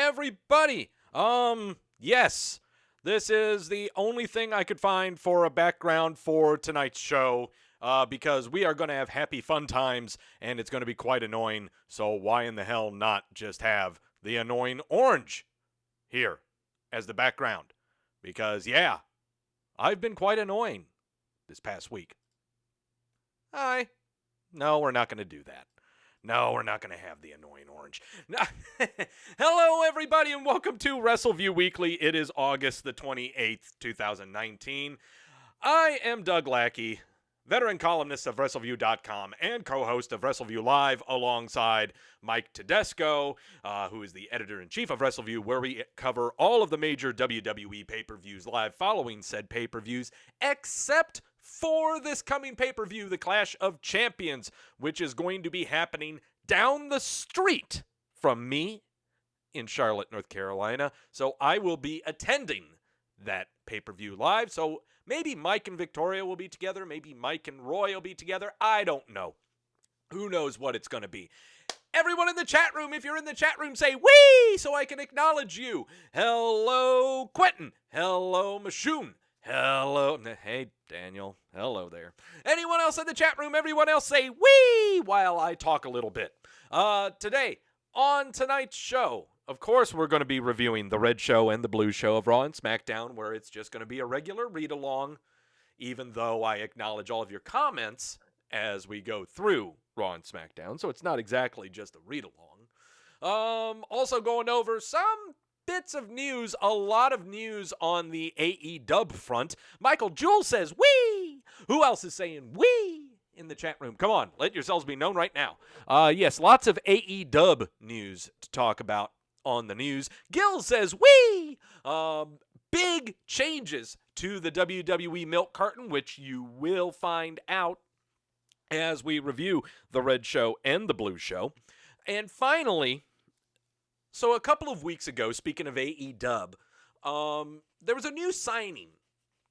everybody. Yes, this is the only thing I could find for a background for tonight's show, because we are going to have happy fun times, and it's going to be quite annoying, so why in the hell not just have the annoying Orange here as the background? Because, yeah, I've been quite annoying this past week. No, we're not going to do that. No, we're not going to have the annoying Orange. Hello, everybody, and welcome to Wrestleview Weekly. It is August the 28th, 2019. I am Doug Lackey, veteran columnist of Wrestleview.com and co-host of Wrestleview Live alongside Mike Tedesco, who is the editor-in-chief of Wrestleview, where we cover all of the major WWE pay-per-views live following said pay-per-views, except for this coming pay-per-view, the Clash of Champions, which is going to be happening down the street from me in Charlotte, North Carolina. So I will be attending that pay-per-view live. So maybe Mike and Victoria will be together. Maybe Mike and Roy will be together. I don't know. Who knows what it's going to be. Everyone in the chat room, if you're in the chat room, say wee so I can acknowledge you. Hello, Quentin. Hello, Mashoon. Hello. Hey, Daniel. Hello there. Anyone else in the chat room, everyone else say wee while I talk a little bit. Today, on tonight's show, of course, we're going to be reviewing the red show and the blue show of Raw and Smackdown, where it's just going to be a regular read-along, even though I acknowledge all of your comments as we go through Raw and Smackdown, so it's not exactly just a read-along. Also going over some bits of news, a lot of news on the AEW front. Michael Jewell says, wee! Who else is saying wee in the chat room? Come on, let yourselves be known right now. Yes, lots of AEW news to talk about on the news. Gil says, wee! Big changes to the WWE Milk Carton, which you will find out as we review the red show and the blue show. And finally, so a couple of weeks ago, speaking of AEW, there was a new signing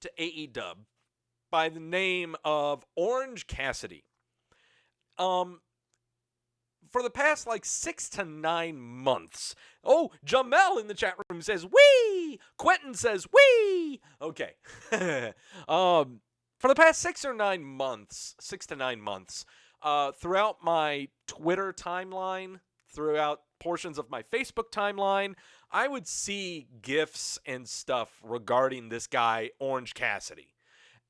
to AEW by the name of Orange Cassidy. For the past 6 to 9 months. Oh, Jamel in the chat room says, wee! Quentin says, wee! Okay. For the past 6 to 9 months, throughout my Twitter timeline, throughout portions of my Facebook timeline, I would see GIFs and stuff regarding this guy, Orange Cassidy.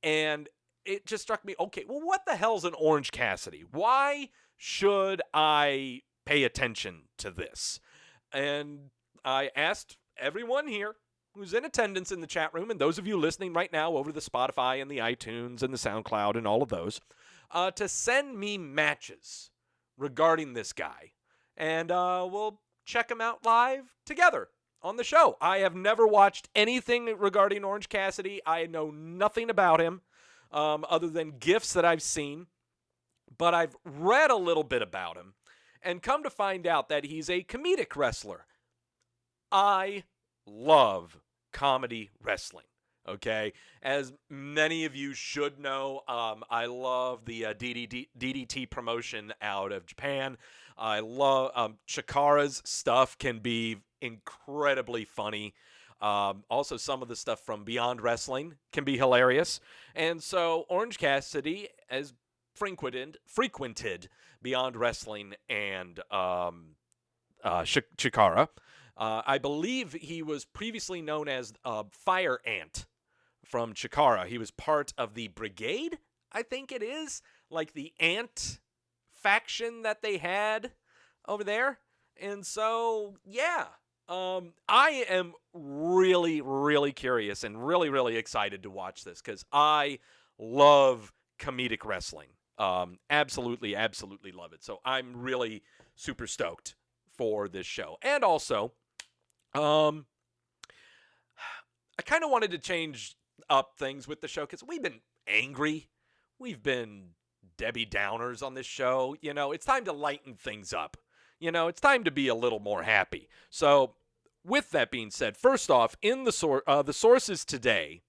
And it just struck me, okay, well, what the hell's an Orange Cassidy? Why should I pay attention to this? And I asked everyone here who's in attendance in the chat room, and those of you listening right now over the Spotify and the iTunes and the SoundCloud and all of those, to send me matches regarding this guy. And we'll check him out live together on the show. I have never watched anything regarding Orange Cassidy. I know nothing about him other than GIFs that I've seen. But I've read a little bit about him and come to find out that he's a comedic wrestler. I love comedy wrestling, okay? As many of you should know, I love the DDT promotion out of Japan. I love Chikara's stuff can be incredibly funny. Also, some of the stuff from Beyond Wrestling can be hilarious. And so Orange Cassidy has frequented Beyond Wrestling and Chikara. I believe he was previously known as Fire Ant from Chikara. He was part of the Brigade, I think it is, like the Ant faction that they had over there. And so, yeah, I am really, really curious and really, really excited to watch this because I love comedic wrestling. Absolutely, absolutely love it. So I'm really super stoked for this show. And also, I kind of wanted to change up things with the show because we've been angry. We've been Debbie Downers on this show. You know, it's time to lighten things up. You know, it's time to be a little more happy. So with that being said, first off, in the sources today,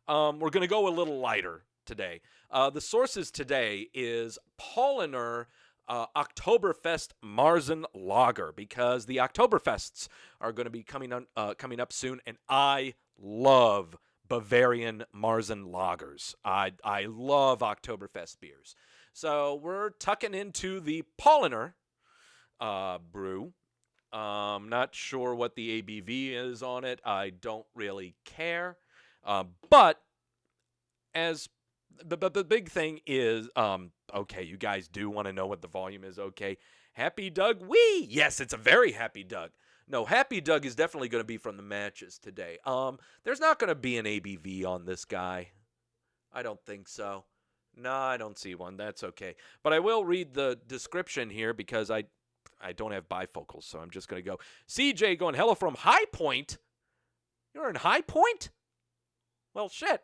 we're going to go a little lighter today. The sources today is Pauliner Oktoberfest Marzen Lager, because the Oktoberfests are going to be coming up soon, and I love Bavarian Marzen Lagers. I love Oktoberfest beers. So we're tucking into the Paulaner brew. Not sure what the ABV is on it. I don't really care. But the big thing is, okay, you guys do want to know what the volume is, okay. Happy Doug, wee! Yes, it's a very Happy Doug. No, Happy Doug is definitely going to be from the matches today. There's not going to be an ABV on this guy. I don't think so. No, I don't see one. That's okay. But I will read the description here because I don't have bifocals, so I'm just going to go. CJ going, hello from High Point. You're in High Point? Well, shit.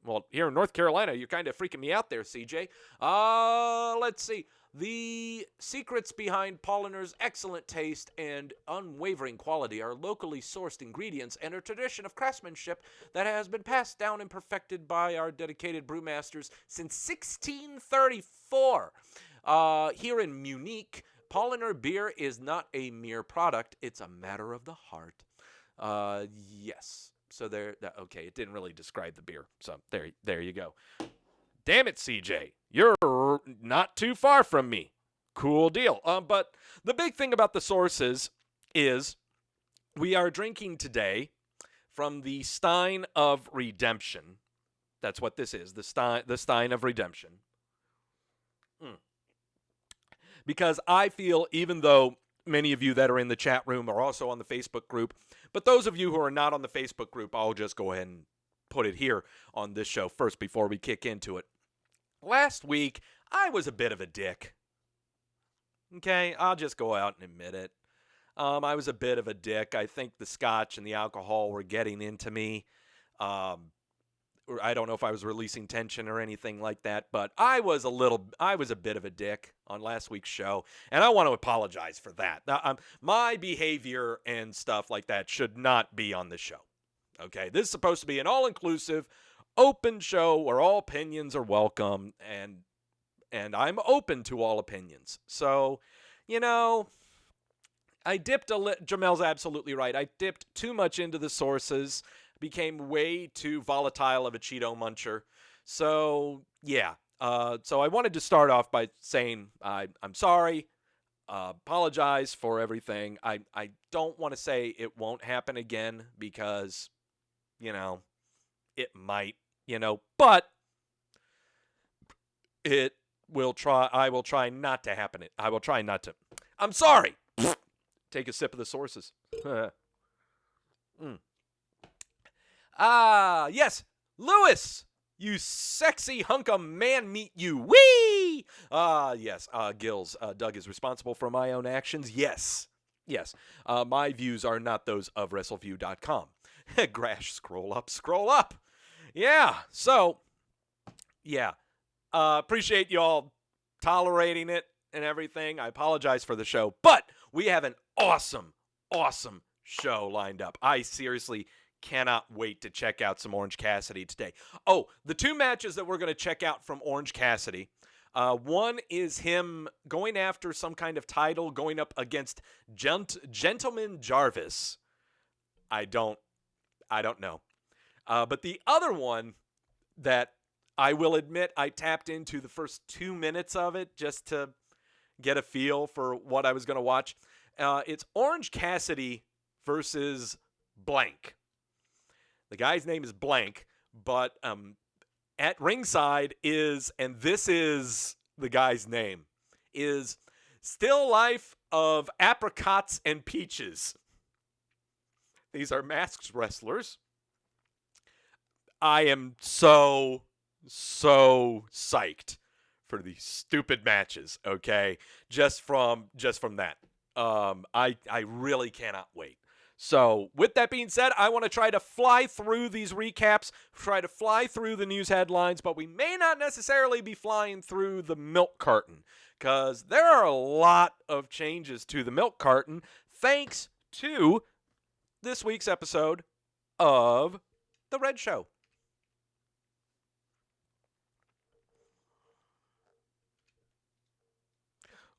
Well, here in North Carolina, you're kind of freaking me out there, CJ. Let's see. The secrets behind Paulaner's excellent taste and unwavering quality are locally sourced ingredients and a tradition of craftsmanship that has been passed down and perfected by our dedicated brewmasters since 1634. Here in Munich, Paulaner beer is not a mere product. It's a matter of the heart. Yes. So okay, it didn't really describe the beer. So there you go. Damn it, CJ. You're not too far from me. Cool deal. But the big thing about the sources is we are drinking today from the Stein of Redemption. That's what this is, the Stein of Redemption. Because I feel, even though many of you that are in the chat room are also on the Facebook group, but those of you who are not on the Facebook group, I'll just go ahead and put it here on this show first before we kick into it. Last week, I was a bit of a dick. Okay, I'll just go out and admit it. I was a bit of a dick. I think the scotch and the alcohol were getting into me. I don't know if I was releasing tension or anything like that, but I was a bit of a dick on last week's show, and I want to apologize for that. My behavior and stuff like that should not be on this show. Okay, this is supposed to be an all-inclusive, open show where all opinions are welcome, and I'm open to all opinions. So, I dipped Jamel's absolutely right. I dipped too much into the sources, became way too volatile of a Cheeto muncher. So, yeah. So I wanted to start off by saying I'm sorry, apologize for everything. I don't want to say it won't happen again because, it might, but it will try. I will try not to happen. I will try not to. I'm sorry. Take a sip of the sources. Yes, Lewis, you sexy hunk of man meat, you. Wee! Yes, Gills, Doug is responsible for my own actions. Yes. My views are not those of Wrestleview.com. Grash, scroll up. Yeah, so, yeah. Appreciate y'all tolerating it and everything. I apologize for the show, but we have an awesome show lined up. I seriously cannot wait to check out some Orange Cassidy today. Oh, the two matches that we're going to check out from Orange Cassidy. One is him going after some kind of title, going up against Gentleman Jarvis. I don't know. But the other one that I will admit I tapped into the first 2 minutes of it just to get a feel for what I was going to watch. It's Orange Cassidy versus blank. The guy's name is blank, but at ringside is, and this is the guy's name, is Still Life of Apricots and Peaches. These are masked wrestlers. I am so psyched for these stupid matches, okay? Just from that. I really cannot wait. So, with that being said, I want to try to fly through these recaps, try to fly through the news headlines, but we may not necessarily be flying through the milk carton, because there are a lot of changes to the milk carton, thanks to this week's episode of The Red Show.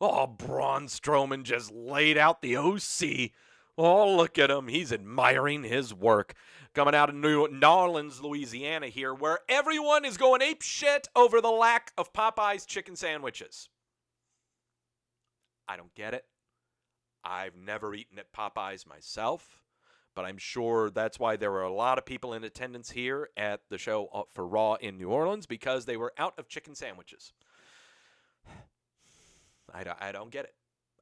Oh, Braun Strowman just laid out the OC. Oh, look at him. He's admiring his work. Coming out of New Orleans, Louisiana here, where everyone is going ape shit over the lack of Popeye's chicken sandwiches. I don't get it. I've never eaten at Popeye's myself, but I'm sure that's why there were a lot of people in attendance here at the show for Raw in New Orleans, because they were out of chicken sandwiches. I don't get it.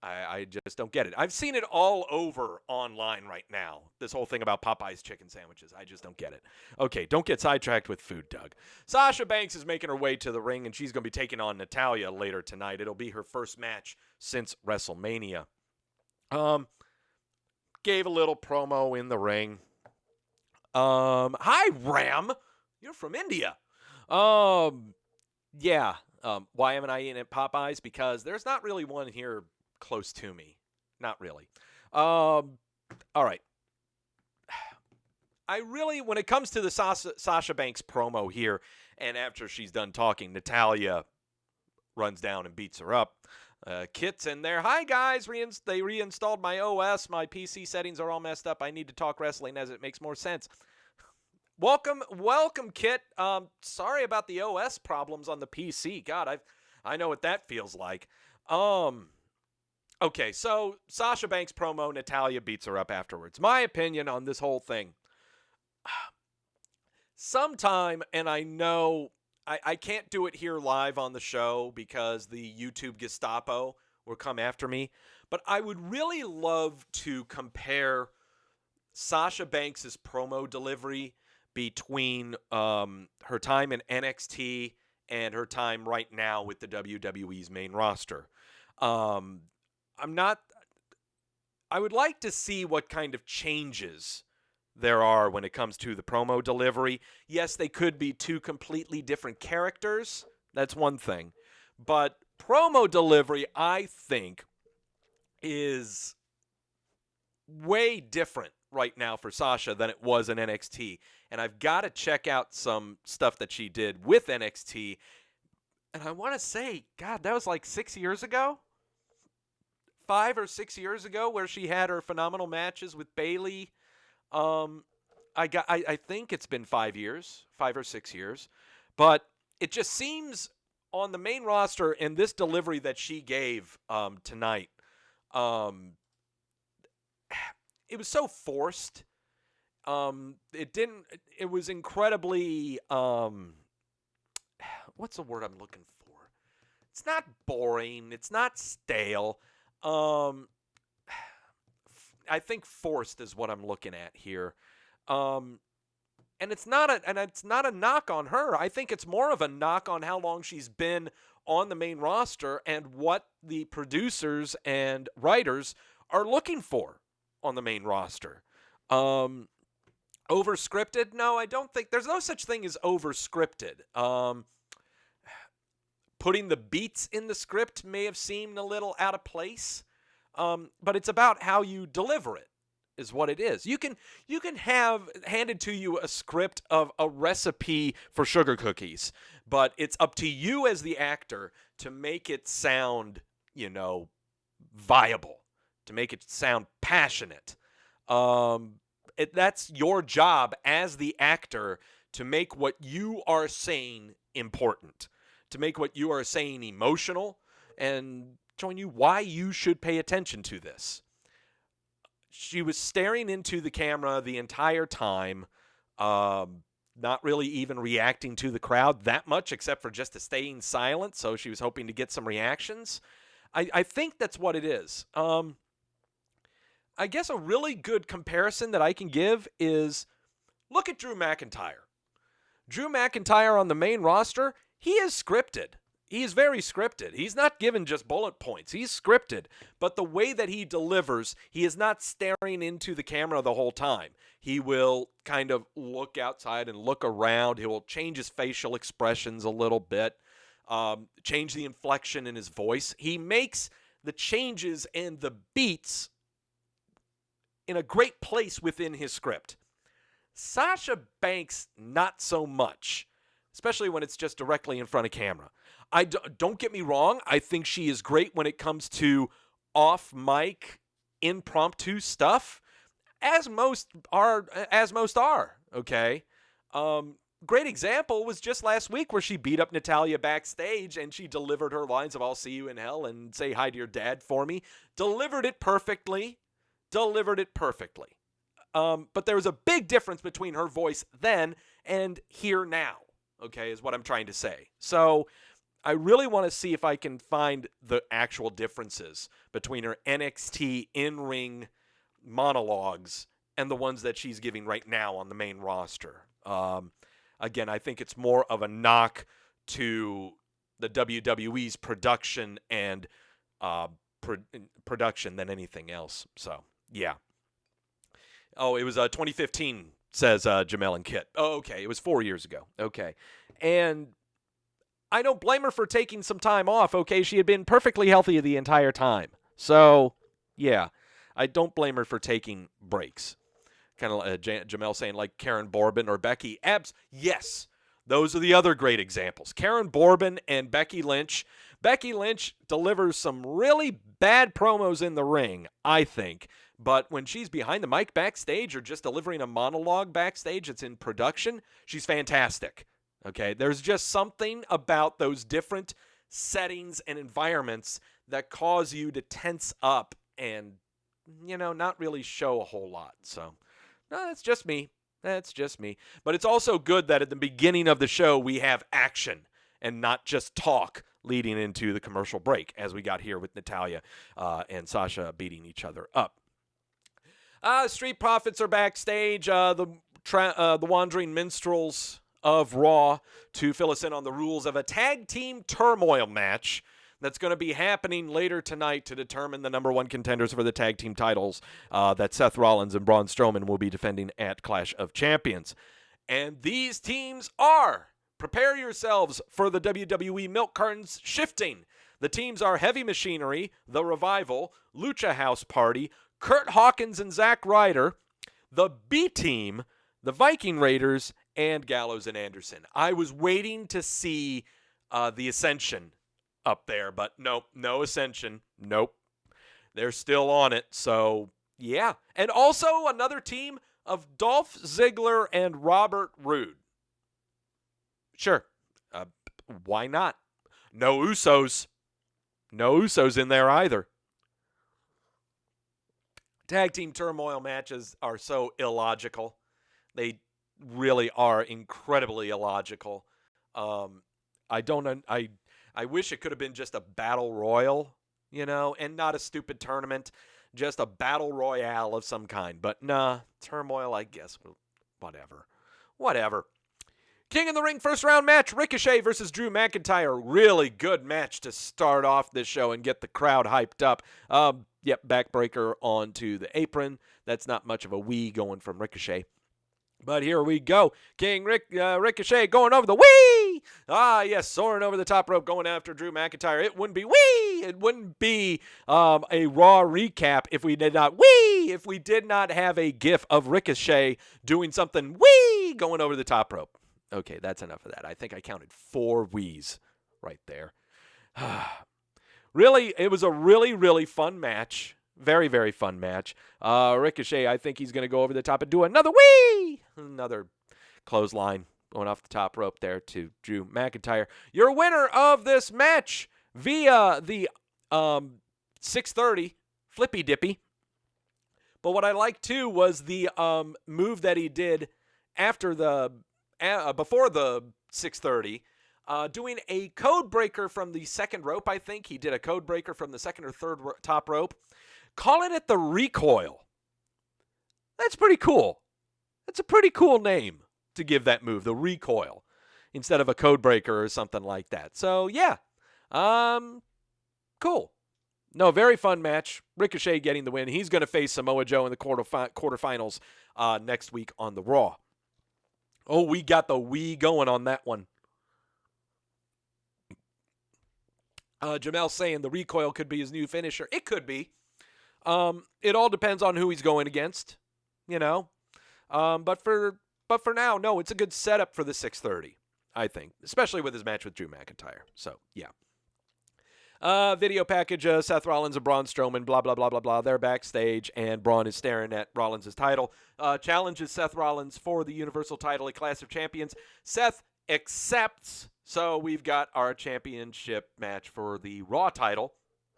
I just don't get it. I've seen it all over online right now, this whole thing about Popeye's chicken sandwiches. I just don't get it. Okay, don't get sidetracked with food, Doug. Sasha Banks is making her way to the ring, and she's going to be taking on Natalya later tonight. It'll be her first match since WrestleMania. Gave a little promo in the ring. Hi, Ram. You're from India. Yeah. Why haven't I eaten at Popeyes? Because there's not really one here close to me. Not really. All right. I really, when it comes to the Sasha Banks promo here, and after she's done talking, Natalya runs down and beats her up. Kit's in there. Hi, guys. They reinstalled my OS. My PC settings are all messed up. I need to talk wrestling as it makes more sense. Welcome, Kit. Sorry about the OS problems on the PC. God, I know what that feels like. Okay, so Sasha Banks promo, Natalya beats her up afterwards. My opinion on this whole thing. Sometime, and I know I can't do it here live on the show because the YouTube Gestapo will come after me, but I would really love to compare Sasha Banks' promo delivery between her time in NXT and her time right now with the WWE's main roster. I would like to see what kind of changes there are when it comes to the promo delivery. Yes, they could be two completely different characters. That's one thing. But promo delivery, I think, is way different right now for Sasha than it was in NXT. And I've got to check out some stuff that she did with NXT. And I want to say, God, that was like 6 years ago? 5 or 6 years ago, where she had her phenomenal matches with Bayley. I think it's been 5 years, 5 or 6 years. But it just seems on the main roster and this delivery that she gave tonight, it was so forced. It was incredibly, what's the word I'm looking for? It's not boring. It's not stale. I think forced is what I'm looking at here. And it's not a knock on her. I think it's more of a knock on how long she's been on the main roster and what the producers and writers are looking for on the main roster. Over-scripted? No, I don't think. There's no such thing as over-scripted. Putting the beats in the script may have seemed a little out of place, but it's about how you deliver it, is what it is. You can have handed to you a script of a recipe for sugar cookies, but it's up to you as the actor to make it sound, viable, to make it sound passionate. That's your job as the actor, to make what you are saying important, to make what you are saying emotional, and showing you why you should pay attention to this. She was staring into the camera the entire time, not really even reacting to the crowd that much, except for just staying silent, so she was hoping to get some reactions. I think that's what it is. I guess a really good comparison that I can give is, look at Drew McIntyre. Drew McIntyre on the main roster, he is scripted. He is very scripted. He's not given just bullet points. He's scripted. But the way that he delivers, he is not staring into the camera the whole time. He will kind of look outside and look around. He will change his facial expressions a little bit, change the inflection in his voice. He makes the changes and the beats in a great place within his script. Sasha Banks, not so much, especially when it's just directly in front of camera. Don't get me wrong. I think she is great when it comes to off-mic, impromptu stuff, as most are. Okay. Great example was just last week where she beat up Natalya backstage and she delivered her lines of "I'll see you in hell" and "say hi to your dad for me." Delivered it perfectly. But there was a big difference between her voice then and here now, okay, is what I'm trying to say. So I really want to see if I can find the actual differences between her NXT in-ring monologues and the ones that she's giving right now on the main roster. Again, I think it's more of a knock to the WWE's production and production than anything else. So, yeah. Oh, it was 2015, says Jamel and Kit. Oh, okay. It was 4 years ago. Okay. And I don't blame her for taking some time off. Okay. She had been perfectly healthy the entire time. So, yeah. I don't blame her for taking breaks. Kind of Jamel saying like Karen Bourbon or Becky. Yes. Those are the other great examples. Karen Bourbon and Becky Lynch. Becky Lynch delivers some really bad promos in the ring, I think. But when she's behind the mic backstage or just delivering a monologue backstage that's in production, she's fantastic. Okay, there's just something about those different settings and environments that cause you to tense up and, not really show a whole lot. So, no, that's just me. But it's also good that at the beginning of the show, we have action and not just talk leading into the commercial break, as we got here with Natalya and Sasha beating each other up. Street Profits are backstage. The Wandering Minstrels of Raw to fill us in on the rules of a tag team turmoil match that's going to be happening later tonight to determine the number one contenders for the tag team titles that Seth Rollins and Braun Strowman will be defending at Clash of Champions. And these teams are, prepare yourselves for the WWE Milk Cartons shifting. The teams are Heavy Machinery, The Revival, Lucha House Party, Kurt Hawkins and Zack Ryder, the B Team, the Viking Raiders, and Gallows and Anderson. I was waiting to see the Ascension up there, but nope, no Ascension. Nope. They're still on it, so yeah. And also another team of Dolph Ziggler and Robert Roode. Sure. Why not? No Usos. No Usos in there either. Tag team turmoil matches are so illogical. They really are incredibly illogical. I wish it could have been just a battle royal, and not a stupid tournament, just a battle royale of some kind. But nah, turmoil, I guess, whatever. King of the Ring first round match, Ricochet versus Drew McIntyre. Really good match to start off this show and get the crowd hyped up. Backbreaker onto the apron. That's not much of a wee going from Ricochet. But here we go. Ricochet going over the wee. Yes, soaring over the top rope, going after Drew McIntyre. It wouldn't be wee. It wouldn't be a Raw recap if we did not wee. If we did not have a gif of Ricochet doing something wee going over the top rope. Okay, that's enough of that. I think I counted 4 wheeze right there. Really, it was a really, really fun match. Very, very fun match. Ricochet, I think he's going to go over the top and do another whee! Another clothesline going off the top rope there to Drew McIntyre. Your winner of this match via the 630 Flippy Dippy. But what I liked, too, was the move that he did after before the 630, doing a code breaker from the second rope, I think. He did a code breaker from the second or third top rope, calling it the Recoil. That's pretty cool. That's a pretty cool name to give that move, the Recoil, instead of a code breaker or something like that. So, yeah. Cool. No, very fun match. Ricochet getting the win. He's going to face Samoa Joe in the quarterfinals next week on the Raw. Oh, we got the wee going on that one. Jamel saying the Recoil could be his new finisher. It could be. It all depends on who he's going against, But for now, no, it's a good setup for the 630. I think, especially with his match with Drew McIntyre. So, yeah. Video package, Seth Rollins and Braun Strowman, blah, blah, blah, blah, blah. They're backstage, and Braun is staring at Rollins' title. Challenges Seth Rollins for the Universal title at Clash of Champions. Seth accepts, so we've got our championship match for the Raw title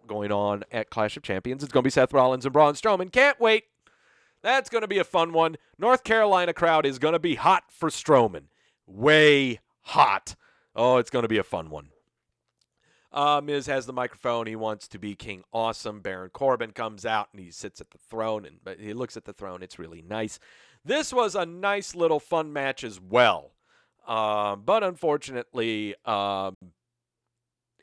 going on at Clash of Champions. It's going to be Seth Rollins and Braun Strowman. Can't wait. That's going to be a fun one. North Carolina crowd is going to be hot for Strowman. Way hot. Oh, it's going to be a fun one. Miz has the microphone. He wants to be King Awesome. Baron Corbin comes out, and he sits at the throne, but he looks at the throne. It's really nice. This was a nice little fun match as well. But unfortunately,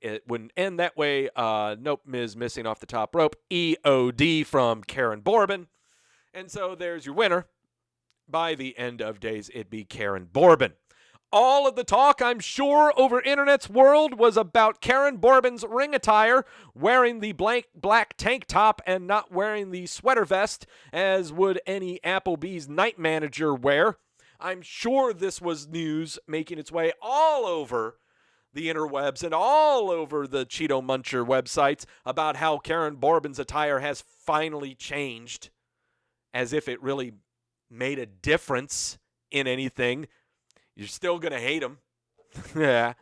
it wouldn't end that way. Nope, Miz missing off the top rope. EOD from Karen Bourbon. And so there's your winner. By the end of days, it'd be Karen Bourbon. All of the talk, I'm sure, over Internet's world was about Karen Bourbon's ring attire, wearing the black tank top and not wearing the sweater vest, as would any Applebee's night manager wear. I'm sure this was news making its way all over the interwebs and all over the Cheeto Muncher websites about how Karen Bourbon's attire has finally changed, as if it really made a difference in anything. You're still going to hate him. Yeah.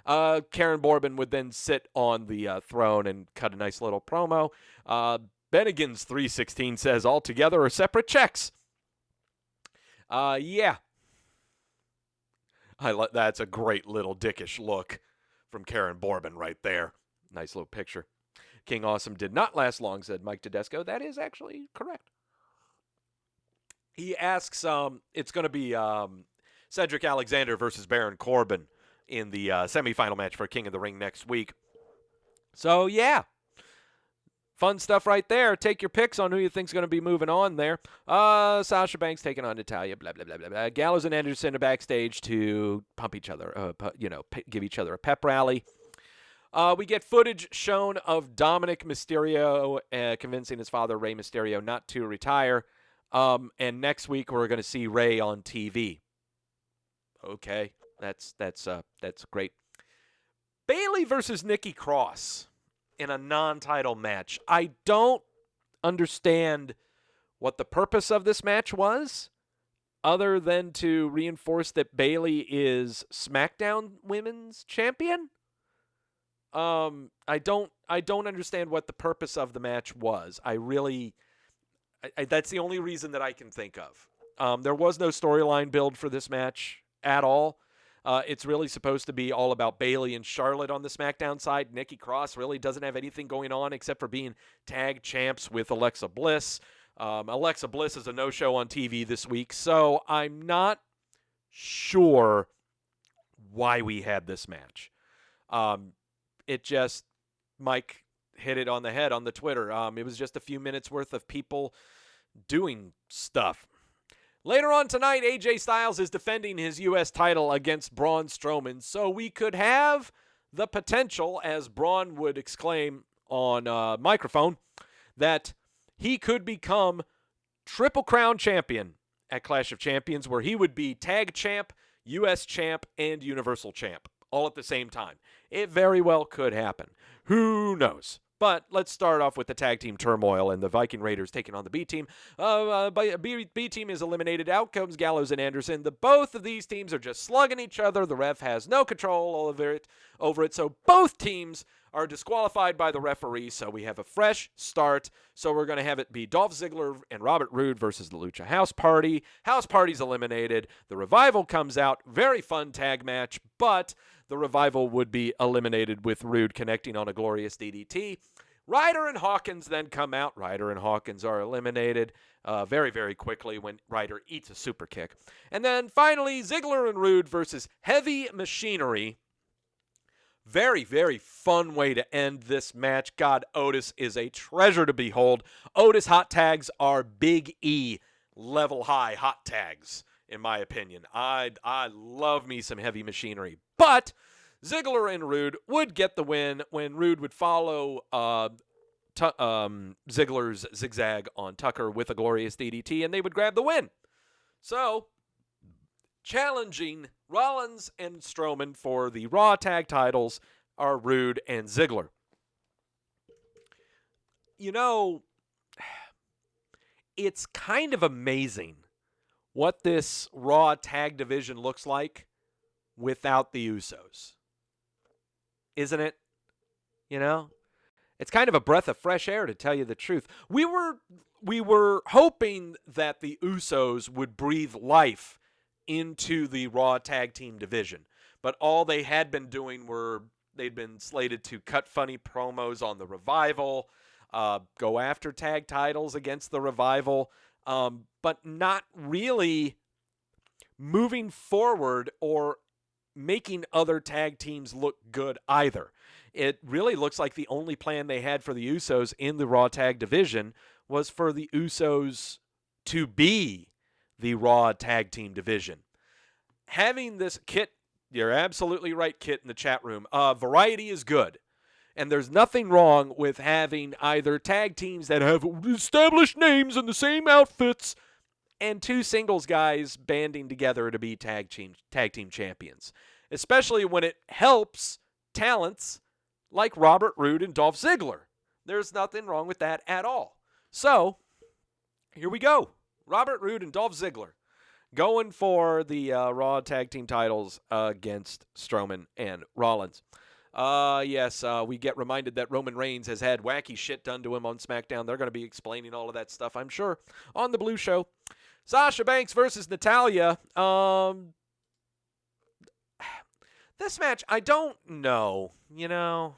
Karen Bourbon would then sit on the throne and cut a nice little promo. Bennigan's 316 says, all together or separate checks. Yeah. That's a great little dickish look from Karen Bourbon right there. Nice little picture. King Awesome did not last long, said Mike Tedesco. That is actually correct. He asks, it's going to be Cedric Alexander versus Baron Corbin in the semifinal match for King of the Ring next week. So, yeah. Fun stuff right there. Take your picks on who you think's going to be moving on there. Sasha Banks taking on Natalya, blah, blah, blah, blah, blah. Gallows and Anderson are backstage to pump each other, give each other a pep rally. We get footage shown of Dominic Mysterio convincing his father, Rey Mysterio, not to retire. And next week we're going to see Rey on TV. Okay, that's great. Bayley versus Nikki Cross in a non-title match. I don't understand what the purpose of this match was, other than to reinforce that Bayley is SmackDown Women's Champion. I don't understand what the purpose of the match was. That's the only reason that I can think of. There was no storyline build for this match at all. It's really supposed to be all about Bayley and Charlotte on the SmackDown side. Nikki Cross really doesn't have anything going on except for being tag champs with Alexa Bliss. Alexa Bliss is a no-show on TV this week, so I'm not sure why we had this match. Mike hit it on the head on the Twitter. It was just a few minutes worth of people doing stuff. Later on tonight, AJ Styles is defending his U.S. title against Braun Strowman, so we could have the potential, as Braun would exclaim on microphone, that he could become Triple Crown champion at Clash of Champions, where he would be tag champ, U.S. champ, and Universal champ, all at the same time. It very well could happen. Who knows? But let's start off with the tag team turmoil and the Viking Raiders taking on the B team. B team is eliminated. Out comes Gallows and Anderson. Both of these teams are just slugging each other. The ref has no control over it. So both teams are disqualified by the referee. So we have a fresh start. So we're going to have it be Dolph Ziggler and Robert Roode versus the Lucha House Party. House Party's eliminated. The Revival comes out. Very fun tag match, but the Revival would be eliminated with Roode connecting on a glorious DDT. Ryder and Hawkins then come out. Ryder and Hawkins are eliminated very, very quickly when Ryder eats a super kick. And then finally, Ziggler and Roode versus Heavy Machinery. Very, very fun way to end this match. God, Otis is a treasure to behold. Otis hot tags are Big E level high hot tags, in my opinion. I love me some Heavy Machinery. But Ziggler and Roode would get the win when Roode would follow Ziggler's zigzag on Tucker with a glorious DDT, and they would grab the win. So, challenging Rollins and Strowman for the Raw tag titles are Rude and Ziggler. You know, it's kind of amazing what this Raw tag division looks like without the Usos. Isn't it? You know? It's kind of a breath of fresh air, to tell you the truth. We were hoping that the Usos would breathe life into the Raw tag team division. But all they had been doing were they'd been slated to cut funny promos on the Revival, go after tag titles against the Revival, but not really moving forward or making other tag teams look good either. It really looks like the only plan they had for the Usos in the Raw tag division was for the Usos to be the Raw tag team division. Having this, Kit, you're absolutely right, Kit, in the chat room. Variety is good. And there's nothing wrong with having either tag teams that have established names in the same outfits and two singles guys banding together to be tag team champions. Especially when it helps talents like Robert Roode and Dolph Ziggler. There's nothing wrong with that at all. So, here we go. Robert Roode and Dolph Ziggler going for the Raw tag team titles against Strowman and Rollins. Yes, we get reminded that Roman Reigns has had wacky shit done to him on SmackDown. They're going to be explaining all of that stuff, I'm sure, on the Blue Show. Sasha Banks versus Natalya. This match, I don't know. You know,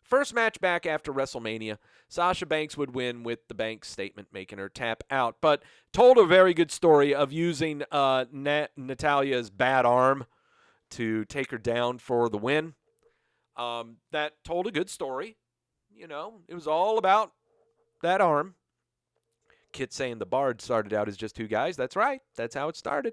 first match back after WrestleMania, Sasha Banks would win with the Banks statement making her tap out, but told a very good story of using Natalya's bad arm to take her down for the win. That told a good story. You know, it was all about that arm. Kit saying the Bard started out as just two guys. That's right. That's how it started.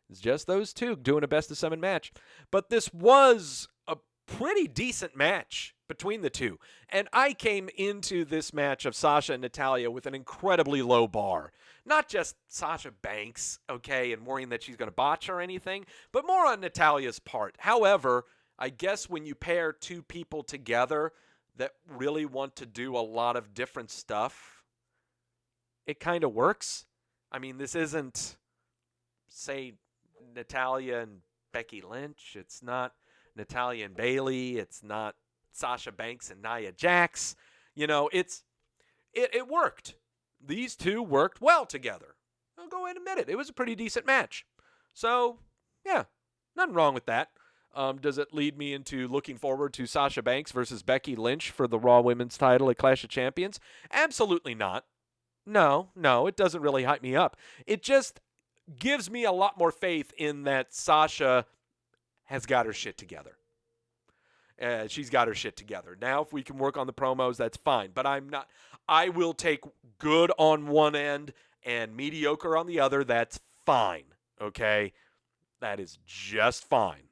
It's just those two doing a best-of-7 match. But this was a pretty decent match between the two. And I came into this match of Sasha and Natalya with an incredibly low bar. Not just Sasha Banks, okay, and worrying that she's going to botch or anything, but more on Natalya's part. However, I guess when you pair two people together that really want to do a lot of different stuff, it kind of works. I mean, this isn't, say, Natalya and Becky Lynch. It's not Natalya and Bayley. It's not Sasha Banks and Nia Jax. You know, it worked. These two worked well together. I'll go ahead and admit it. It was a pretty decent match. So, yeah, nothing wrong with that. Does it lead me into looking forward to Sasha Banks versus Becky Lynch for the Raw Women's title at Clash of Champions? Absolutely not. No, it doesn't really hype me up. It just gives me a lot more faith in that Sasha has got her shit together. She's got her shit together. Now, if we can work on the promos, that's fine. But I will take good on one end and mediocre on the other. That's fine. Okay? That is just fine.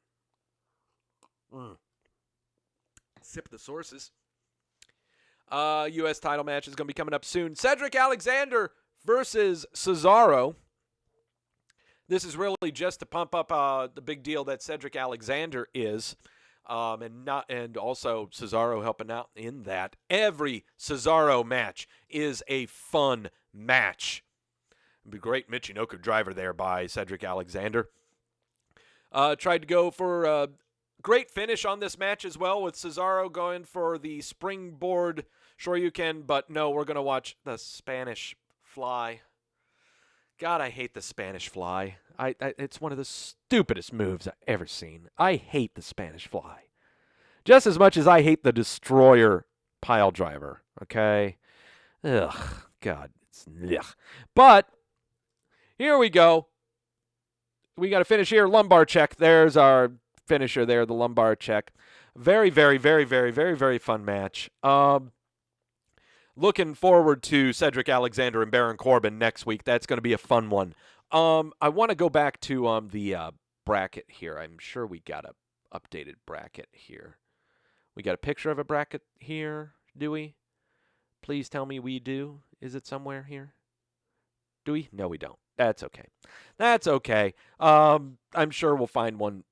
Sip the sources. U.S. title match is going to be coming up soon. Cedric Alexander versus Cesaro. This is really just to pump up the big deal that Cedric Alexander is, and also Cesaro helping out in that. Every Cesaro match is a fun match. It'd be great Michinoku driver there by Cedric Alexander. Tried to go for a great finish on this match as well, with Cesaro going for the springboard Shoryuken, but no, we're going to watch the Spanish Fly. God, I hate the Spanish Fly. It's one of the stupidest moves I've ever seen. I hate the Spanish Fly. Just as much as I hate the Destroyer pile driver, okay? Ugh, God. Ugh. But, here we go. We got to finish here. Lumbar check. There's our finisher there, the lumbar check. Very, very, very, very, very, very fun match. Looking forward to Cedric Alexander and Baron Corbin next week. That's going to be a fun one. I want to go back to the bracket here. I'm sure we got a updated bracket here. We got a picture of a bracket here, do we? Please tell me we do. Is it somewhere here? Do we? No, we don't. That's okay. That's okay. I'm sure we'll find one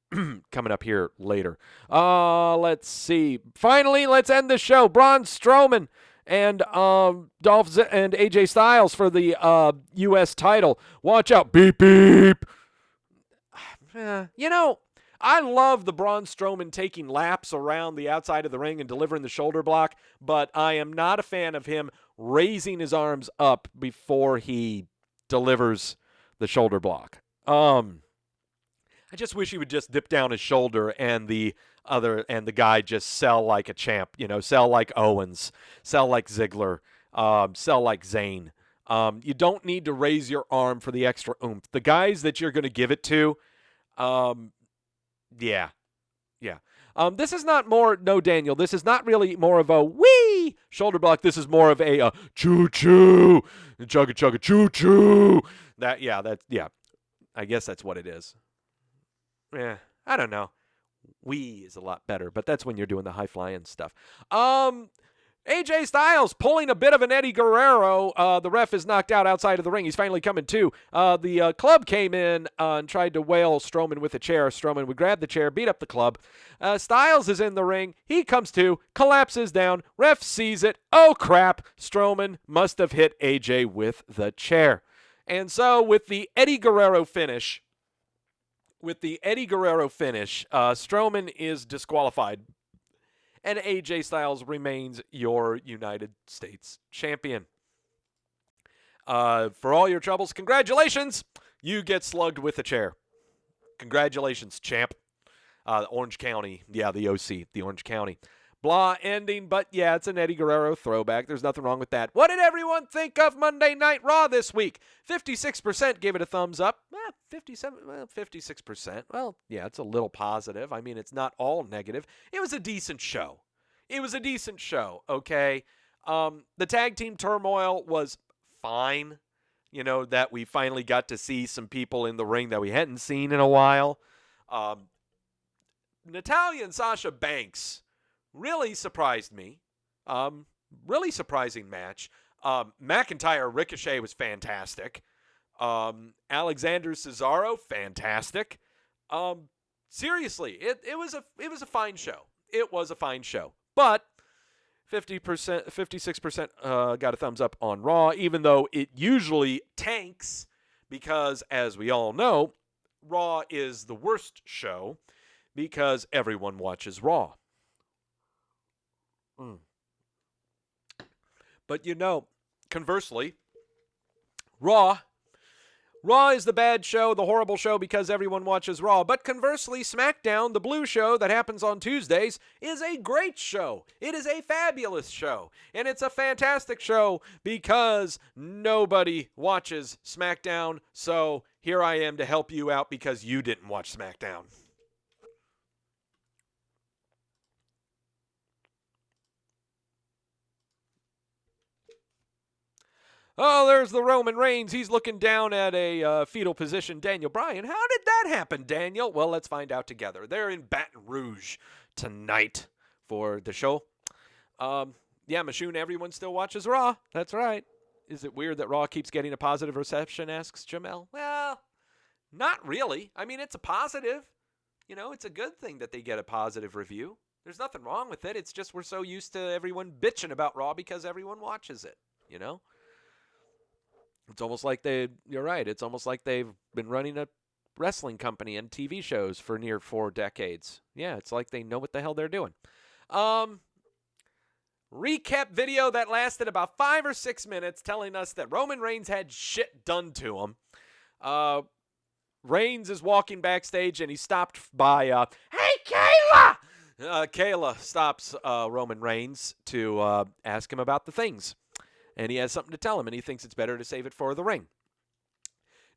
coming up here later. Let's see. Finally, let's end the show. Braun Strowman and and AJ Styles for the U.S. title. Watch out. Beep, beep. You know, I love the Braun Strowman taking laps around the outside of the ring and delivering the shoulder block, but I am not a fan of him raising his arms up before he delivers the shoulder block. I just wish he would just dip down his shoulder and the guy just sell like a champ, sell like Owens, sell like Ziggler, sell like Zayn. You don't need to raise your arm for the extra oomph. The guys that you're going to give it to, yeah. This is not Daniel, this is not really more of a wee shoulder block. This is more of a choo-choo, chugga-chugga, choo-choo. I guess that's what it is. Yeah, I don't know. Wee is a lot better, but that's when you're doing the high-flying stuff. AJ Styles pulling a bit of an Eddie Guerrero. The ref is knocked out outside of the ring. He's finally coming to. The club came in and tried to whale Strowman with a chair. Strowman would grab the chair, beat up the club. Styles is in the ring. He comes to, collapses down. Ref sees it. Oh, crap. Strowman must have hit AJ with the chair. And so with the Eddie Guerrero finish, Strowman is disqualified. And AJ Styles remains your United States champion. For all your troubles, congratulations. You get slugged with a chair. Congratulations, champ. Orange County. Yeah, the OC, the Orange County. Blah ending, but yeah, it's an Eddie Guerrero throwback. There's nothing wrong with that. What did everyone think of Monday Night Raw this week? 56% gave it a thumbs up. 56%. Well, yeah, it's a little positive. I mean, it's not all negative. It was a decent show. Okay? The tag team turmoil was fine. That we finally got to see some people in the ring that we hadn't seen in a while. Natalya and Sasha Banks really surprised me. Really surprising match. McIntyre Ricochet was fantastic. Alexander Cesaro, fantastic. Seriously, it was a fine show. It was a fine show. But 56% got a thumbs up on Raw, even though it usually tanks because, as we all know, Raw is the worst show because everyone watches Raw. But conversely, Raw is the bad show, the horrible show because everyone watches Raw. But conversely, SmackDown, the blue show that happens on Tuesdays, is a great show. It is a fabulous show. And it's a fantastic show because nobody watches SmackDown. So here I am to help you out because you didn't watch SmackDown. Oh, there's the Roman Reigns. He's looking down at a fetal position. Daniel Bryan. How did that happen, Daniel? Well, let's find out together. They're in Baton Rouge tonight for the show. Yeah, Machoon, everyone still watches Raw. That's right. Is it weird that Raw keeps getting a positive reception, asks Jamel. Well, not really. I mean, it's a positive. It's a good thing that they get a positive review. There's nothing wrong with it. It's just we're so used to everyone bitching about Raw because everyone watches it, It's almost like you're right. It's almost like they've been running a wrestling company and TV shows for near 4 decades. Yeah, it's like they know what the hell they're doing. Recap video that lasted about 5 or 6 minutes telling us that Roman Reigns had shit done to him. Reigns is walking backstage and he's stopped by, hey, Kayla! Kayla stops Roman Reigns to ask him about the things. And he has something to tell him, and he thinks it's better to save it for the ring.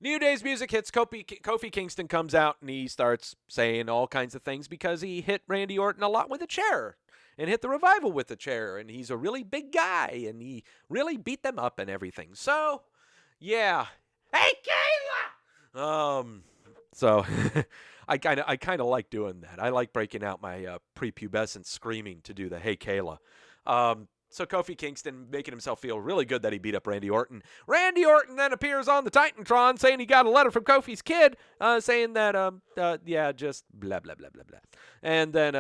New Day's music hits. Kofi Kingston comes out, and he starts saying all kinds of things because he hit Randy Orton a lot with a chair and hit the Revival with a chair, and he's a really big guy, and he really beat them up and everything. So, yeah. Hey, Kayla! So, I kind of like doing that. I like breaking out my prepubescent screaming to do the Hey, Kayla. So Kofi Kingston making himself feel really good that he beat up Randy Orton. Randy Orton then appears on the Titantron saying he got a letter from Kofi's kid saying that, just blah, blah, blah, blah, blah. And then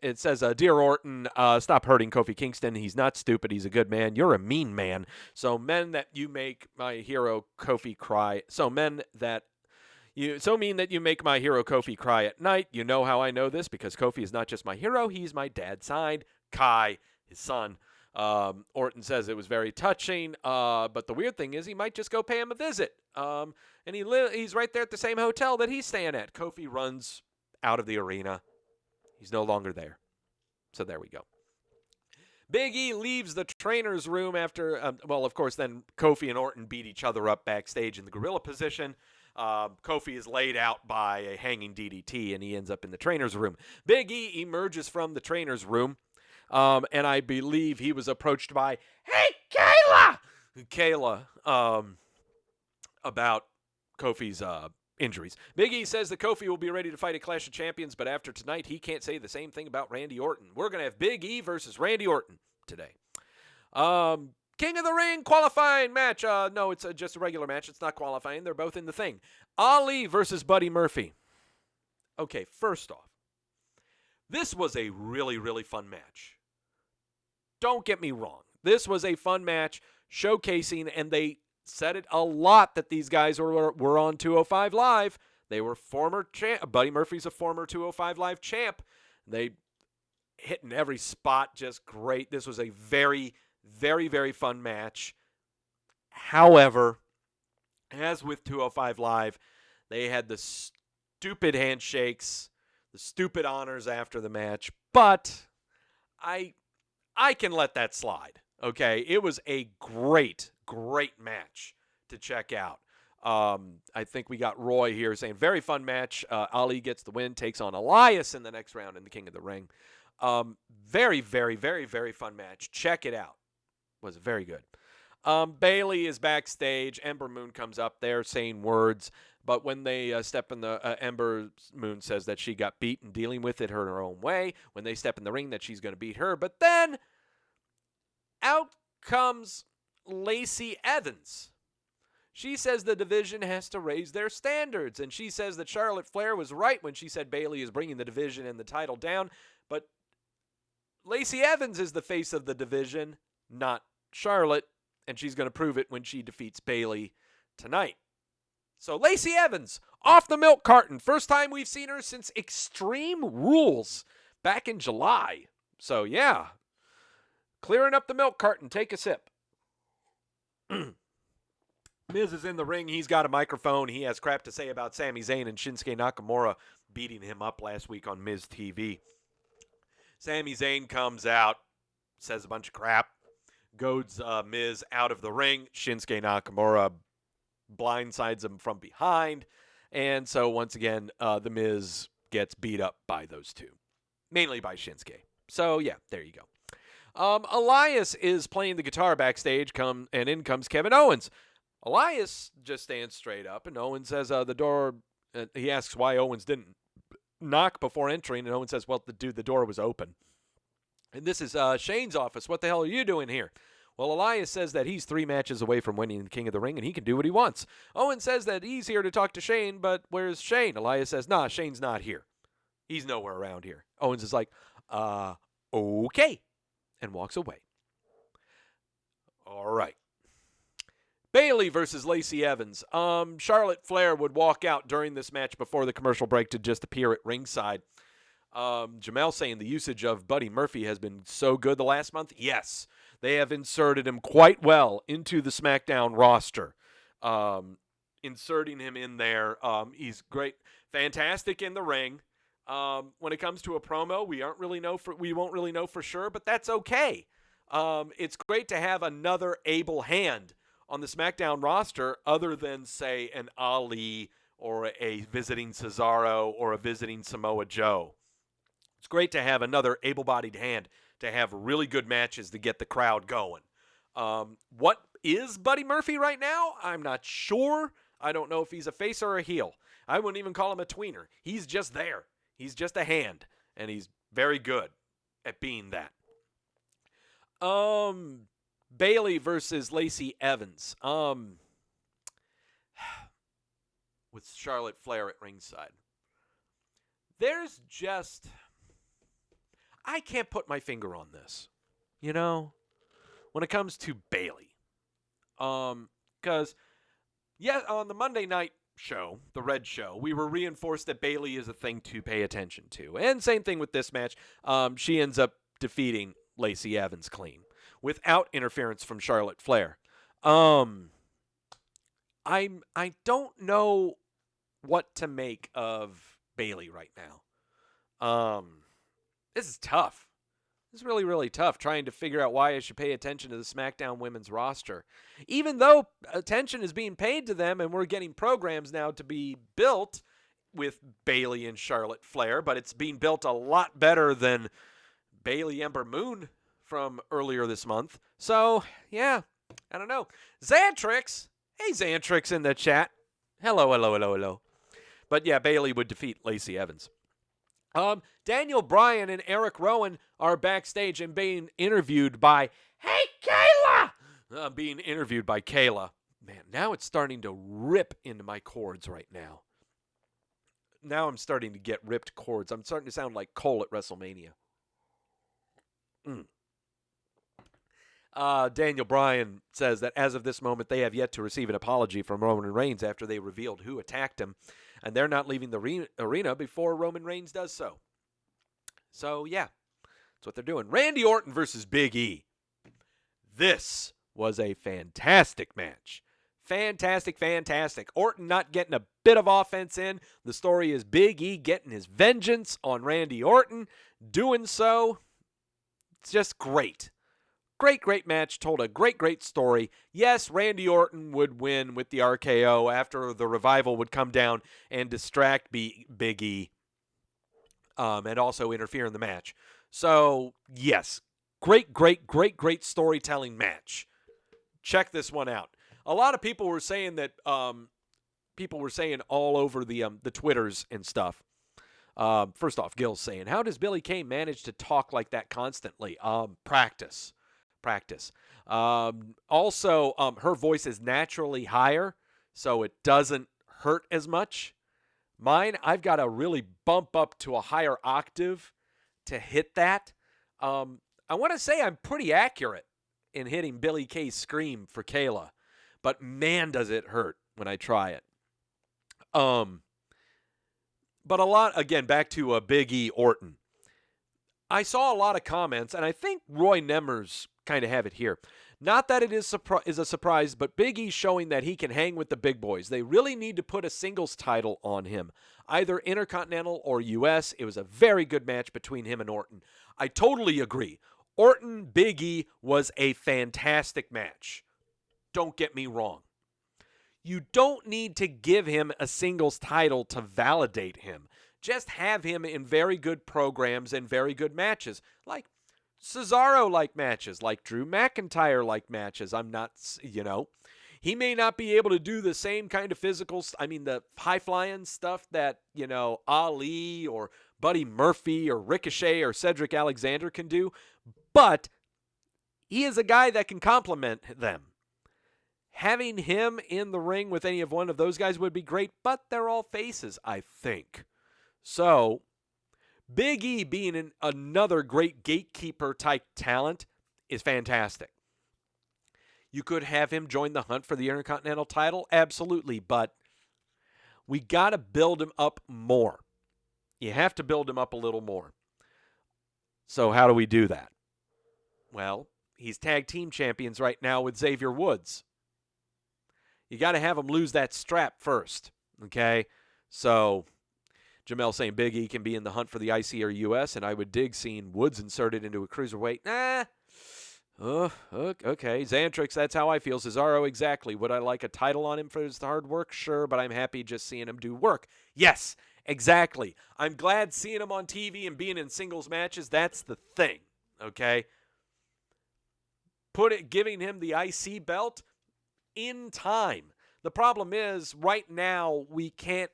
it says, Dear Orton, stop hurting Kofi Kingston. He's not stupid. He's a good man. You're a mean man. So men that you make my hero Kofi cry. So mean that you make my hero Kofi cry at night. You know how I know this? Because Kofi is not just my hero. He's my dad's side. Kai, his son. Orton says it was very touching, but the weird thing is he might just go pay him a visit. And he's right there at the same hotel that he's staying at. Kofi runs out of the arena. He's no longer there. So there we go. Big E leaves the trainer's room after, of course, then Kofi and Orton beat each other up backstage in the gorilla position. Kofi is laid out by a hanging DDT, and he ends up in the trainer's room. Big E emerges from the trainer's room. And I believe he was approached by, hey, Kayla, about Kofi's injuries. Big E says that Kofi will be ready to fight at Clash of Champions, but after tonight, he can't say the same thing about Randy Orton. We're going to have Big E versus Randy Orton today. King of the Ring qualifying match. No, it's just a regular match. It's not qualifying. They're both in the thing. Ali versus Buddy Murphy. Okay, first off, this was a really, really fun match. Don't get me wrong. This was a fun match showcasing, and they said it a lot that these guys were on 205 Live. They were former champ. Buddy Murphy's a former 205 Live champ. They hit in every spot just great. This was a very, very, very fun match. However, as with 205 Live, they had the stupid handshakes, the stupid honors after the match, but I can let that slide, okay? It was a great, great match to check out. I think we got Roy here saying, very fun match. Ali gets the win, takes on Elias in the next round in the King of the Ring. Very, very, very, very fun match. Check it out. Was very good. Bailey is backstage. Ember Moon comes up there saying words. But when they step in the Ember Moon says that she got beaten dealing with it her own way. When they step in the ring that she's going to beat her. But then out comes Lacey Evans. She says the division has to raise their standards. And she says that Charlotte Flair was right when she said Bailey is bringing the division and the title down. But Lacey Evans is the face of the division, not Charlotte. And she's going to prove it when she defeats Bailey tonight. So Lacey Evans, off the milk carton. First time we've seen her since Extreme Rules back in July. So, yeah. Clearing up the milk carton. Take a sip. Miz is in the ring. He's got a microphone. He has crap to say about Sami Zayn and Shinsuke Nakamura beating him up last week on Miz TV. Sami Zayn comes out, says a bunch of crap, goads Miz out of the ring. Shinsuke Nakamura blindsides him from behind. And so, once again, the Miz gets beat up by those two. Mainly by Shinsuke. So, yeah, there you go. Elias is playing the guitar backstage, and in comes Kevin Owens. Elias just stands straight up, and Owens says the door, he asks why Owens didn't knock before entering, and Owens says, well, the door was open. And this is Shane's office. What the hell are you doing here? Well, Elias says that he's 3 matches away from winning the King of the Ring, and he can do what he wants. Owens says that he's here to talk to Shane, but where's Shane? Elias says, nah, Shane's not here. He's nowhere around here. Owens is like, okay, and walks away. All right. Bailey versus Lacey Evans. Charlotte Flair would walk out during this match before the commercial break to just appear at ringside. Jamel saying the usage of Buddy Murphy has been so good the last month. Yes, they have inserted him quite well into the SmackDown roster. Inserting him in there. He's great. Fantastic in the ring. When it comes to a promo, we won't really know for sure, but that's okay. It's great to have another able hand on the SmackDown roster other than, say, an Ali or a visiting Cesaro or a visiting Samoa Joe. It's great to have another able-bodied hand to have really good matches to get the crowd going. What is Buddy Murphy right now? I'm not sure. I don't know if he's a face or a heel. I wouldn't even call him a tweener. He's just there. He's just a hand, and he's very good at being that. Bayley versus Lacey Evans. With Charlotte Flair at ringside. There's just, I can't put my finger on this, when it comes to Bayley. Because, on the Monday night show, the Red Show, we were reinforced that Bayley is a thing to pay attention to. And same thing with this match. She ends up defeating Lacey Evans clean without interference from Charlotte Flair. I don't know what to make of Bayley right now. This is tough. This is really, really tough trying to figure out why I should pay attention to the SmackDown women's roster. Even though attention is being paid to them and we're getting programs now to be built with Bayley and Charlotte Flair, but it's being built a lot better than Bayley Ember Moon from earlier this month. So, yeah, I don't know. Xantrix. Hey, Xantrix in the chat. Hello. But yeah, Bayley would defeat Lacey Evans. Daniel Bryan and Eric Rowan are backstage and being interviewed by, hey, Kayla! Being interviewed by Kayla. Man, now it's starting to rip into my cords right now. Now I'm starting to get ripped cords. I'm starting to sound like Cole at WrestleMania. Daniel Bryan says that as of this moment, they have yet to receive an apology from Roman Reigns after they revealed who attacked him, and they're not leaving the arena before Roman Reigns does so. So, yeah, that's what they're doing. Randy Orton versus Big E. This was a fantastic match. Fantastic. Orton not getting a bit of offense in. The story is Big E getting his vengeance on Randy Orton. Doing so, it's just great. Great match, told a great story. Yes, Randy Orton would win with the RKO after the Revival would come down and distract Big E and also interfere in the match. So, yes, great storytelling match. Check this one out. A lot of people were saying that all over the Twitters and stuff. First off, Gil's saying, how does Billie Kay manage to talk like that constantly? Practice. Also, her voice is naturally higher, so it doesn't hurt as much. Mine, I've got to really bump up to a higher octave to hit that. I want to say I'm pretty accurate in hitting Billie Kay's scream for Kayla, but man, does it hurt when I try it. But a lot, again, back to Big E Orton. I saw a lot of comments, and I think Roy Nemers kind of have it here. Not that it is a surprise, but Big E showing that he can hang with the big boys. They really need to put a singles title on him, either Intercontinental or U.S. It was a very good match between him and Orton. I totally agree. Orton, Big E was a fantastic match. Don't get me wrong. You don't need to give him a singles title to validate him. Just have him in very good programs and very good matches, like Cesaro-like matches, like Drew McIntyre-like matches. He may not be able to do the same kind of the high-flying stuff that, Ali or Buddy Murphy or Ricochet or Cedric Alexander can do, but he is a guy that can complement them. Having him in the ring with any of one of those guys would be great, but they're all faces, I think. So, Big E being another great gatekeeper-type talent is fantastic. You could have him join the hunt for the Intercontinental title, absolutely, but we got to build him up more. You have to build him up a little more. So how do we do that? Well, he's tag team champions right now with Xavier Woods. You got to have him lose that strap first, okay? So, Jamel saying Big E can be in the hunt for the IC or US, and I would dig seeing Woods inserted into a cruiserweight. Okay. Xantrix, that's how I feel. Cesaro, exactly. Would I like a title on him for his hard work? Sure, but I'm happy just seeing him do work. Yes, exactly. I'm glad seeing him on TV and being in singles matches. That's the thing, okay? Giving him the IC belt in time. The problem is, right now, we can't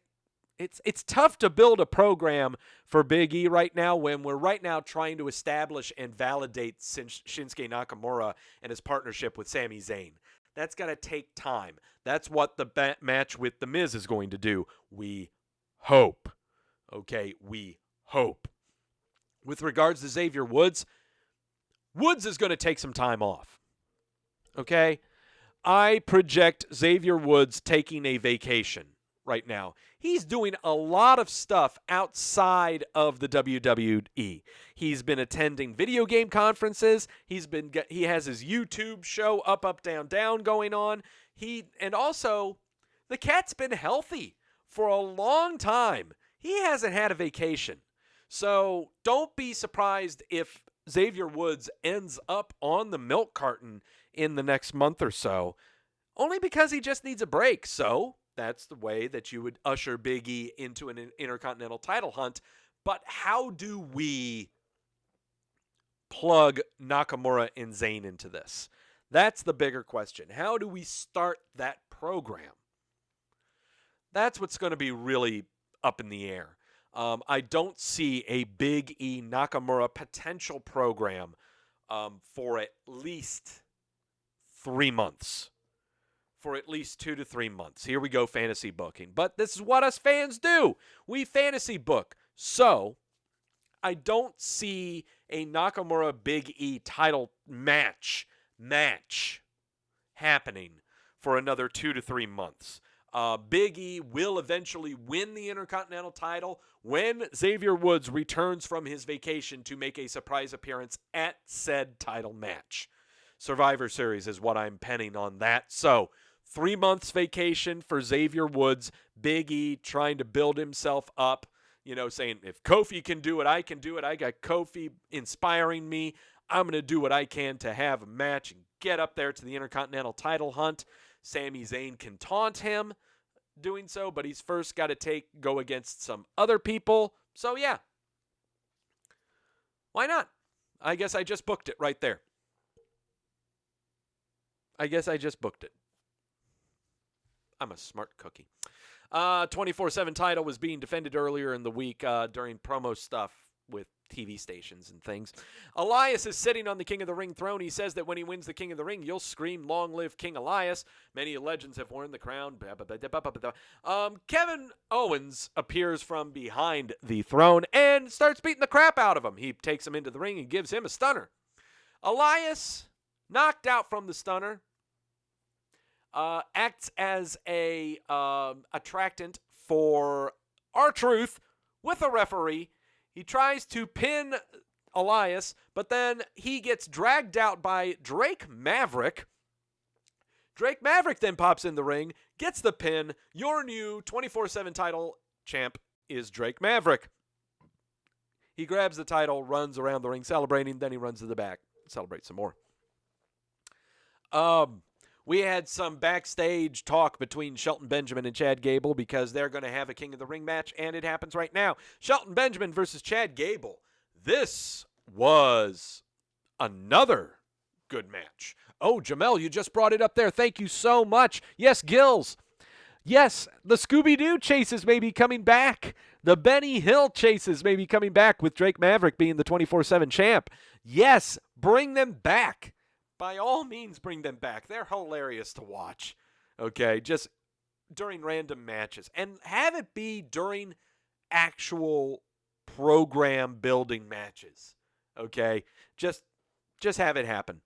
It's tough to build a program for Big E right now when we're right now trying to establish and validate Shinsuke Nakamura and his partnership with Sami Zayn. That's got to take time. That's what the match with The Miz is going to do. We hope. Okay, we hope. With regards to Xavier Woods, Woods is going to take some time off. Okay? I project Xavier Woods taking a vacation right now. He's doing a lot of stuff outside of the WWE. He's been attending video game conferences. He has his YouTube show Up, Down, Down going on. And also the cat's been healthy for a long time. He hasn't had a vacation. So don't be surprised if Xavier Woods ends up on the milk carton in the next month or so, only because he just needs a break. So that's the way that you would usher Big E into an Intercontinental title hunt. But how do we plug Nakamura and Zayn into this? That's the bigger question. How do we start that program? That's what's going to be really up in the air. I don't see a Big E Nakamura potential program for at least 3 months. For at least 2 to 3 months. Here we go, fantasy booking. But this is what us fans do. We fantasy book. So, I don't see a Nakamura Big E title match happening for another 2 to 3 months. Big E will eventually win the Intercontinental title when Xavier Woods returns from his vacation to make a surprise appearance at said title match. Survivor Series is what I'm penning on that. So, 3 months vacation for Xavier Woods. Big E trying to build himself up. Saying, if Kofi can do it, I can do it. I got Kofi inspiring me. I'm going to do what I can to have a match and get up there to the Intercontinental title hunt. Sami Zayn can taunt him doing so, but he's first got to go against some other people. So, yeah. Why not? I guess I just booked it right there. I'm a smart cookie. 24/7 title was being defended earlier in the week during promo stuff with TV stations and things. Elias is sitting on the King of the Ring throne. He says that when he wins the King of the Ring, you'll scream, "Long live King Elias." Many legends have worn the crown. Kevin Owens appears from behind the throne and starts beating the crap out of him. He takes him into the ring and gives him a stunner. Elias, knocked out from the stunner, acts as a attractant for R-Truth with a referee. He tries to pin Elias, but then he gets dragged out by Drake Maverick. Drake Maverick then pops in the ring, gets the pin. Your new 24/7 title champ is Drake Maverick. He grabs the title, runs around the ring celebrating, then he runs to the back, celebrates some more. We had some backstage talk between Shelton Benjamin and Chad Gable because they're going to have a King of the Ring match, and it happens right now. Shelton Benjamin versus Chad Gable. This was another good match. Oh, Jamel, you just brought it up there. Thank you so much. Yes, Gills. Yes, the Scooby-Doo chases may be coming back. The Benny Hill chases may be coming back with Drake Maverick being the 24/7 champ. Yes, bring them back. By all means, bring them back. They're hilarious to watch. Okay, just during random matches. And have it be during actual program building matches. Okay, just have it happen.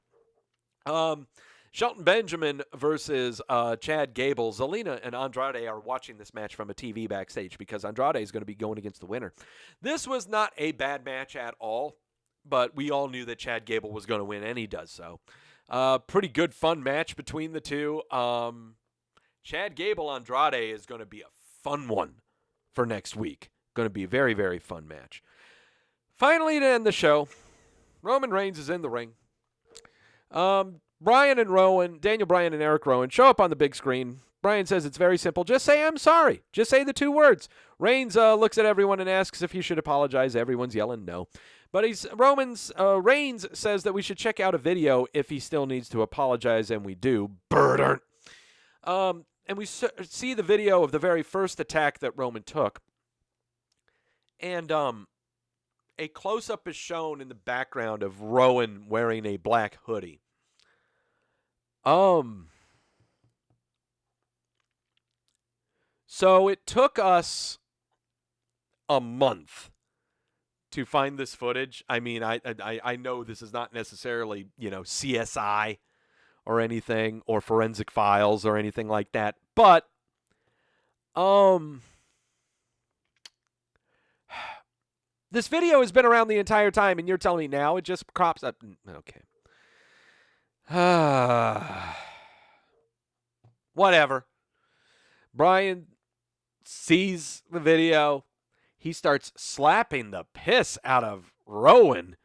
Shelton Benjamin versus Chad Gable. Zelina and Andrade are watching this match from a TV backstage because Andrade is going to be going against the winner. This was not a bad match at all, but we all knew that Chad Gable was going to win, and he does so. Pretty good, fun match between the two. Chad Gable Andrade is going to be a fun one for next week. Going to be a very, very fun match. Finally, to end the show, Roman Reigns is in the ring. Bryan and Rowan, Daniel Bryan and Eric Rowan, show up on the big screen. Bryan says it's very simple. Just say, "I'm sorry." Just say the 2 words. Reigns looks at everyone and asks if he should apologize. Everyone's yelling no. But Reigns says that we should check out a video if he still needs to apologize, and we do. Burn. And we see the video of the very first attack that Roman took. And a close-up is shown in the background of Rowan wearing a black hoodie. So it took us a month to find this footage. I mean, I know this is not necessarily, CSI or anything, or Forensic Files or anything like that, but this video has been around the entire time, and you're telling me now it just crops up. Okay. Whatever. Brian sees the video. He starts slapping the piss out of Rowan,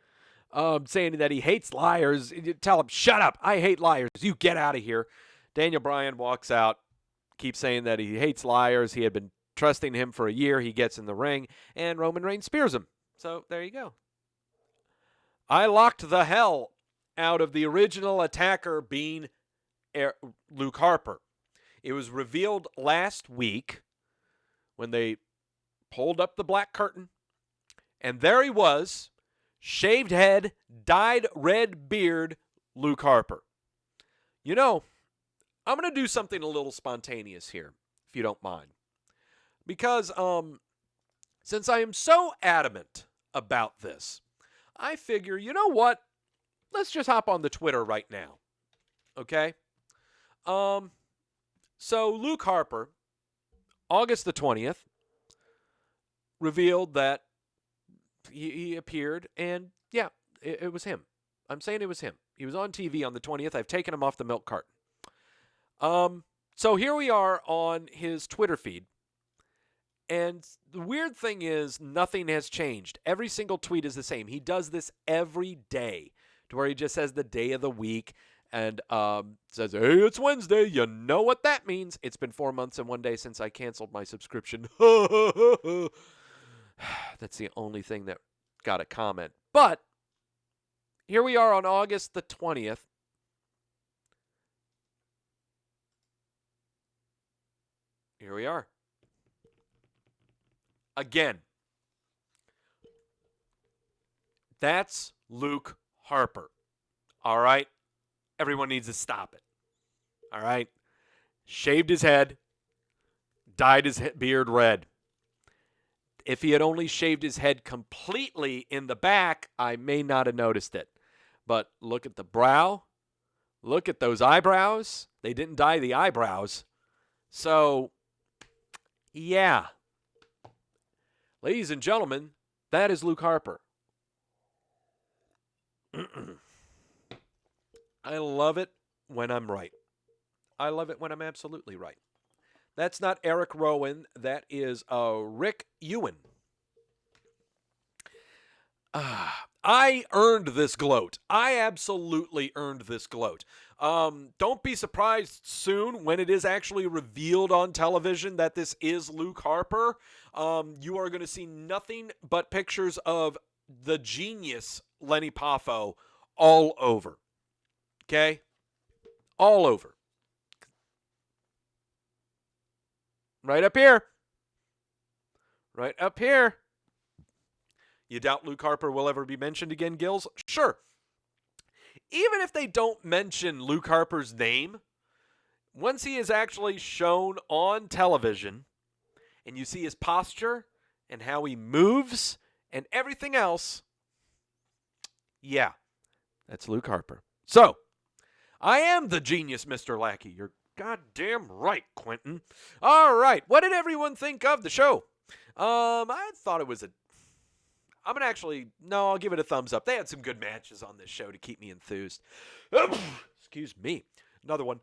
saying that he hates liars. You tell him, shut up. I hate liars. You get out of here. Daniel Bryan walks out, keeps saying that he hates liars. He had been trusting him for a year. He gets in the ring, and Roman Reigns spears him. So there you go. I locked the hell out of the original attacker being Luke Harper. It was revealed last week when they pulled up the black curtain, and there he was, shaved head, dyed red beard, Luke Harper. I'm going to do something a little spontaneous here, if you don't mind. Because since I am so adamant about this, I figure, you know what? Let's just hop on the Twitter right now. Okay? So Luke Harper, August the 20th, revealed that he appeared, and yeah, it was him. I'm saying it was him. He was on TV on the 20th. I've taken him off the milk carton. So here we are on his Twitter feed, and the weird thing is nothing has changed. Every single tweet is the same. He does this every day, to where he just says the day of the week and says, hey, it's Wednesday. You know what that means. It's been 4 months and 1 day since I canceled my subscription. That's the only thing that got a comment. But here we are on August the 20th. Here we are. Again. That's Luke Harper. All right? Everyone needs to stop it. All right? Shaved his head. Dyed his beard red. If he had only shaved his head completely in the back, I may not have noticed it. But look at the brow. Look at those eyebrows. They didn't dye the eyebrows. So, yeah. Ladies and gentlemen, that is Luke Harper. I love it when I'm right. I love it when I'm absolutely right. That's not Eric Rowan. That is Rick Ewan. I earned this gloat. I absolutely earned this gloat. Don't be surprised soon when it is actually revealed on television that this is Luke Harper. You are going to see nothing but pictures of the genius Lenny Poffo all over. Okay? All over. Right up here. Right up here. You doubt Luke Harper will ever be mentioned again, Gills? Sure. Even if they don't mention Luke Harper's name, once he is actually shown on television and you see his posture and how he moves and everything else, yeah, that's Luke Harper. So, I am the genius, Mr. Lackey. You're goddamn right, Quentin. All right. What did everyone think of the show? I thought it was I'll give it a thumbs up. They had some good matches on this show to keep me enthused. Excuse me. Another one.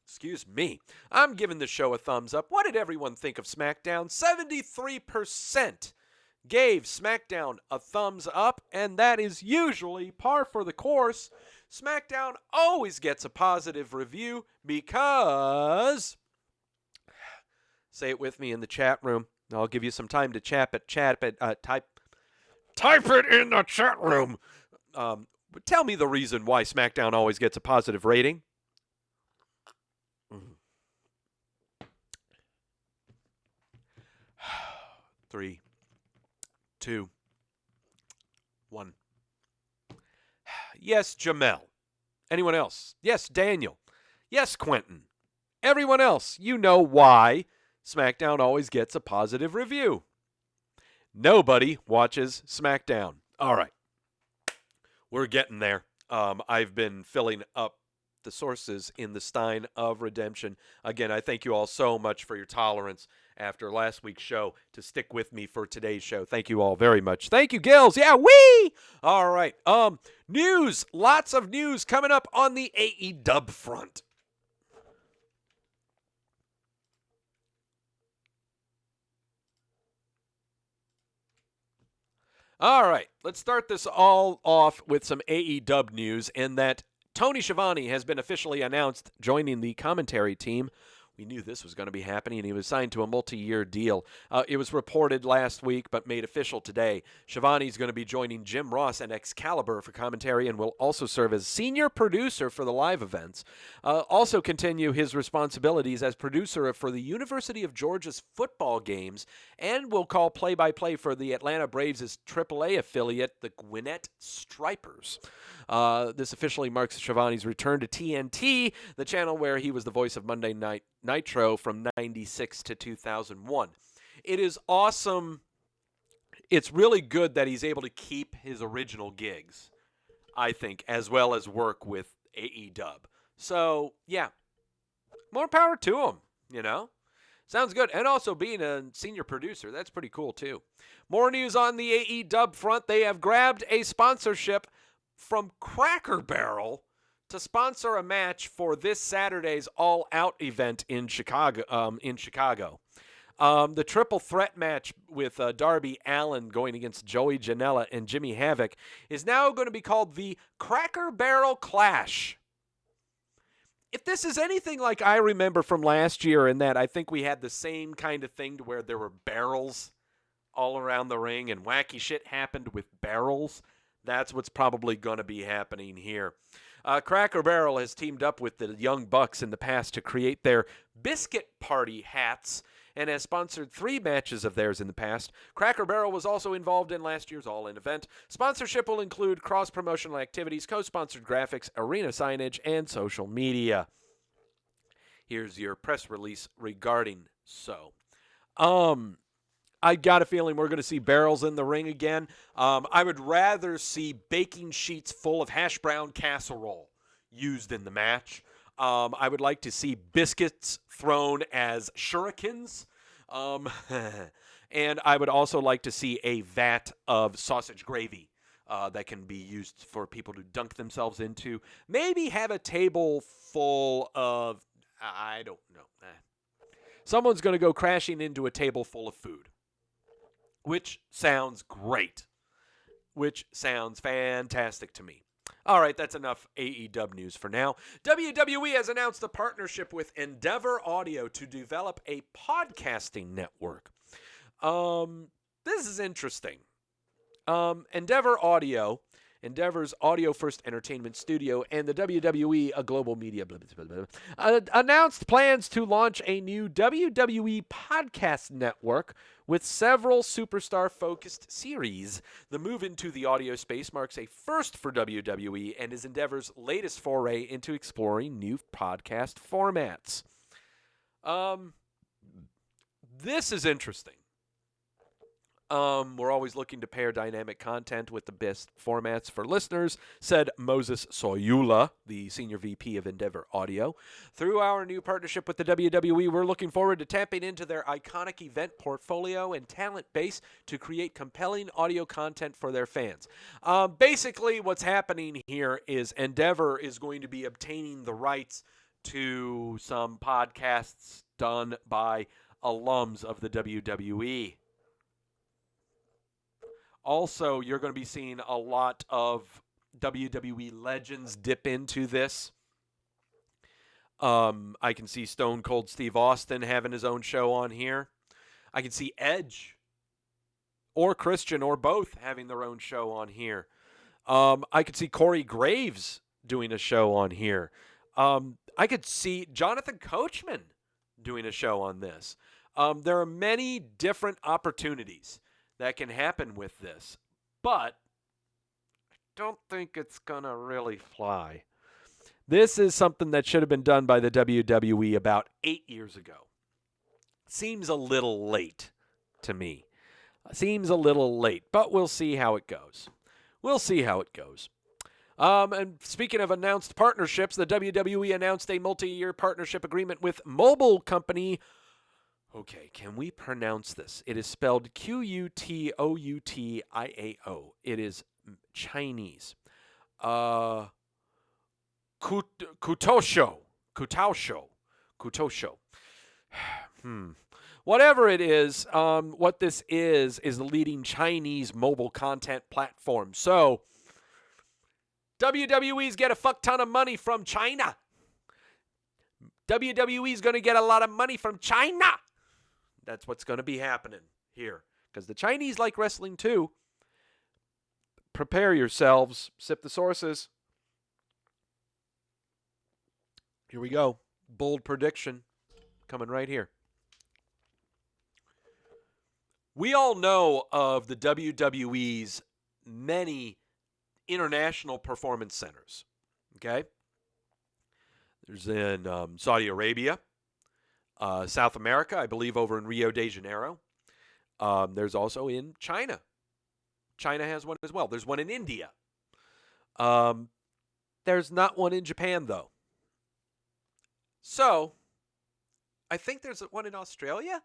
Excuse me. I'm giving the show a thumbs up. What did everyone think of SmackDown? 73% gave SmackDown a thumbs up, and that is usually par for the course. SmackDown always gets a positive review because, say it with me in the chat room. I'll give you some time to type it in the chat room. Tell me the reason why SmackDown always gets a positive rating. 3, 2, 1. Yes, Jamel. Anyone else? Yes, Daniel. Yes, Quentin. Everyone else, you know why SmackDown always gets a positive review. Nobody watches SmackDown. All right. We're getting there. I've been filling up the sources in the Stein of Redemption. Again, I thank you all so much for your tolerance after last week's show to stick with me for today's show. Thank you all very much. Thank you, Gills. Yeah, wee! All right. News. Lots of news coming up on the AEW front. All right, let's start this all off with some AEW news, in that Tony Schiavone has been officially announced joining the commentary team. We knew this was going to be happening, and he was signed to a multi-year deal. It was reported last week, but made official today. Schiavone is going to be joining Jim Ross and Excalibur for commentary, and will also serve as senior producer for the live events. Also continue his responsibilities as producer for the University of Georgia's football games, and will call play-by-play for the Atlanta Braves' AAA affiliate, the Gwinnett Stripers. This officially marks Schiavone's return to TNT, the channel where he was the voice of Monday Night Nitro from 96 to 2001. It is awesome. It's really good that he's able to keep his original gigs, I think, as well as work with AEW. So, yeah, more power to him, you know? Sounds good. And also being a senior producer, that's pretty cool, too. More news on the AEW front. They have grabbed a sponsorship from Cracker Barrel to sponsor a match for this Saturday's All Out event in Chicago. The triple threat match with Darby Allin going against Joey Janela and Jimmy Havoc is now going to be called the Cracker Barrel Clash. If this is anything like I remember from last year, in that I think we had the same kind of thing to where there were barrels all around the ring and wacky shit happened with barrels, that's what's probably going to be happening here. Cracker Barrel has teamed up with the Young Bucks in the past to create their Biscuit Party hats and has sponsored 3 matches of theirs in the past. Cracker Barrel was also involved in last year's All-In event. Sponsorship will include cross-promotional activities, co-sponsored graphics, arena signage, and social media. Here's your press release regarding so. I got a feeling we're going to see barrels in the ring again. I would rather see baking sheets full of hash brown casserole used in the match. I would like to see biscuits thrown as shurikens. And I would also like to see a vat of sausage gravy that can be used for people to dunk themselves into. Maybe have a table full of, I don't know. Someone's going to go crashing into a table full of food. Which sounds great. Which sounds fantastic to me. All right, that's enough AEW news for now. WWE has announced a partnership with Endeavor Audio to develop a podcasting network. This is interesting. Endeavor Audio, Endeavor's audio-first entertainment studio, and the WWE, a global media, announced plans to launch a new WWE podcast network with several superstar-focused series. The move into the audio space marks a first for WWE and is Endeavor's latest foray into exploring new podcast formats. This is interesting. We're always looking to pair dynamic content with the best formats for listeners, said Moses Soyula, the Senior VP of Endeavor Audio. Through our new partnership with the WWE, we're looking forward to tapping into their iconic event portfolio and talent base to create compelling audio content for their fans. Basically, what's happening here is Endeavor is going to be obtaining the rights to some podcasts done by alums of the WWE. Also, you're going to be seeing a lot of WWE legends dip into this. I can see Stone Cold Steve Austin having his own show on here. I can see Edge or Christian or both having their own show on here. I could see Corey Graves doing a show on here. I could see Jonathan Coachman doing a show on this. There are many different opportunities that can happen with this, but I don't think it's going to really fly. This is something that should have been done by the WWE about 8 years ago. Seems a little late to me. Seems a little late, but we'll see how it goes. And speaking of announced partnerships, the WWE announced a multi-year partnership agreement with mobile company. Okay, can we pronounce this? It is spelled Qutoutiao. It is Chinese. Kutosho. Whatever it is, what this is the leading Chinese mobile content platform. So, WWE's get a fuck ton of money from China. WWE's going to get a lot of money from China. That's what's going to be happening here. Because the Chinese like wrestling too. Prepare yourselves. Sip the sources. Here we go. Bold prediction coming right here. We all know of the WWE's many international performance centers. Okay? There's in Saudi Arabia, South America, I believe over in Rio de Janeiro. There's also in China. China has one as well. There's one in India. There's not one in Japan, though. So, I think there's one in Australia?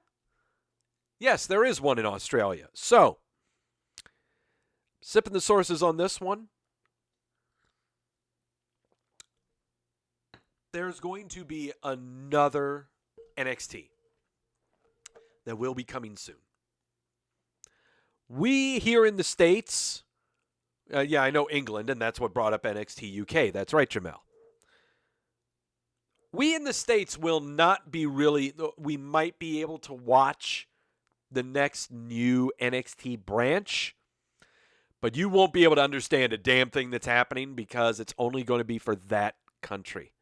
Yes, there is one in Australia. So, sipping the sources on this one. There's going to be another NXT that will be coming soon. We here in the States, I know England, and that's what brought up NXT UK. That's right, Jamel. We in the States will not be we might be able to watch the next new NXT branch, but you won't be able to understand a damn thing that's happening because it's only going to be for that country.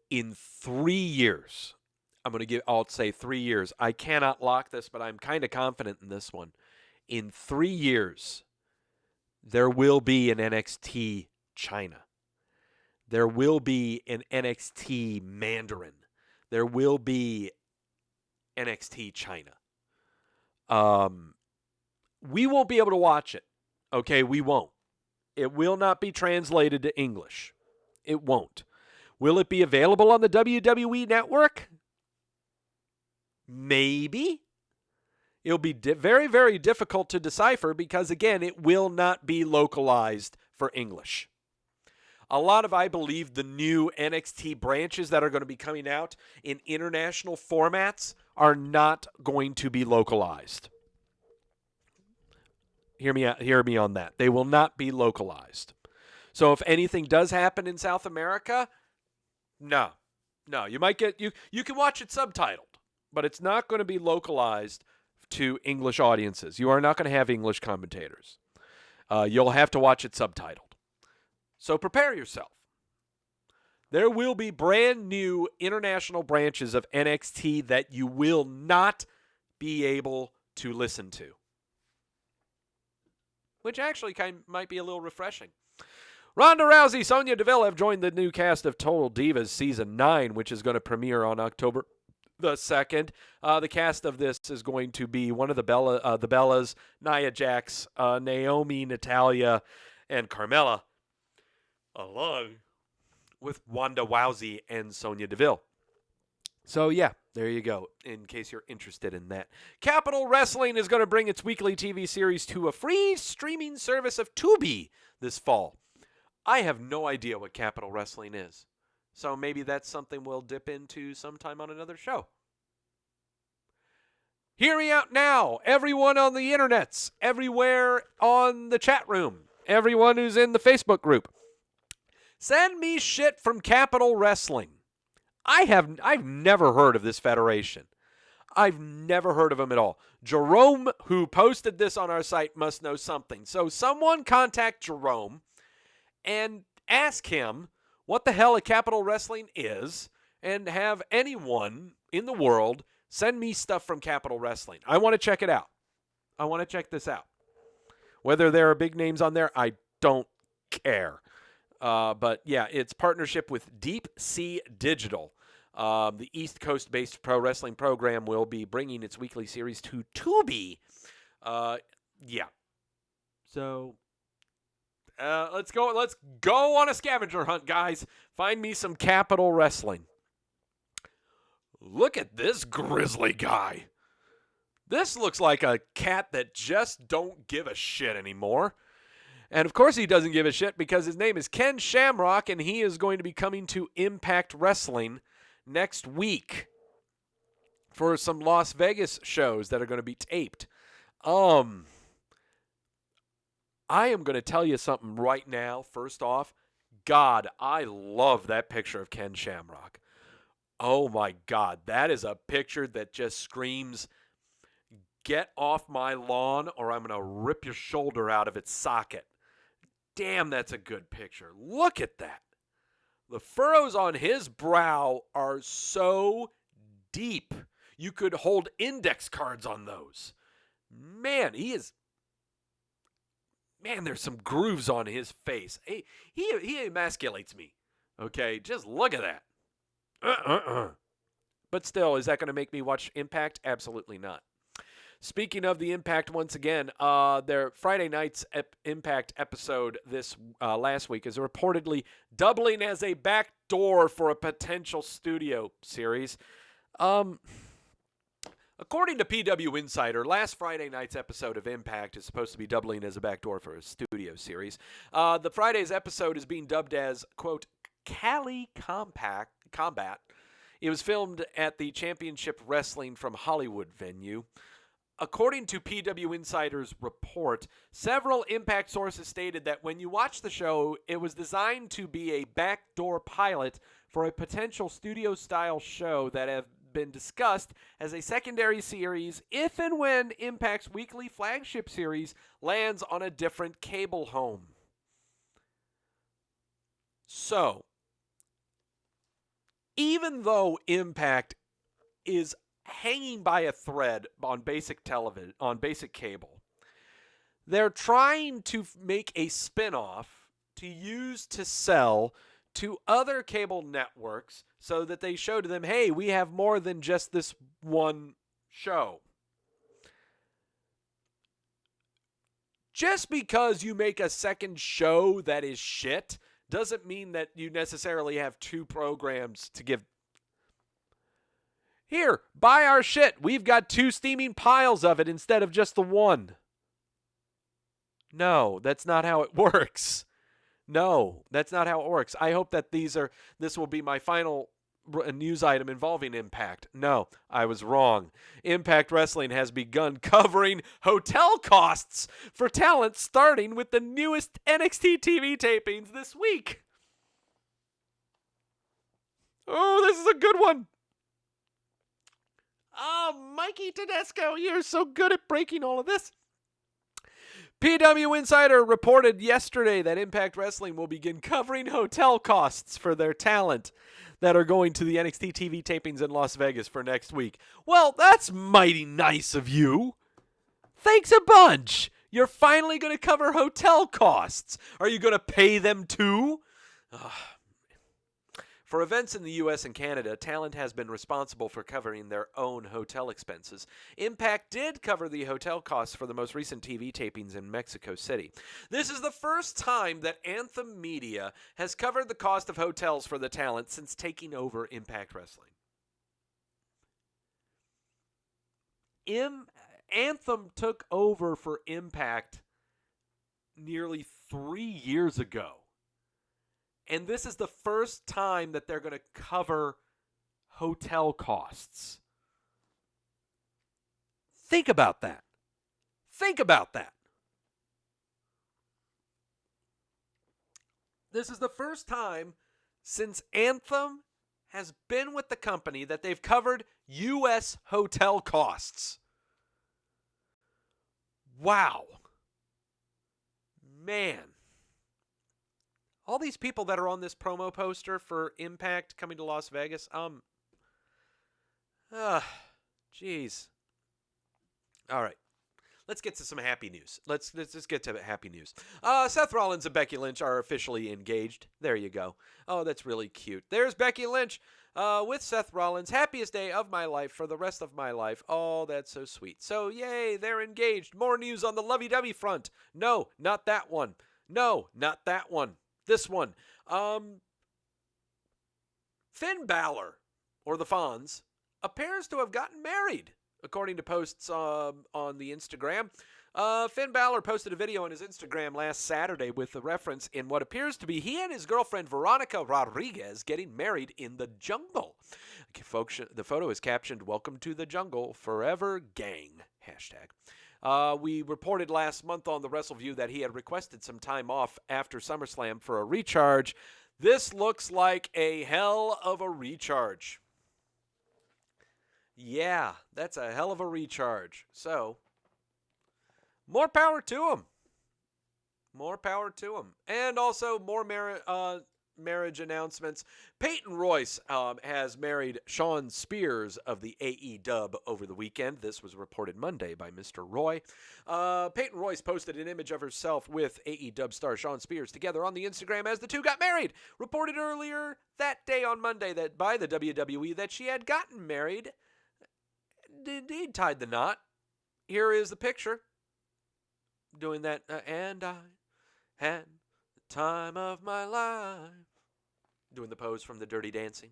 In 3 years, I'll say 3 years. I cannot lock this, but I'm kind of confident in this one. In 3 years, there will be an NXT China. There will be an NXT Mandarin. There will be NXT China. We won't be able to watch it. Okay, we won't. It will not be translated to English. It won't. Will it be available on the WWE Network? Maybe. It'll be very, very difficult to decipher because, again, it will not be localized for English. A lot of, I believe, the new NXT branches that are going to be coming out in international formats are not going to be localized. Hear me on that. They will not be localized. So if anything does happen in South America, no, you might get you can watch it subtitled, but it's not going to be localized to English audiences. You are not going to have English commentators. You'll have to watch it subtitled. So prepare yourself. There will be brand new international branches of NXT that you will not be able to listen to, which actually might be a little refreshing. Ronda Rousey, Sonya Deville have joined the new cast of Total Divas Season 9, which is going to premiere on October the 2nd. The cast of this is going to be one of the Bellas, Nia Jax, Naomi, Natalya, and Carmella, along with Wanda Rousey and Sonya Deville. So, yeah, there you go, in case you're interested in that. Capital Wrestling is going to bring its weekly TV series to a free streaming service of Tubi this fall. I have no idea what Capital Wrestling is, so maybe that's something we'll dip into sometime on another show. Hear me out now, everyone on the internets, everywhere on the chat room, everyone who's in the Facebook group. Send me shit from Capital Wrestling. I've never heard of this federation. I've never heard of them at all. Jerome, who posted this on our site, must know something. So someone contact Jerome and ask him what the hell a Capital Wrestling is and have anyone in the world send me stuff from Capital Wrestling. I want to check it out. I want to check this out. Whether there are big names on there, I don't care. But yeah, it's partnership with Deep Sea Digital. The East Coast-based pro wrestling program will be bringing its weekly series to Tubi. Yeah. So let's go on a scavenger hunt, guys. Find me some Capital Wrestling. Look at this grizzly guy. This looks like a cat that just don't give a shit anymore. And of course he doesn't give a shit because his name is Ken Shamrock, and he is going to be coming to Impact Wrestling next week for some Las Vegas shows that are going to be taped. I am going to tell you something right now. First off, God, I love that picture of Ken Shamrock. Oh my God, that is a picture that just screams, get off my lawn or I'm going to rip your shoulder out of its socket. Damn, that's a good picture. Look at that. The furrows on his brow are so deep. You could hold index cards on those. Man, there's some grooves on his face. He emasculates me. Okay, just look at that. But still, is that going to make me watch Impact? Absolutely not. Speaking of the Impact, once again, their Friday night's Impact episode this last week is reportedly doubling as a backdoor for a potential studio series. According to PW Insider, last Friday night's episode of Impact is supposed to be doubling as a backdoor for a studio series. The Friday's episode is being dubbed as, quote, Cali Combat. It was filmed at the Championship Wrestling from Hollywood venue. According to PW Insider's report, several Impact sources stated that when you watch the show, it was designed to be a backdoor pilot for a potential studio-style show that have been discussed as a secondary series if and when Impact's weekly flagship series lands on a different cable home. So, even though Impact is hanging by a thread on basic television, on basic cable, they're trying to make a spin-off to use to sell to other cable networks so that they show to them, hey, we have more than just this one show. Just because you make a second show that is shit doesn't mean that you necessarily have two programs to give. Here, buy our shit. We've got two steaming piles of it instead of just the one. No, that's not how it works. No, that's not how it works. I hope that this will be my final news item involving Impact. No, I was wrong. Impact Wrestling has begun covering hotel costs for talent, starting with the newest NXT TV tapings this week. Oh, this is a good one. Oh, Mikey Tedesco, you're so good at breaking all of this. PW Insider reported yesterday that Impact Wrestling will begin covering hotel costs for their talent that are going to the NXT TV tapings in Las Vegas for next week. Well, that's mighty nice of you. Thanks a bunch. You're finally going to cover hotel costs. Are you going to pay them too? For events in the U.S. and Canada, talent has been responsible for covering their own hotel expenses. Impact did cover the hotel costs for the most recent TV tapings in Mexico City. This is the first time that Anthem Media has covered the cost of hotels for the talent since taking over Impact Wrestling. Anthem took over for Impact nearly 3 years ago. And this is the first time that they're going to cover hotel costs. Think about that. Think about that. This is the first time since Anthem has been with the company that they've covered U.S. hotel costs. Wow. Man. all these people that are on this promo poster for Impact coming to Las Vegas, jeez. All right. Let's get to some happy news. Let's just get to happy news. Seth Rollins and Becky Lynch are officially engaged. There you go. Oh, that's really cute. There's Becky Lynch with Seth Rollins. Happiest day of my life for the rest of my life. Oh, that's so sweet. So, yay, they're engaged. More news on the lovey-dovey front. No, not that one. No, not that one. This one. Finn Balor, or the Fonz, appears to have gotten married. According to posts on the Instagram, Finn Balor posted a video on his Instagram last Saturday with a reference in what appears to be he and his girlfriend Veronica Rodriguez getting married in the jungle. The photo is captioned, "Welcome to the jungle, forever gang." #. We reported last month on the Wrestleview that he had requested some time off after SummerSlam for a recharge. This looks like a hell of a recharge. Yeah, that's a hell of a recharge. So, more power to him. More power to him. And also, more marriage announcements. Peyton Royce has married Shawn Spears of the AEW over the weekend. This was reported Monday by Mr. Roy. Peyton Royce posted an image of herself with AEW star Shawn Spears together on the Instagram as the two got married. Reported earlier that day on Monday that by the WWE that she had gotten married. Indeed tied the knot. Here is the picture. Doing that. And I had the time of my life. Doing the pose from the Dirty Dancing.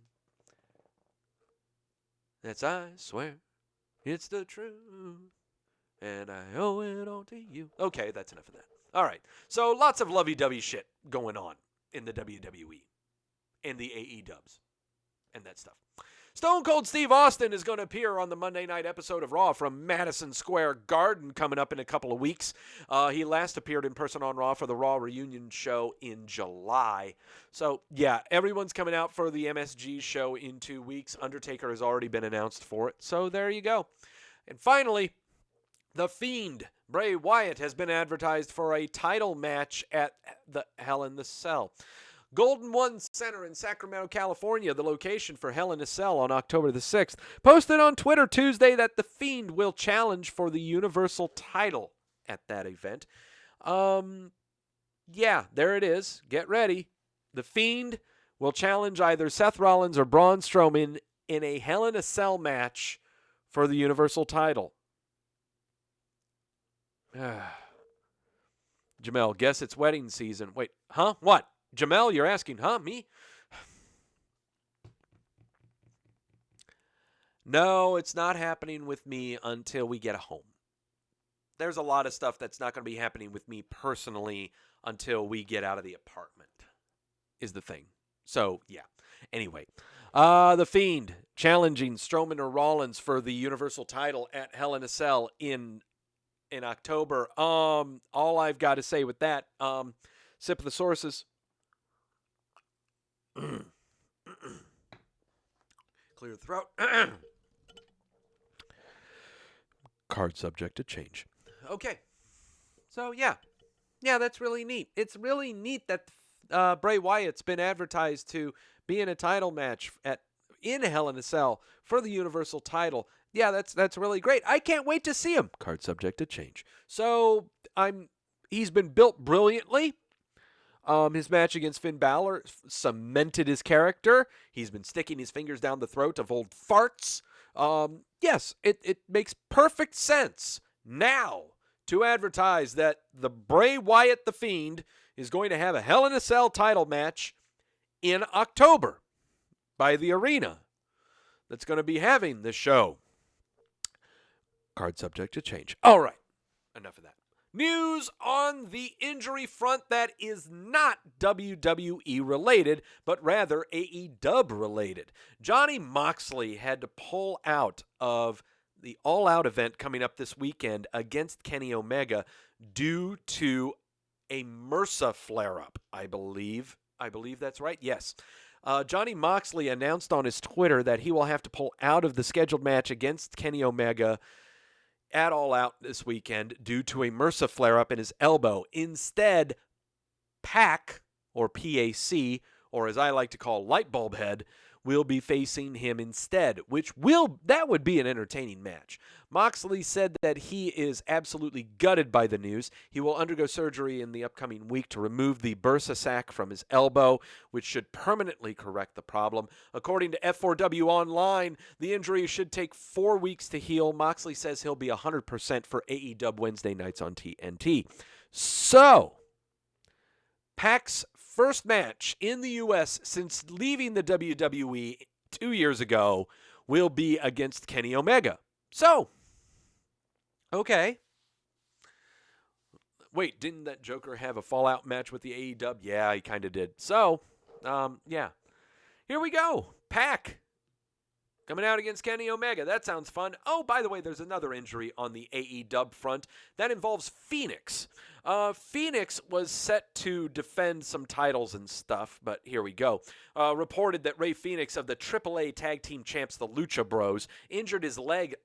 That's, I swear, it's the truth. And I owe it all to you. Okay, that's enough of that. All right. So lots of lovey-dovey shit going on in the WWE. And the AEWs. And that stuff. Stone Cold Steve Austin is going to appear on the Monday night episode of Raw from Madison Square Garden coming up in a couple of weeks. He last appeared in person on Raw for the Raw reunion show in July. So, yeah, everyone's coming out for the MSG show in 2 weeks. Undertaker has already been announced for it. So, there you go. And finally, The Fiend, Bray Wyatt, has been advertised for a title match at the Hell in the Cell. Golden One Center in Sacramento, California, the location for Hell in a Cell on October the 6th, posted on Twitter Tuesday that The Fiend will challenge for the Universal title at that event. Yeah, there it is. Get ready. The Fiend will challenge either Seth Rollins or Braun Strowman in a Hell in a Cell match for the Universal title. Jamel, guess it's wedding season. Wait, huh? What? Jamel, you're asking, huh? Me? No, it's not happening with me until we get a home. There's a lot of stuff that's not going to be happening with me personally until we get out of the apartment, is the thing. So, yeah. Anyway, The Fiend challenging Strowman or Rollins for the Universal title at Hell in a Cell in October. All I've got to say with that, sip of the sources. Clear the throat. Card subject to change. Okay. So, yeah. Yeah, that's really neat. It's really neat that Bray Wyatt's been advertised to be in a title match in Hell in a Cell for the Universal title. Yeah, that's really great. I can't wait to see him. Card subject to change. So, he's been built brilliantly. His match against Finn Balor cemented his character. He's been sticking his fingers down the throat of old farts. Yes, it makes perfect sense now to advertise that the Bray Wyatt the Fiend is going to have a Hell in a Cell title match in October by the arena that's going to be having the show. Card subject to change. All right, enough of that. News on the injury front that is not WWE related, but rather AEW related. Johnny Moxley had to pull out of the All Out event coming up this weekend against Kenny Omega due to a MRSA flare-up, I believe. I believe that's right. Yes. Johnny Moxley announced on his Twitter that he will have to pull out of the scheduled match against Kenny Omega at All Out this weekend due to a MRSA flare-up in his elbow. Instead, PAC, or PAC, or as I like to call Lightbulb Head, will be facing him instead, that would be an entertaining match. Moxley said that he is absolutely gutted by the news. He will undergo surgery in the upcoming week to remove the bursa sac from his elbow, which should permanently correct the problem. According to F4W Online, the injury should take 4 weeks to heal. Moxley says he'll be 100% for AEW Wednesday nights on TNT. So, Pac's first match in the U.S. since leaving the WWE 2 years ago will be against Kenny Omega. So, okay. Wait, didn't that Joker have a fallout match with the AEW? Yeah, he kind of did. So, yeah. Here we go. Pac coming out against Kenny Omega. That sounds fun. Oh, by the way, there's another injury on the AEW front. That involves Phoenix. Phoenix was set to defend some titles and stuff, but here we go. Reported that Rey Fenix of the AAA Tag Team Champs, the Lucha Bros, injured his leg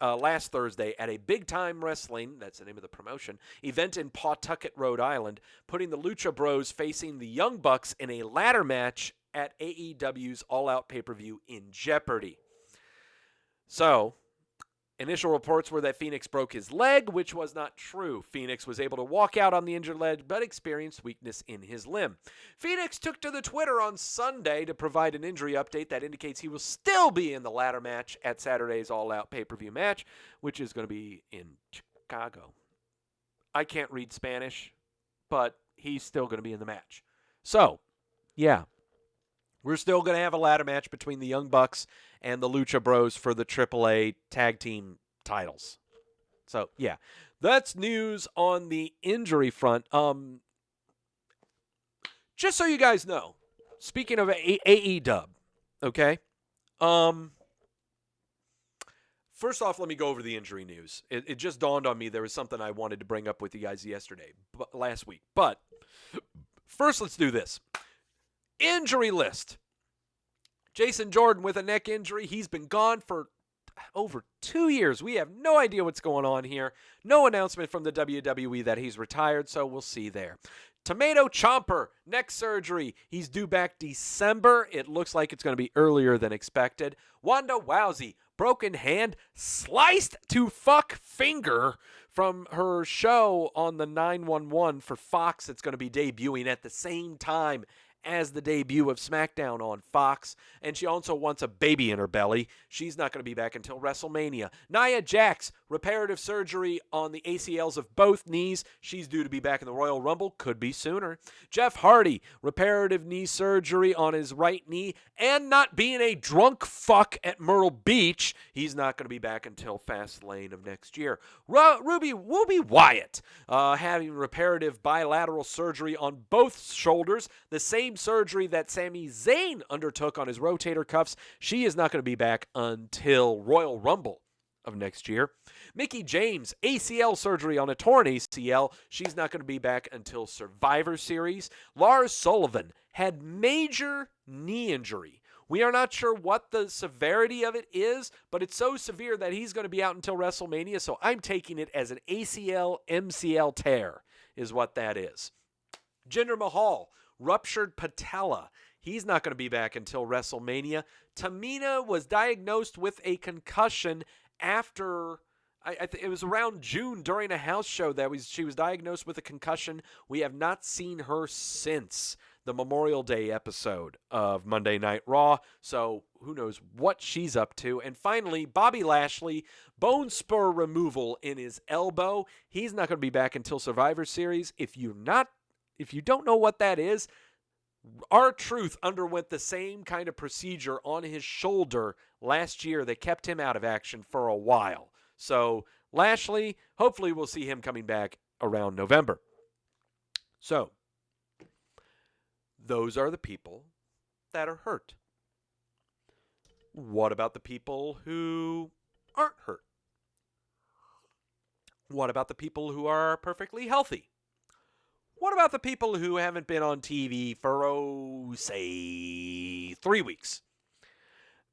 last Thursday at a Big Time Wrestling, that's the name of the promotion, event in Pawtucket, Rhode Island, putting the Lucha Bros facing the Young Bucks in a ladder match at AEW's All Out pay-per-view in jeopardy. So, initial reports were that Phoenix broke his leg, which was not true. Phoenix was able to walk out on the injured leg, but experienced weakness in his limb. Phoenix took to the Twitter on Sunday to provide an injury update that indicates he will still be in the ladder match at Saturday's All Out pay-per-view match, which is going to be in Chicago. I can't read Spanish, but he's still going to be in the match. So, yeah. We're still going to have a ladder match between the Young Bucks and the Lucha Bros for the AAA tag team titles. So, yeah. That's news on the injury front. Just so you guys know, speaking of AEW, okay? First off, let me go over the injury news. It just dawned on me there was something I wanted to bring up with you guys last week. But first, let's do this. Injury list. Jason Jordan with a neck injury. He's been gone for over 2 years. We have no idea what's going on here. No announcement from the WWE that he's retired, so we'll see there. Tomato Chomper, neck surgery. He's due back December. It looks like it's going to be earlier than expected. Wanda Wowsy, broken hand, sliced to fuck finger from her show on the 911 for Fox. It's going to be debuting at the same time as the debut of SmackDown on Fox, and she also wants a baby in her belly. She's not going to be back until WrestleMania. Nia Jax, reparative surgery on the ACLs of both knees. She's due to be back in the Royal Rumble, could be sooner. Jeff Hardy, reparative knee surgery on his right knee, and not being a drunk fuck at Myrtle Beach. He's not going to be back until Fastlane of next year. Ruby Wyatt, having reparative bilateral surgery on both shoulders, the same surgery that Sami Zayn undertook on his rotator cuffs. She is not going to be back until Royal Rumble of next year. Mickie James, ACL surgery on a torn ACL. She's not going to be back until Survivor Series. Lars Sullivan had major knee injury. We are not sure what the severity of it is, but it's so severe that he's going to be out until WrestleMania, so I'm taking it as an ACL MCL tear is what that is. Jinder Mahal, ruptured patella. He's not going to be back until WrestleMania. Tamina was diagnosed with a concussion after, it was around June during a house show she was diagnosed with a concussion. We have not seen her since the Memorial Day episode of Monday Night Raw, so who knows what she's up to. And finally, Bobby Lashley, bone spur removal in his elbow. He's not going to be back until Survivor Series. If you don't know what that is, R-Truth underwent the same kind of procedure on his shoulder last year that kept him out of action for a while. So Lashley, hopefully we'll see him coming back around November. So those are the people that are hurt. What about the people who aren't hurt? What about the people who are perfectly healthy? What about the people who haven't been on TV for, say, 3 weeks?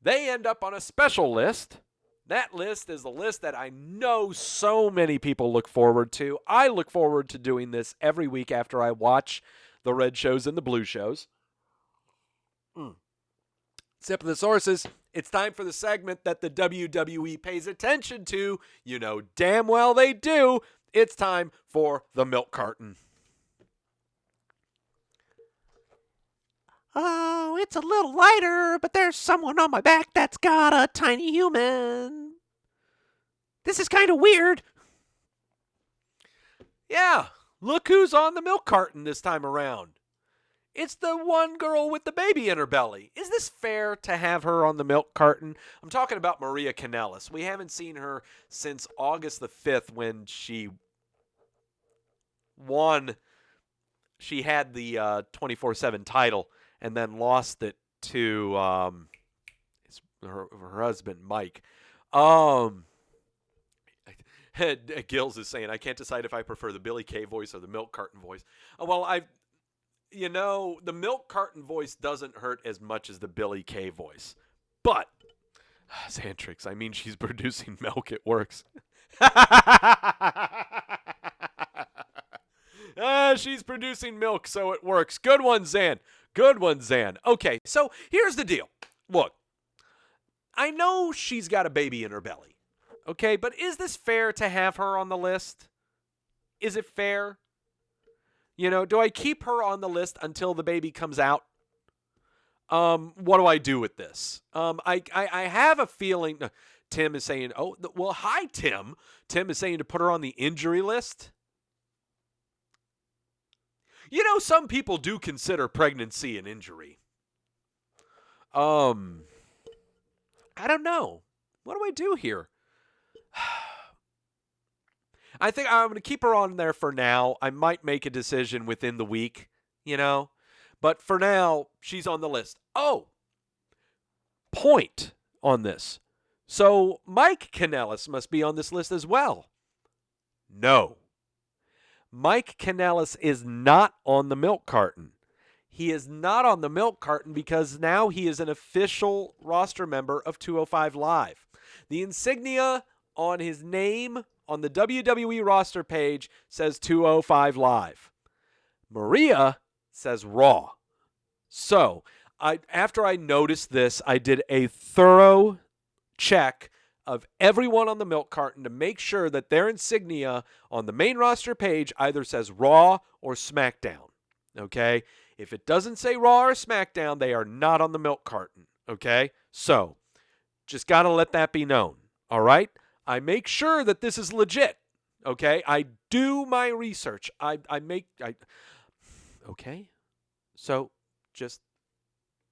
They end up on a special list. That list is the list that I know so many people look forward to. I look forward to doing this every week after I watch the red shows and the blue shows. Sip of the sources. It's time for the segment that the WWE pays attention to. You know damn well they do. It's time for the Milk Carton. Oh, it's a little lighter, but there's someone on my back that's got a tiny human. This is kind of weird. Yeah, look who's on the Milk Carton this time around. It's the one girl with the baby in her belly. Is this fair to have her on the Milk Carton? I'm talking about Maria Kanellis. We haven't seen her since August the 5th when she won. She had the 24/7 title and then lost it to her husband, Mike. Gills is saying, I can't decide if I prefer the Billy Kay voice or the Milk Carton voice. Well, the Milk Carton voice doesn't hurt as much as the Billy Kay voice. But, Xantrix, I mean, she's producing milk. It works. She's producing milk, so it works. Good one, Zan. Good one, Zan. Okay, so here's the deal. Look, I know she's got a baby in her belly. Okay, but is this fair to have her on the list? Is it fair? You know, do I keep her on the list until the baby comes out? What do I do with this? I have a feeling. Tim is saying, hi, Tim. Tim is saying to put her on the injury list. You know, some people do consider pregnancy an injury. I don't know. What do I do here? I think I'm going to keep her on there for now. I might make a decision within the week, you know. But for now, she's on the list. Oh, point on this. So Mike Kanellis must be on this list as well. No. Mike Kanellis is not on the Milk Carton. He is not on the Milk Carton because now he is an official roster member of 205 Live. The insignia on his name on the WWE roster page says 205 Live. Maria says Raw. So, after I noticed this, I did a thorough check of everyone on the Milk Carton to make sure that their insignia on the main roster page either says Raw or SmackDown. Okay? If it doesn't say Raw or SmackDown, they are not on the Milk Carton. Okay? So, just got to let that be known. All right? I make sure that this is legit. Okay? I do my research. Okay? So, just,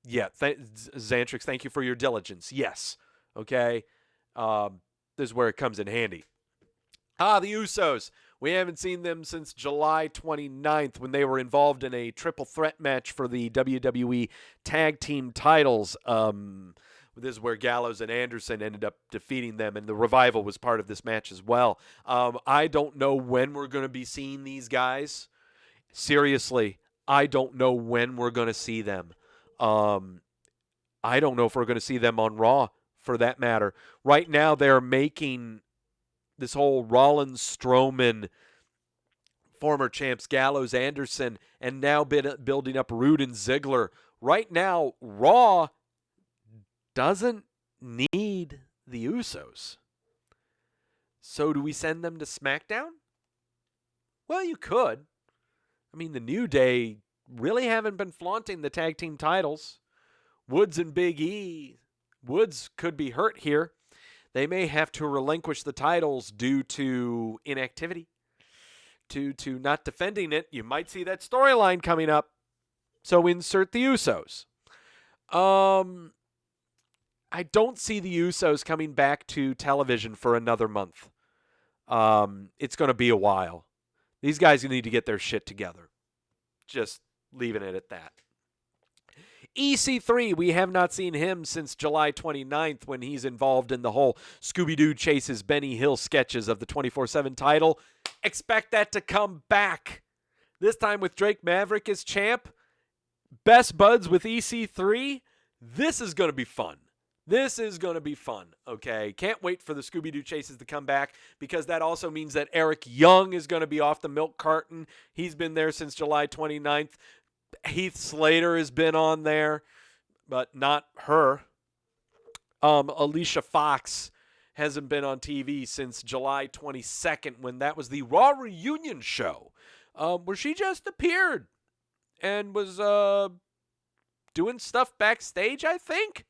Xantrix, thank you for your diligence. Yes. Okay? This is where it comes in handy. The Usos. We haven't seen them since July 29th when they were involved in a triple threat match for the WWE Tag Team titles. This is where Gallows and Anderson ended up defeating them, and the Revival was part of this match as well. I don't know when we're going to be seeing these guys. Seriously, I don't know when we're going to see them. I don't know if we're going to see them on Raw, for that matter. Right now, they're making this whole Rollins, Strowman, former champs Gallows, Anderson, and now building up Rude and Ziggler. Right now, Raw doesn't need the Usos. So do we send them to SmackDown? Well, you could. I mean, the New Day really haven't been flaunting the tag team titles. Woods and Big E. Woods could be hurt here. They may have to relinquish the titles due to inactivity, to not defending it. You might see that storyline coming up. So insert the Usos. I don't see the Usos coming back to television for another month. It's going to be a while. These guys need to get their shit together. Just leaving it at that. EC3, we have not seen him since July 29th when he's involved in the whole Scooby-Doo chases Benny Hill sketches of the 24/7 title. Expect that to come back. This time with Drake Maverick as champ. Best buds with EC3. This is going to be fun. This is going to be fun, okay? Can't wait for the Scooby-Doo chases to come back because that also means that Eric Young is going to be off the Milk Carton. He's been there since July 29th. Heath Slater has been on there, but not her. Alicia Fox hasn't been on TV since July 22nd when that was the Raw reunion show, where she just appeared and was doing stuff backstage, I think.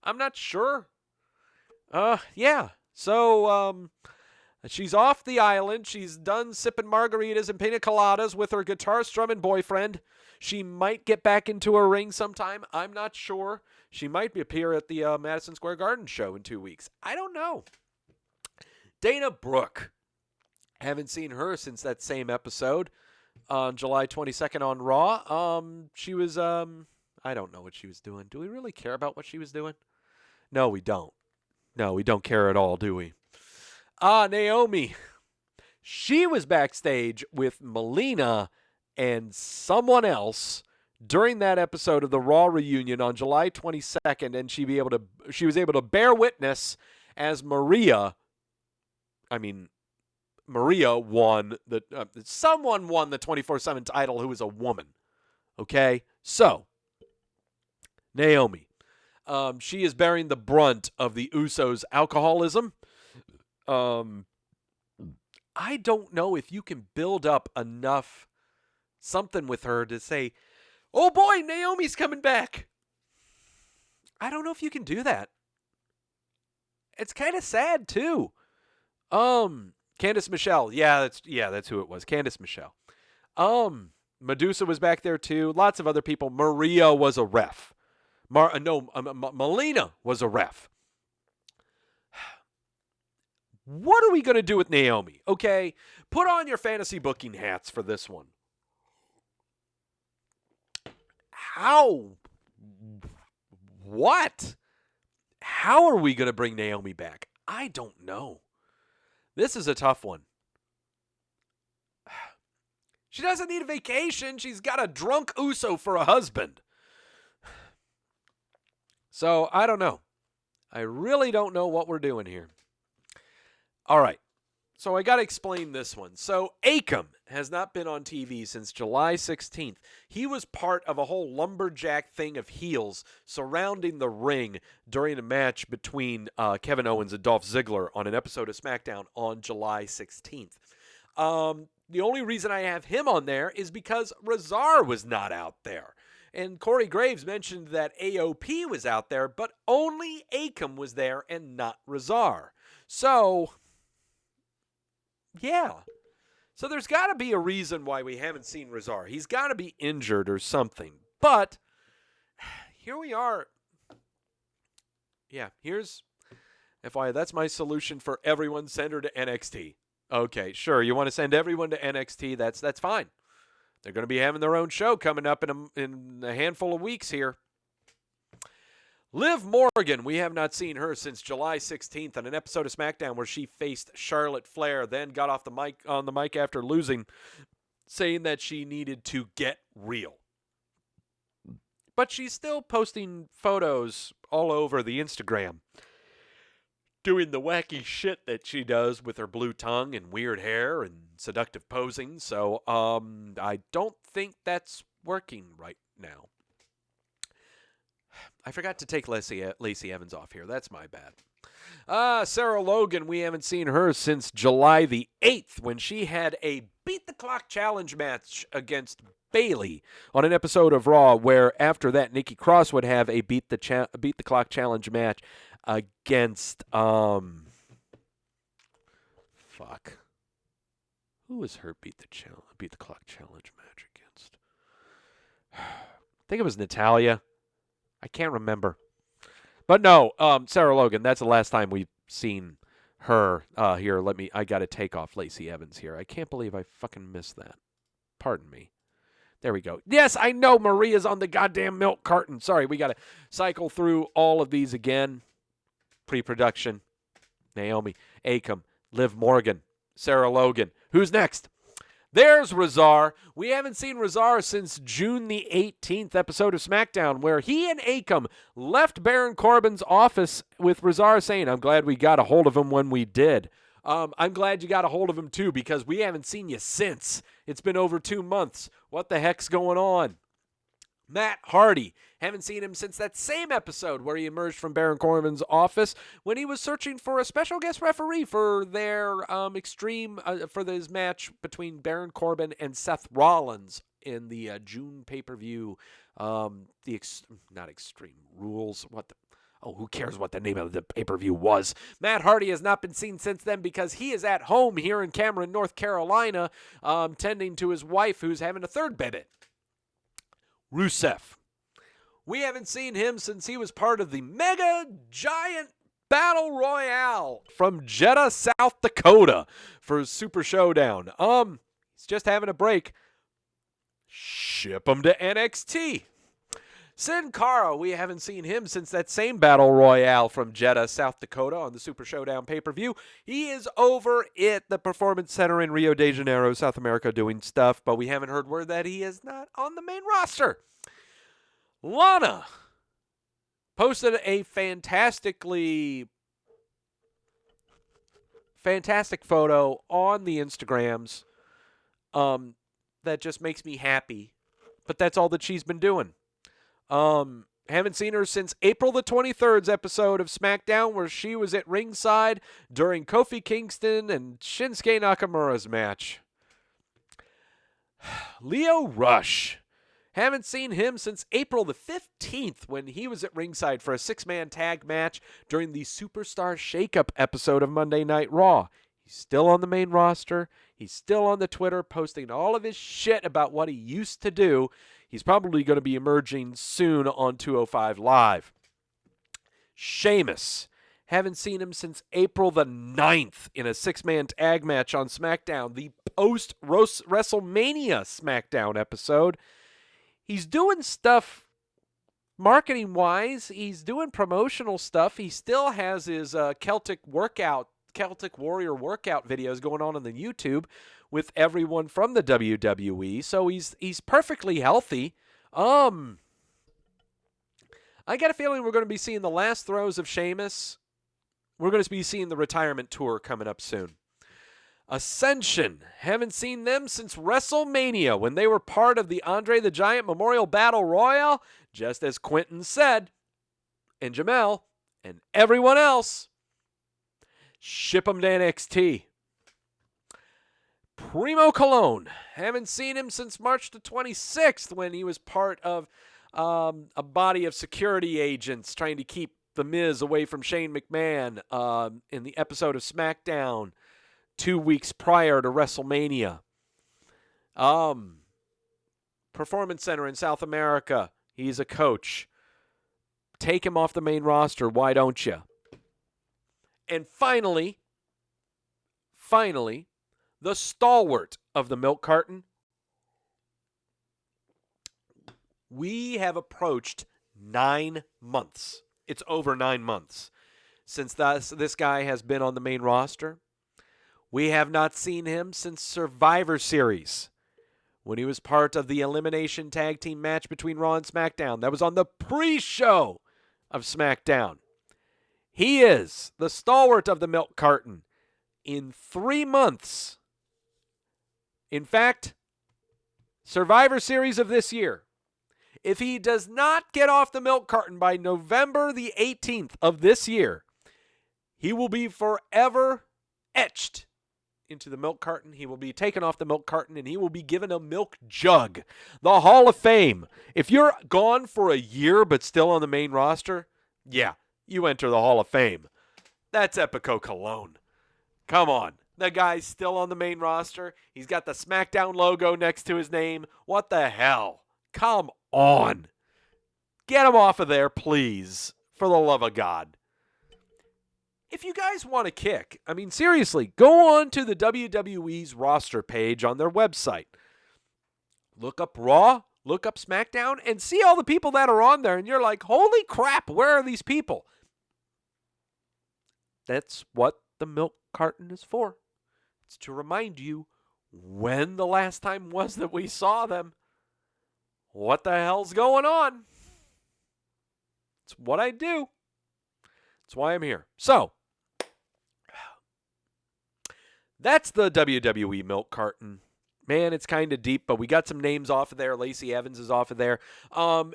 I'm not sure. Yeah. So, she's off the island. She's done sipping margaritas and pina coladas with her guitar strumming boyfriend. She might get back into a ring sometime. I'm not sure. She might appear at the Madison Square Garden show in 2 weeks. I don't know. Dana Brooke. Haven't seen her since that same episode on July 22nd on Raw. She was, I don't know what she was doing. Do we really care about what she was doing? No, we don't. No, we don't care at all, do we? Naomi. She was backstage with Melina and someone else during that episode of the Raw reunion on July 22nd, and she was able to bear witness as Maria won someone won the 24/7 title who was a woman. Okay? So, Naomi. She is bearing the brunt of the Usos' alcoholism. I don't know if you can build up enough something with her to say, oh boy, Naomi's coming back. I don't know if you can do that. It's kind of sad too. Candice Michelle. Yeah, that's who it was. Candice Michelle. Medusa was back there too. Lots of other people. Maria was a ref. Melina was a ref. What are we going to do with Naomi? Okay, put on your fantasy booking hats for this one. How? What? How are we going to bring Naomi back? I don't know. This is a tough one. She doesn't need a vacation. She's got a drunk Uso for a husband. So, I don't know. I really don't know what we're doing here. All right. So, I got to explain this one. So, Akam has not been on TV since July 16th. He was part of a whole lumberjack thing of heels surrounding the ring during a match between Kevin Owens and Dolph Ziggler on an episode of SmackDown on July 16th. The only reason I have him on there is because Razar was not out there. And Corey Graves mentioned that AOP was out there, but only Akam was there and not Razar. So, yeah. So there's got to be a reason why we haven't seen Razar. He's got to be injured or something. But here we are. Yeah, here's FYI, that's my solution for everyone. Send her to NXT. Okay, sure. You want to send everyone to NXT? That's fine. They're going to be having their own show coming up in a handful of weeks here. Liv Morgan, we have not seen her since July 16th on an episode of SmackDown where she faced Charlotte Flair, then got off on the mic after losing, saying that she needed to get real. But she's still posting photos all over the Instagram, doing the wacky shit that she does with her blue tongue and weird hair and seductive posing. So I don't think that's working right now. I forgot to take Lacey Evans off here. That's my bad. Sarah Logan, we haven't seen her since July the 8th when she had a Beat the Clock Challenge match against Bayley on an episode of Raw, where after that Nikki Cross would have a Beat the Clock Challenge match against who was her Beat the Clock Challenge match against? I think it was Natalya. I can't remember. But no, Sarah Logan, that's the last time we've seen her here. I got to take off Lacey Evans here. I can't believe I fucking missed that. Pardon me. There we go. Yes, I know Maria's on the goddamn milk carton. Sorry, we got to cycle through all of these again. Pre-production. Naomi, Akam, Liv Morgan, Sarah Logan. Who's next? There's Razar. We haven't seen Razar since June the 18th episode of SmackDown, where he and Akam left Baron Corbin's office with Razar saying, I'm glad we got a hold of him when we did. I'm glad you got a hold of him too, because we haven't seen you since. It's been over 2 months. What the heck's going on? Matt Hardy. Haven't seen him since that same episode where he emerged from Baron Corbin's office when he was searching for a special guest referee for their for this match between Baron Corbin and Seth Rollins in the June pay-per-view. Not Extreme Rules. Who cares what the name of the pay-per-view was? Matt Hardy has not been seen since then because he is at home here in Cameron, North Carolina, tending to his wife who's having a third baby. Rusev. We haven't seen him since he was part of the Mega Giant Battle Royale from Jeddah, South Dakota for Super Showdown. He's just having a break. Ship him to NXT. Sin Cara, we haven't seen him since that same Battle Royale from Jeddah, South Dakota on the Super Showdown pay-per-view. He is over at the Performance Center in Rio de Janeiro, South America, doing stuff, but we haven't heard word that he is not on the main roster. Lana posted a fantastic photo on the Instagrams that just makes me happy, but that's all that she's been doing. Haven't seen her since April the 23rd's episode of SmackDown where she was at ringside during Kofi Kingston and Shinsuke Nakamura's match. Lio Rush. Haven't seen him since April the 15th when he was at ringside for a 6-man tag match during the Superstar Shakeup episode of Monday Night Raw. He's still on the main roster. He's still on the Twitter posting all of his shit about what he used to do. He's probably going to be emerging soon on 205 Live. Sheamus. Haven't seen him since April the 9th in a 6-man tag match on SmackDown, the post-WrestleMania SmackDown episode. He's doing stuff marketing-wise. He's doing promotional stuff. He still has his Celtic Warrior workout videos going on the YouTube with everyone from the WWE. So he's perfectly healthy. I got a feeling we're going to be seeing the last throes of Sheamus. We're going to be seeing the retirement tour coming up soon. Ascension. Haven't seen them since WrestleMania when they were part of the Andre the Giant Memorial Battle Royale, just as Quentin said, and Jamel, and everyone else. Ship them to NXT. Primo Colon. Haven't seen him since March the 26th when he was part of a body of security agents trying to keep The Miz away from Shane McMahon in the episode of SmackDown 2 weeks prior to WrestleMania. Performance Center in South America. He's a coach. Take him off the main roster. Why don't you? And finally, the stalwart of the milk carton. We have approached 9 months. It's over 9 months since this guy has been on the main roster. We have not seen him since Survivor Series when he was part of the elimination tag team match between Raw and Smackdown. That was on the pre-show of SmackDown. He is the stalwart of the milk carton in 3 months. In fact, Survivor Series of this year. If he does not get off the milk carton by November the 18th of this year, he will be forever etched into the milk carton. He will be taken off the milk carton and he will be given a milk jug. The Hall of Fame. If you're gone for a year but still on the main roster, yeah, you enter the Hall of Fame. That's Epico Cologne. Come on. The guy's still on the main roster. He's got the SmackDown logo next to his name. What the hell? Come on. Get him off of there, please. For the love of God. If you guys want a kick, I mean, seriously, go on to the WWE's roster page on their website. Look up Raw, look up SmackDown, and see all the people that are on there. And you're like, holy crap, where are these people? That's what the milk carton is for. It's to remind you when the last time was that we saw them. What the hell's going on? It's what I do. That's why I'm here. So, that's the WWE Milk Carton. Man, it's kind of deep, but we got some names off of there. Lacey Evans is off of there.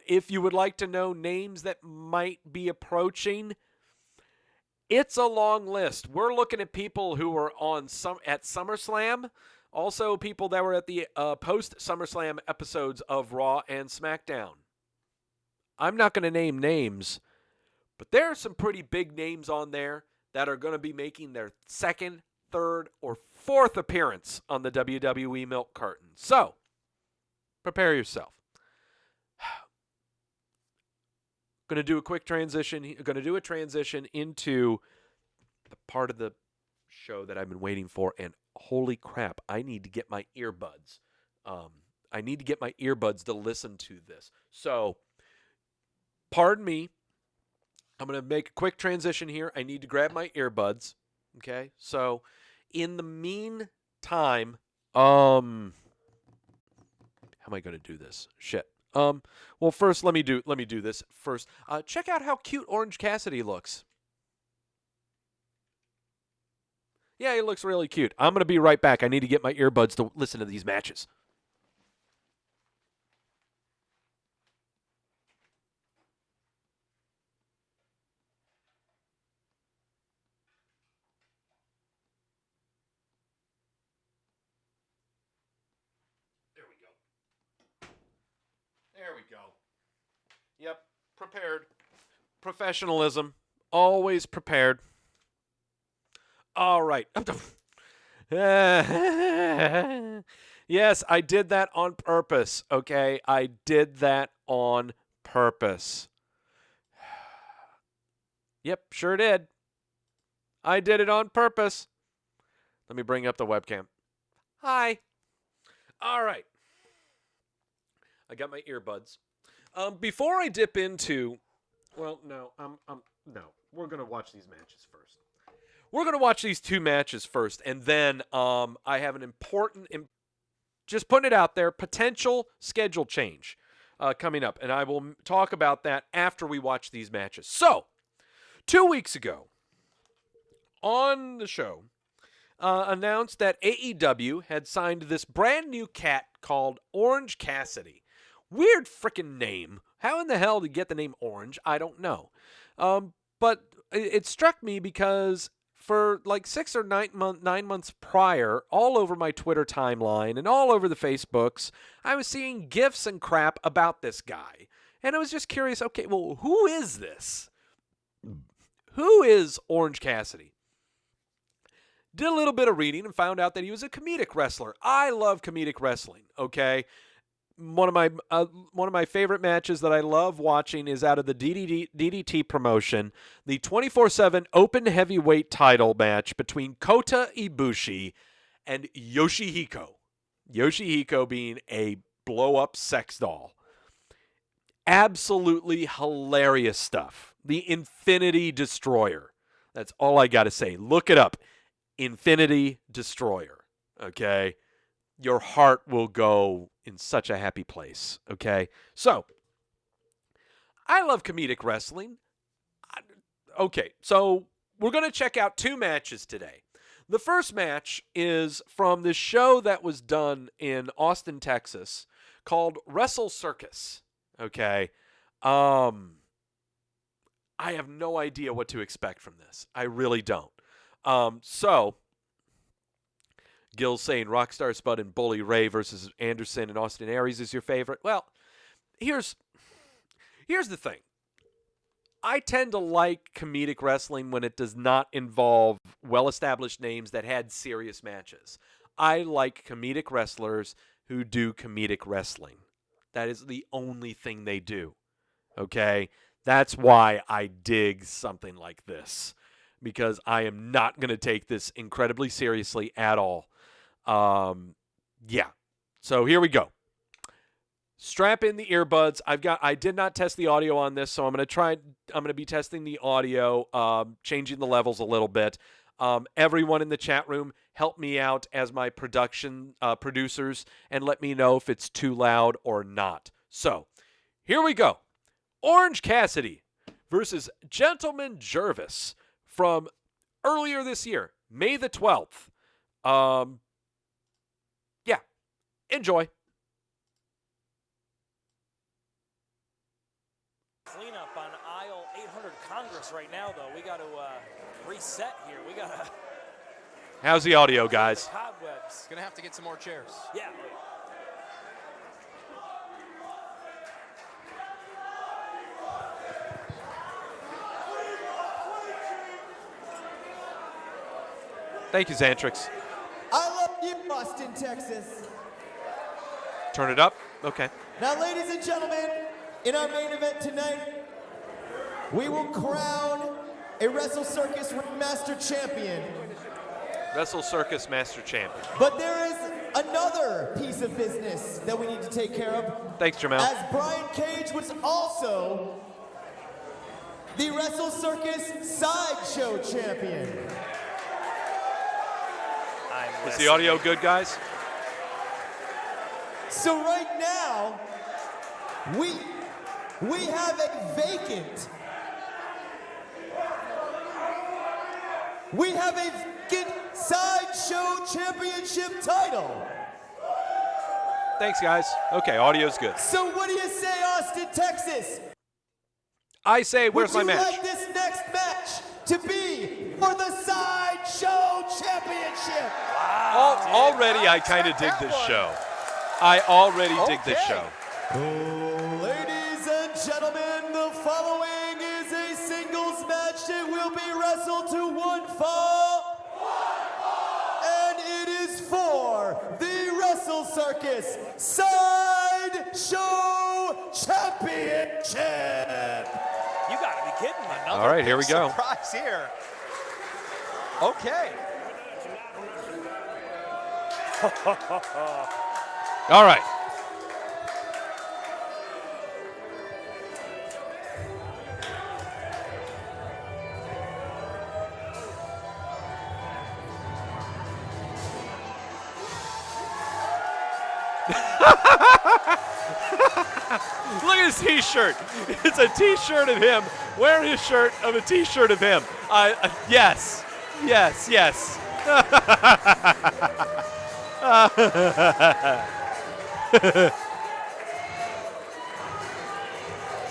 If you would like to know names that might be approaching, it's a long list. We're looking at people who were at SummerSlam, also people that were at the post-SummerSlam episodes of Raw and Smackdown. I'm not going to name names, but there are some pretty big names on there that are going to be making their second, third, or fourth appearance on the WWE Milk Carton. So, prepare yourself. Going to do a quick transition. Going to do a transition into the part of the show that I've been waiting for, and holy crap, I need to get my earbuds. I need to get my earbuds to listen to this. So, pardon me. I'm going to make a quick transition here. I need to grab my earbuds. Okay? So, in the meantime, how am I going to do this? Shit. Well, first, let me do this first. Check out how cute Orange Cassidy looks. Yeah, he looks really cute. I'm going to be right back. I need to get my earbuds to listen to these matches. There we go. There we go. Yep, prepared. Professionalism. Always prepared. All right. Yes, I did that on purpose, okay? I did that on purpose. Yep, sure did. I did it on purpose. Let me bring up the webcam. Hi. All right. I got my earbuds. Before I dip into, well, no, no. We're gonna watch these matches first. We're gonna watch these two matches first, and then I have an important, just putting it out there, potential schedule change coming up, and I will talk about that after we watch these matches. So, 2 weeks ago on the show, announced that AEW had signed this brand new cat called Orange Cassidy. Weird freaking name. How in the hell did you get the name Orange? I don't know. But it struck me because for like 6 or 9 months prior, all over my Twitter timeline and all over the Facebooks, I was seeing GIFs and crap about this guy. And I was just curious, okay, well, who is this? Who is Orange Cassidy? Did a little bit of reading and found out that he was a comedic wrestler. I love comedic wrestling, okay? One of my favorite matches that I love watching is out of the DDT promotion, the 24/7 open heavyweight title match between Kota Ibushi and Yoshihiko. Yoshihiko being a blow-up sex doll. Absolutely hilarious stuff. The Infinity Destroyer. That's all I got to say. Look it up. Infinity Destroyer. Okay? Your heart will go in such a happy place. Okay? So, I love comedic wrestling. Okay, so we're going to check out 2 matches today. The first match is from the show that was done in Austin, Texas, called Wrestle Circus. Okay? I have no idea what to expect from this. I really don't. So, Gil's saying Rockstar Spud and Bully Ray versus Anderson and Austin Aries is your favorite. Well, here's the thing. I tend to like comedic wrestling when it does not involve well-established names that had serious matches. I like comedic wrestlers who do comedic wrestling. That is the only thing they do. Okay? That's why I dig something like this. Because I am not going to take this incredibly seriously at all. Yeah. So here we go. Strap in the earbuds. I did not test the audio on this, so I'm going to be testing the audio, changing the levels a little bit. Everyone in the chat room, help me out as my producers and let me know if it's too loud or not. So, here we go. Orange Cassidy versus Gentleman Jervis from earlier this year, May the 12th. Yeah. Enjoy. Cleanup on aisle 800 Congress right now, though. We got to reset here. We got to. How's the audio, guys? Cobwebs. Gonna have to get some more chairs. Yeah. Thank you, Xantrix. I love you, Austin, Texas. Turn it up. Okay. Now, ladies and gentlemen, in our main event tonight, we will crown a Wrestle Circus Master Champion. Wrestle Circus Master Champion. But there is another piece of business that we need to take care of. Thanks, Jamel. As Brian Cage was also the Wrestle Circus Sideshow Champion. Is the audio good, guys? So right now, we have a vacant. We have a vacant Sideshow Championship title. Thanks, guys. Okay, audio's good. So what do you say, Austin, Texas? I say, where's my Would you match? like this next match to be for the Sideshow Championship? Already, I kind of dig this show. I already dig this show. Ladies and gentlemen, the following is a singles match that will be wrestled to one fall. And it is for the Wrestle Circus Sideshow Championship. You got to be kidding me. All right, here we go. Surprise here. Okay. All right. Look at his t-shirt. It's a t-shirt of him wearing his shirt of a t-shirt of him. Yes. Yes, yes.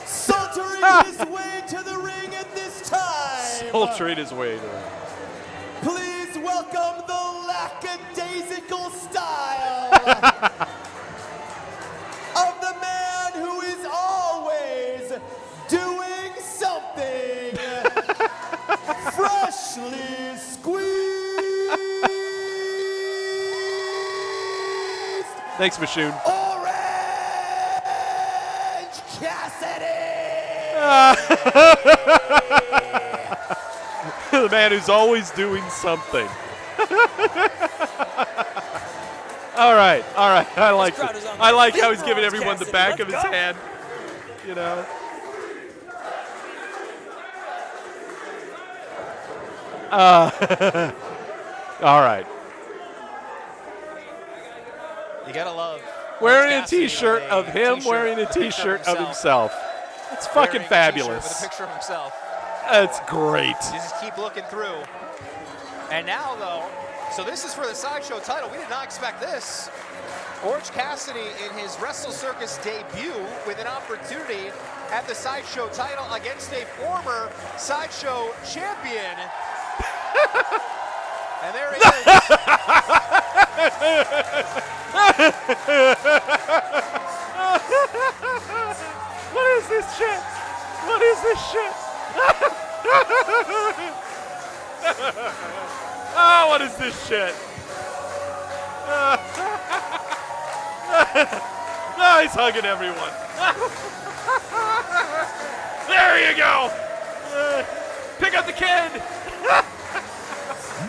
Sultering his way to the ring at this time. Sultering his way to it. Please welcome the lackadaisical style of the man who is always doing something freshly squeezed. Thanks, Mashoon. Orange Cassidy. The man who's always doing something. All right. I like crowd it. is on I their like feet how he's for giving Orange everyone the Cassidy. back Let's of his go. hand. You know. All right. You gotta love. Wearing a Orange Cassidy T-shirt with of him t-shirt wearing a with picture T-shirt of himself. It's Wearing fucking a t-shirt fabulous. With a picture of himself. That's great. You just keep looking through. And now, though, so this is for the Sideshow title. We did not expect this. Orange Cassidy in his Wrestle Circus debut with an opportunity at the Sideshow title against a former Sideshow champion. And there he is. What is this shit? What is this shit? Oh, what is this shit? Oh, he's hugging everyone. There you go. Pick up the kid.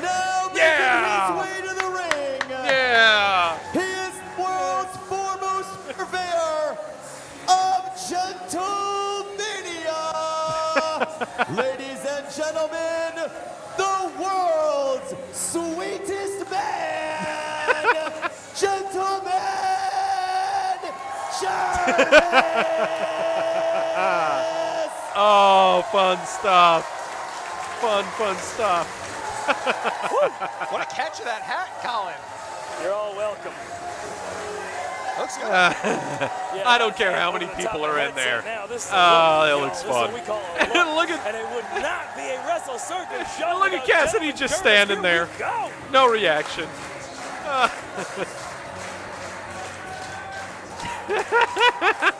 Now making Yeah. his way to the ring. Yeah. He is the world's foremost purveyor of Gentlemania. Ladies and gentlemen, the world's sweetest man, Gentleman Jarvis. Oh, fun stuff. Fun stuff. What a catch of that hat, Colin. You're all welcome. Looks good. Yeah, I don't care how over many the people top of are the in there. headset now. This is a Oh, look. that You know, looks this is what fun. we call a look. Look at- And it would not be a Wrestle Circus show. Look at without Cassidy Gentleman just Jervis. standing Here there. we go. No reaction.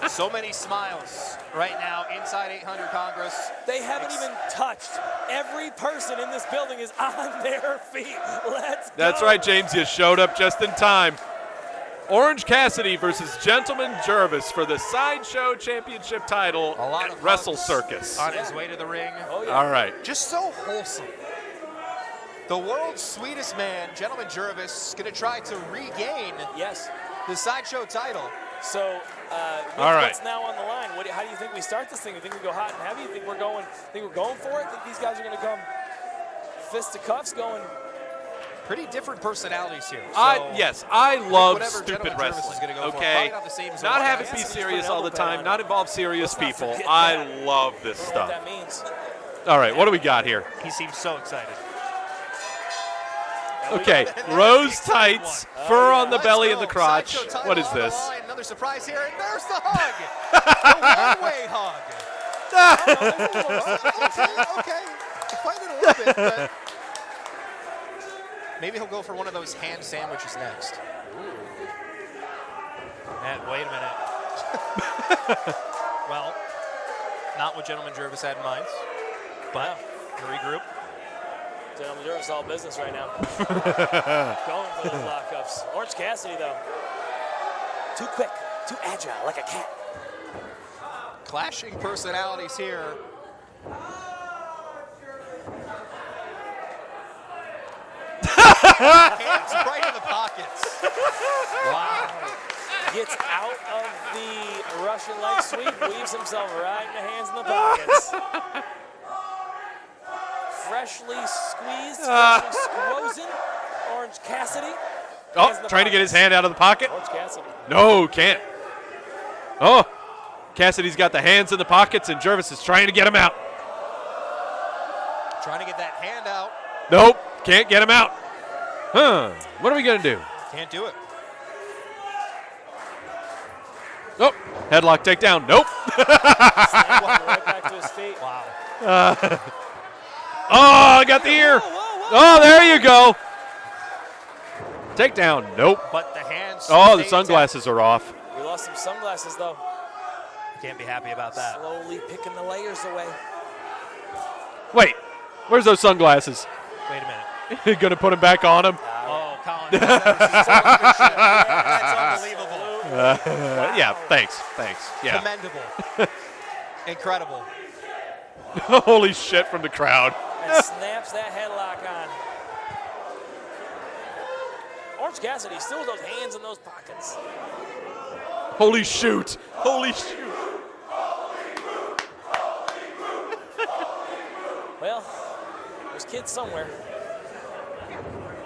So many smiles right now inside 800 Congress. They haven't even touched. Every person in this building is on their feet. Let's go. That's right, James. You showed up just in time. Orange Cassidy versus Gentleman Jervis for the Sideshow Championship title A lot at of Wrestle hugs Circus. on his way to the ring. Oh, yeah. All right. Just so wholesome. The world's sweetest man, Gentleman Jervis, going to try to regain Yes. the Sideshow title. So, All right. what's now on the line? How do you think we start this thing? You think we go hot and heavy? You think we're going for it? Think these guys are going to come fisticuffs going? Pretty different personalities here. Yes, I love whatever stupid Gentleman Jervis wrestling. is gonna go for. Okay, Probably not the same as not Orange have it be Cassidy's serious put an all the elbow pad time, on not him. involve serious Let's not people. forget I that. love this I don't know what stuff. that means. All right, what do we got here? He seems so excited. Okay, And there's rose the exciting tights, one. fur Oh, on yeah. the Let's belly go. and the crotch. Sideshow title What is on the this? line. Another surprise here, and there's the hug. The one-way hug. Okay. I find it a little bit, but maybe he'll go for one of those ham sandwiches next. And wait a minute. Well, not what Gentleman Jervis had in mind, but to regroup. Gentlemen, Jervis all business right now. Going for those lockups. Orange Cassidy, though. Too quick, too agile, like a cat. Clashing personalities here. Hands right in the pockets. Wow. Gets out of the Russian leg sweep, weaves himself right in the hands in the pockets. Freshly squeezed, freshly squozen. Orange Cassidy. Hands in Oh, the trying to get his pockets. hand out of the pocket. Orange Cassidy. No, can't. Oh, Cassidy's got the hands in the pockets, and Jervis is trying to get him out. Trying to get that hand out. Nope, can't get him out. Huh, what are we going to do? Can't do it. Oh, headlock takedown. Nope. Snap right back to his feet. Wow. Oh, I got the ear. Oh, there you go. Takedown. Nope. But the hands. Oh, the stay sunglasses are off. We lost some sunglasses, though. intact. Can't be happy about that. Slowly picking the layers away. Wait, where's those sunglasses? Wait a minute. You gonna put them back on him? Oh, Colin. That's unbelievable. Yeah, thanks. Yeah. Commendable. Incredible. Holy shit from the crowd. And snaps that headlock on. Orange Cassidy still with those hands in those pockets. Holy shoot. Holy shoot. Well, there's kids somewhere.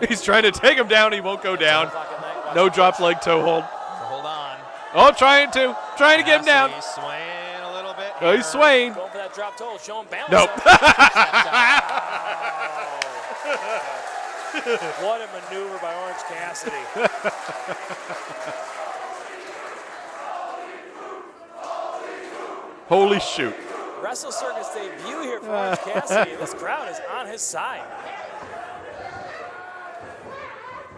He's trying to take him down. He won't go down. 10 o'clock at night, No watching drop leg toe hold. So hold on. Oh, trying to get him down. Cassidy's swaying a little bit. Oh, he's Cassidy. swaying. Going for that drop toe, show him balance. Nope. What a maneuver by Orange Cassidy. Holy shoot. Wrestle Circus debut here for Orange Cassidy. This crowd is on his side.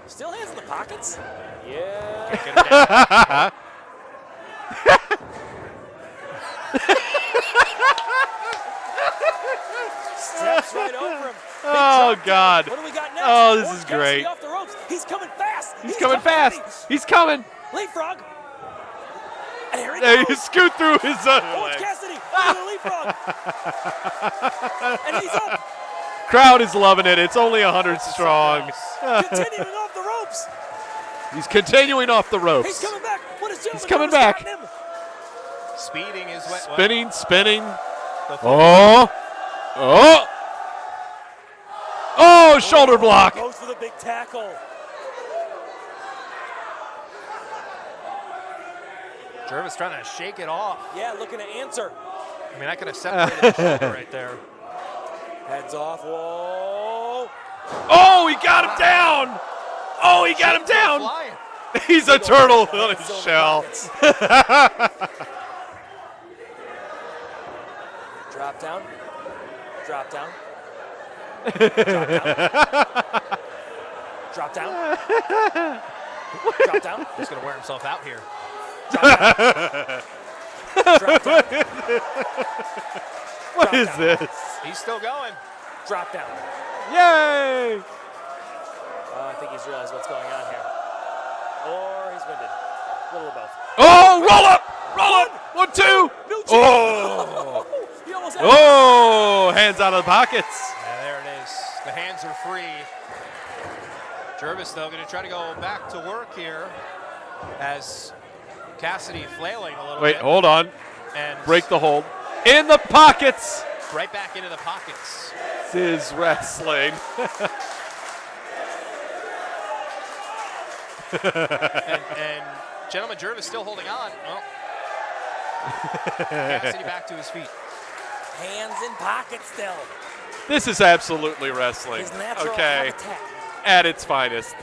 Still hands in the pockets? Yeah. Get him down. Steps right over him. Big Oh, drop God. down. What do we got next? Oh, this Orange is Cassidy great. off the ropes. He's coming fast. He's coming fast. He's coming. Leapfrog. And here he Hey, goes. he scoot through his Orange legs. Cassidy with a leapfrog. And he's up. Crowd is loving it. It's only 100 strong. Continuing off the ropes. He's continuing off the He's ropes. coming back. What is He's coming back. Speeding is what. Spinning. The Oh. Oh, shoulder block. Goes for the big tackle. Jervis trying to shake it off. Yeah, looking to answer. I mean, I could have separated the shoulder right there. Heads off. Whoa. Oh, he got him down. Oh, he got him down. Flying. He's a turtle on his shell. Drop down. Drop down. Drop down. Drop down. He's going to wear himself out here. Drop down. What is this? He's still going. Drop down. Yay! I think he's realized what's going on here. Or he's winded. A little of both. Oh, roll up! Roll up! 1, 2! New Oh! He almost had it. Oh! Hands out of the pockets. And there it is. The hands are free. Jervis, though, going to try to go back to work here as Cassidy flailing a little Wait, bit. hold on. And Break the hold. In the pockets! right back into the pockets. This is wrestling. and Gentleman Jervis still holding on. Well, Cassidy back to his feet. Hands in pocket still. This is absolutely wrestling. His natural Okay. habitat. At its finest.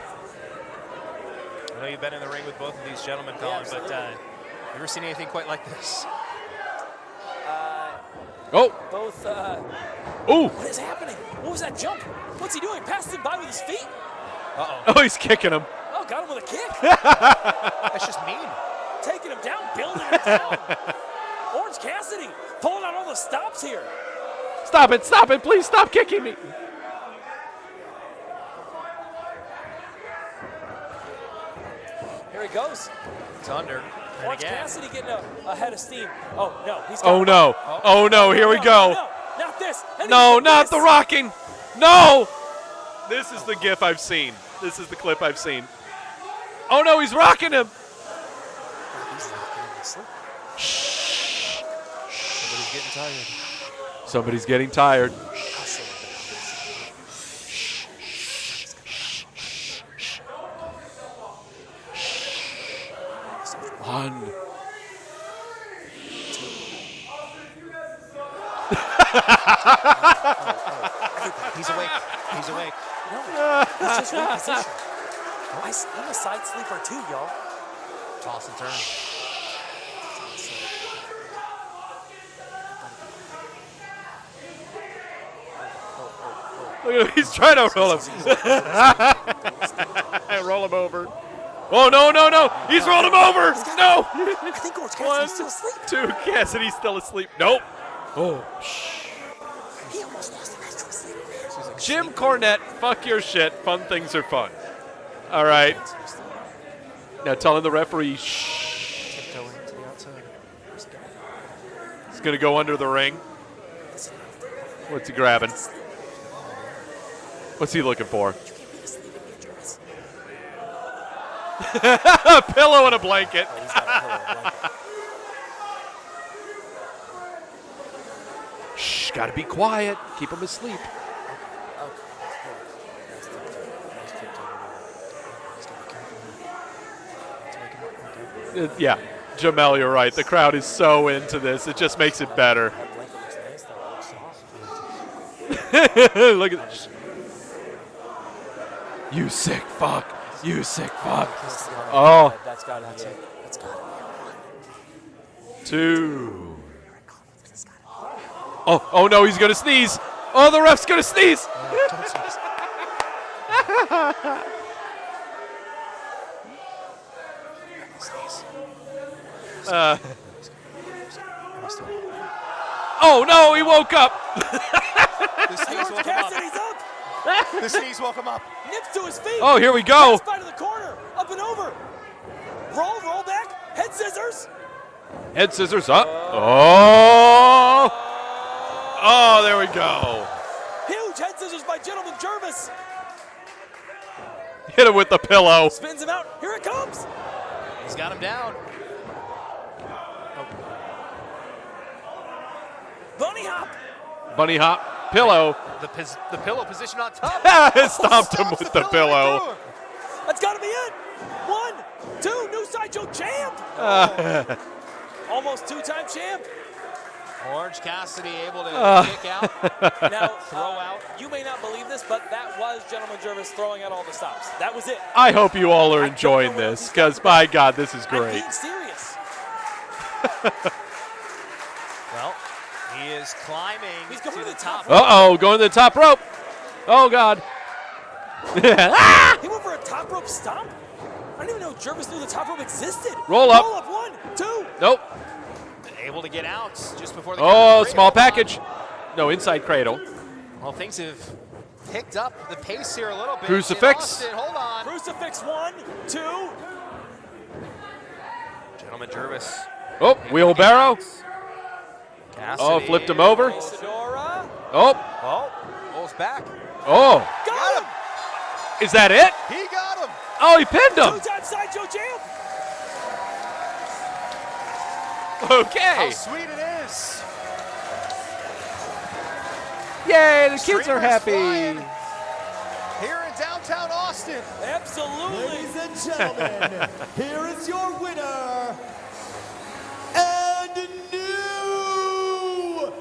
I know you've been in the ring with both of these gentlemen, Colin, but you ever seen anything quite like this? Oh! Both, Ooh! what is happening? What was that jump? What's he doing? Passed him by with his feet? Uh-oh. Oh, he's kicking him. Oh, got him with a kick. That's just mean. Taking him down, building him down. Orange Cassidy pulling out all the stops here. Stop it! Stop it! Please stop kicking me! Here he goes. It's under. And Orange again. Cassidy getting a head of steam. Oh, no. He's got Oh him. no! Oh no! Here we No, go! No, not this. And No, he's not this. the rocking! No! This is the gif I've seen. This is the clip I've seen. Oh no, he's rocking him! Somebody's getting tired. Somebody's getting tired. One. He's awake. He's awake. No, it's just reposition. I'm a side sleeper too, y'all. Toss and turn. Look at him. He's trying to roll him. Roll him over. Oh, no, no, no. He's rolled him over. No. I think Orange Cassidy's still asleep. 2. Cassidy's still asleep. Nope. Oh, shh. He almost lost the match to a sleep. Jim Cornette, fuck your shit. Fun things are fun. All right. Now telling the referee, shh. Tiptoeing to the outside. He's going to go under the ring. What's he grabbing? What's he looking for? A pillow and a blanket. He's got a pillow and blanket. Shh, gotta be quiet. Keep him asleep. Yeah, Jamel, you're right. The crowd is so into this. It just makes it better. That blanket looks nice, though. It looks soft. Look at this. You sick fuck. You sick fuck. Oh. That's gotta be it. That's gotta be it. 2. Oh no, he's gonna sneeze. Oh, the ref's gonna sneeze. Oh no, he woke up. The sneeze Orange woke him up. Cassidy's up. The sneeze woke him up. Nips to his feet. Oh, here we go. Spine to the corner. Up and over. Roll back. Head scissors. Head scissors up. Oh. Oh, there we go. Huge head scissors by Gentleman Jervis. Hit him with the pillow. Spins him out. Here it comes. He's got him down. Bunny hop. Bunny hop. Pillow. The pillow position on top. Stomped him with the pillow. right through him. That's got to be it. 1, 2, new sideshow champ. Almost 2-time champ. Orange Cassidy able to kick out, Now, throw out. you may not believe this, but that was Gentleman Jervis throwing out all the stops. That was it. I hope you all are enjoying this, because, my God, this is I'm great. being serious. Well, he is climbing He's going to to the the top. top rope. Uh-oh, going to the top rope. Oh, God. He went for a top rope stomp? I didn't even know Jervis knew the top rope existed. Roll up. Roll up, 1, 2. Nope. Able to get out just before the Oh, count of 3. small Hold on. package. No, inside cradle. Well, things have picked up the pace here a little bit. Crucifix. In Austin, hold on. Crucifix, 1, 2. Gentleman Jervis. Oh, wheelbarrow. Cassidy. Oh, flipped him over. Isadora. Oh, Oh, pulls back. oh. Got him. Is that it? He got him. Oh, he pinned him. 2-time sideshow champ. Okay. How sweet it is. Yay, the kids are Streamers happy. flying here in downtown Austin. Absolutely. Ladies and gentlemen, here is your winner and new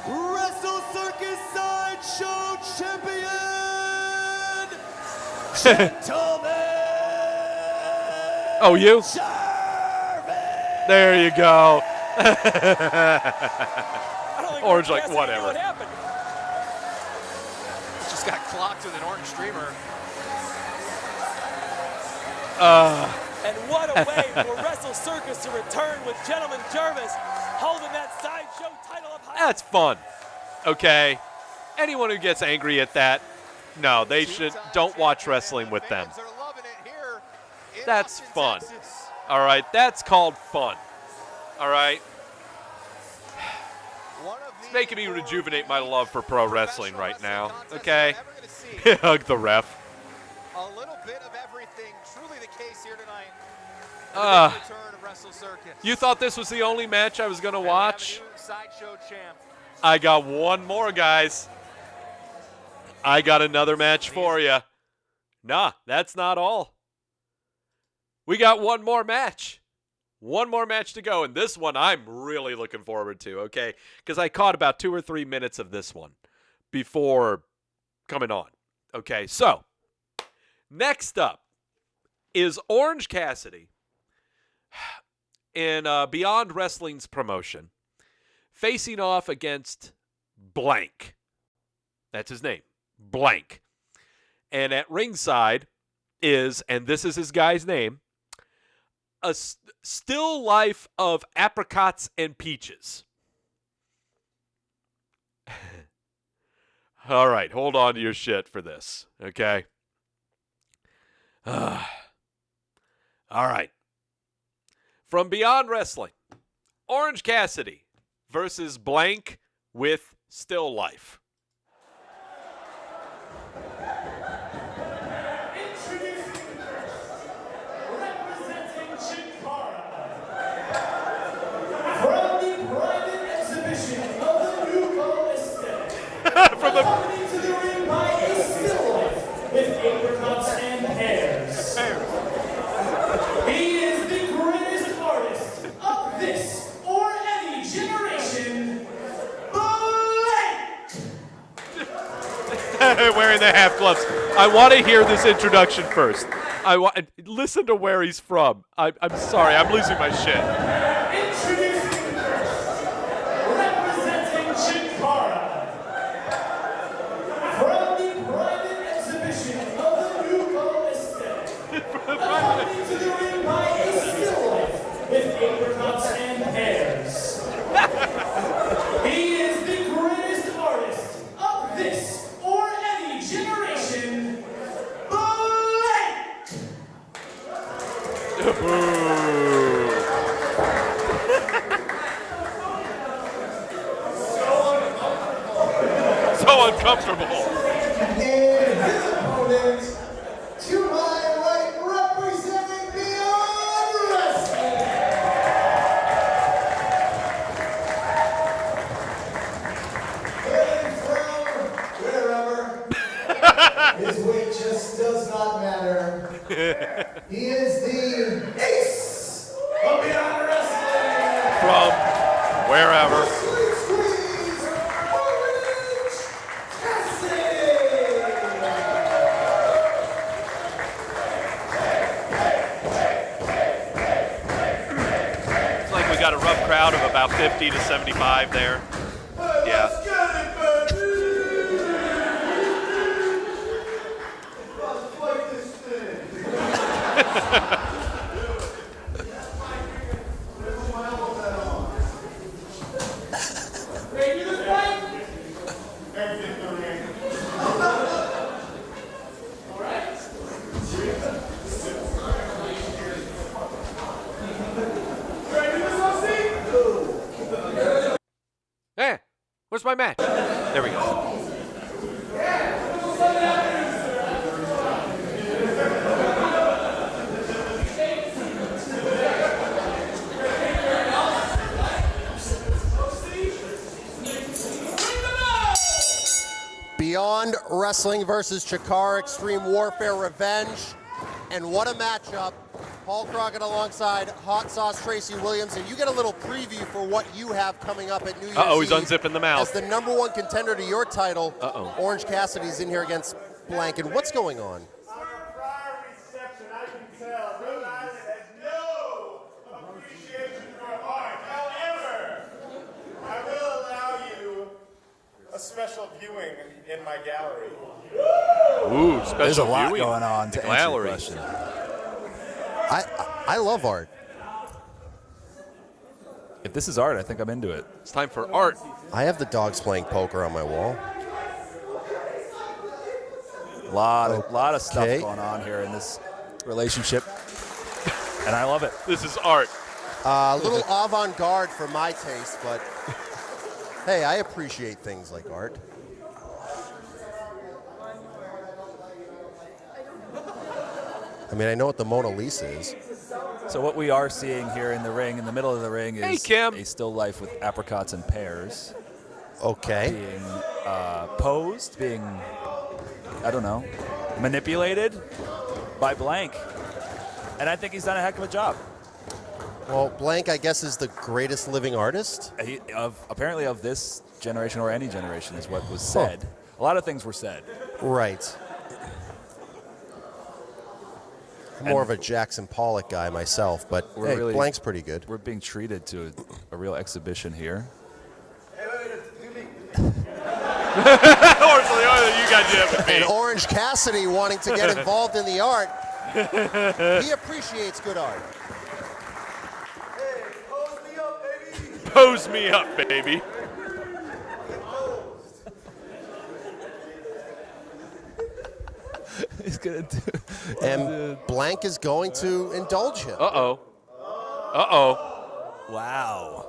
Wrestle Circus Sideshow Champion, Gentleman Oh, you? Jervis. There you go. I don't think Orange, like, Cassidy knew whatever. what happened. Just got clocked with an orange streamer. And what a way for Wrestle Circus to return with Gentleman Jervis holding that sideshow title up high. That's fun. Okay. Anyone who gets angry at that, no, they should don't watch wrestling with them. Fans are loving it here in That's Austin, fun. Texas. All right, that's called fun. All right. One of It's the making me more rejuvenate my love for pro wrestling right now. contests Okay. I'm ever gonna see. Hug the ref. A little bit of everything. Truly the case here tonight. Uh, The big return of Wrestle Circus. You thought this was the only match I was going to And we have a watch? new sideshow champ. I got one more, guys. I got another match for you. Nah, that's not all. We got one more match. One more match to go, and this one I'm really looking forward to, okay? Because I caught about 2 or 3 minutes of this one before coming on. Okay, so next up is Orange Cassidy in Beyond Wrestling's promotion, facing off against Blank. That's his name, Blank. And at ringside is, and this is his guy's name, a still life of apricots and peaches. All right, hold on to your shit for this, okay? All right. From Beyond Wrestling, Orange Cassidy versus Blank with Still Life. From the private exhibition of the new estate, From the coming to the ring by a still life with apricots and pears. He is the greatest artist of this or any generation, Blank! wearing the half gloves. I want to hear this introduction first. Listen to where he's from. I'm sorry, I'm losing my shit. Introducing first, representing Chikara. From the private exhibition of the new estate. Coming to the ring by a still life with apricots and pears. He is the greatest artist of this or any generation, Blank! So uncomfortable. And his opponent, to my right, representing Beyond Wrestling. Hailing from wherever, his weight just does not matter. He is the ace of Beyond Wrestling. From wherever. Sweet 50 to 75 there. Yeah. Hey, where's my match? There we go. Beyond Wrestling versus Chikara Extreme Warfare Revenge. And what a matchup. Paul Crockett alongside Hot Sauce Tracy Williams. And you get a little preview for what you have coming up at New Year's Uh-oh, he's Eve. unzipping the mouth. As the #1 contender to your title, Uh-oh. Orange Cassidy's in here against Blank. And what's going on? On our prior reception, I can tell Rhode Island has no appreciation for art. However, I will allow you a special viewing in my gallery. Ooh, special There's a lot viewing. going on to answer your Gallery. question. I love art. If this is art, I think I'm into it. It's time for art. I have the dogs playing poker on my wall. A lot of stuff Okay. going on here in this relationship, and I love it. This is art. A little avant-garde for my taste, but hey, I appreciate things like art. I mean, I know what the Mona Lisa is. So what we are seeing here in the ring, in the middle of the ring, Hey, is Kim. a still life with apricots and pears Okay. being posed, being, I don't know, manipulated by Blank. And I think he's done a heck of a job. Well, Blank, I guess, is the greatest living artist. Apparently of this generation or any generation is what was said. A lot of things were said. Right. I'm more of a Jackson Pollock guy myself, but We're hey, really- Blank's pretty good. We're being treated to a real exhibition here. You guys have to And be. Orange Cassidy wanting to get involved in the art. He appreciates good art. Hey, pose me up, baby. Pose me up, baby. He's gonna do. And Blank is going to indulge him. Uh-oh. Uh-oh. Wow.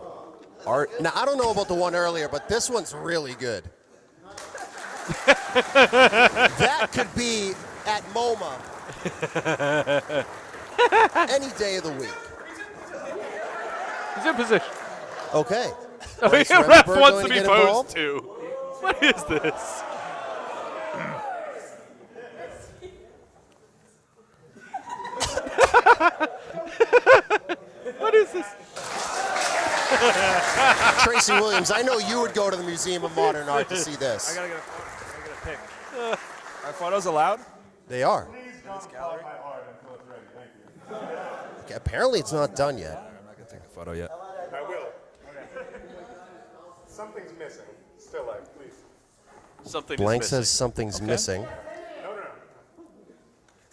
Art. Now, I don't know about the one earlier, but this one's really good. That could be at MoMA any day of the week. He's in position. Okay. The Bryce ref Remsenberg wants going to be get posed involved? to. What is this? What is this? Tracy Williams, I know you would go to the Museum of Modern Art to see this. I gotta get a pic. Are photos allowed? They are. Please don't call my art until it's ready. Thank you. Okay, apparently it's not done yet. I'm not gonna take a photo yet. I will. Okay. Something's missing. Still life, please. Something Blank is says missing. something's missing. No.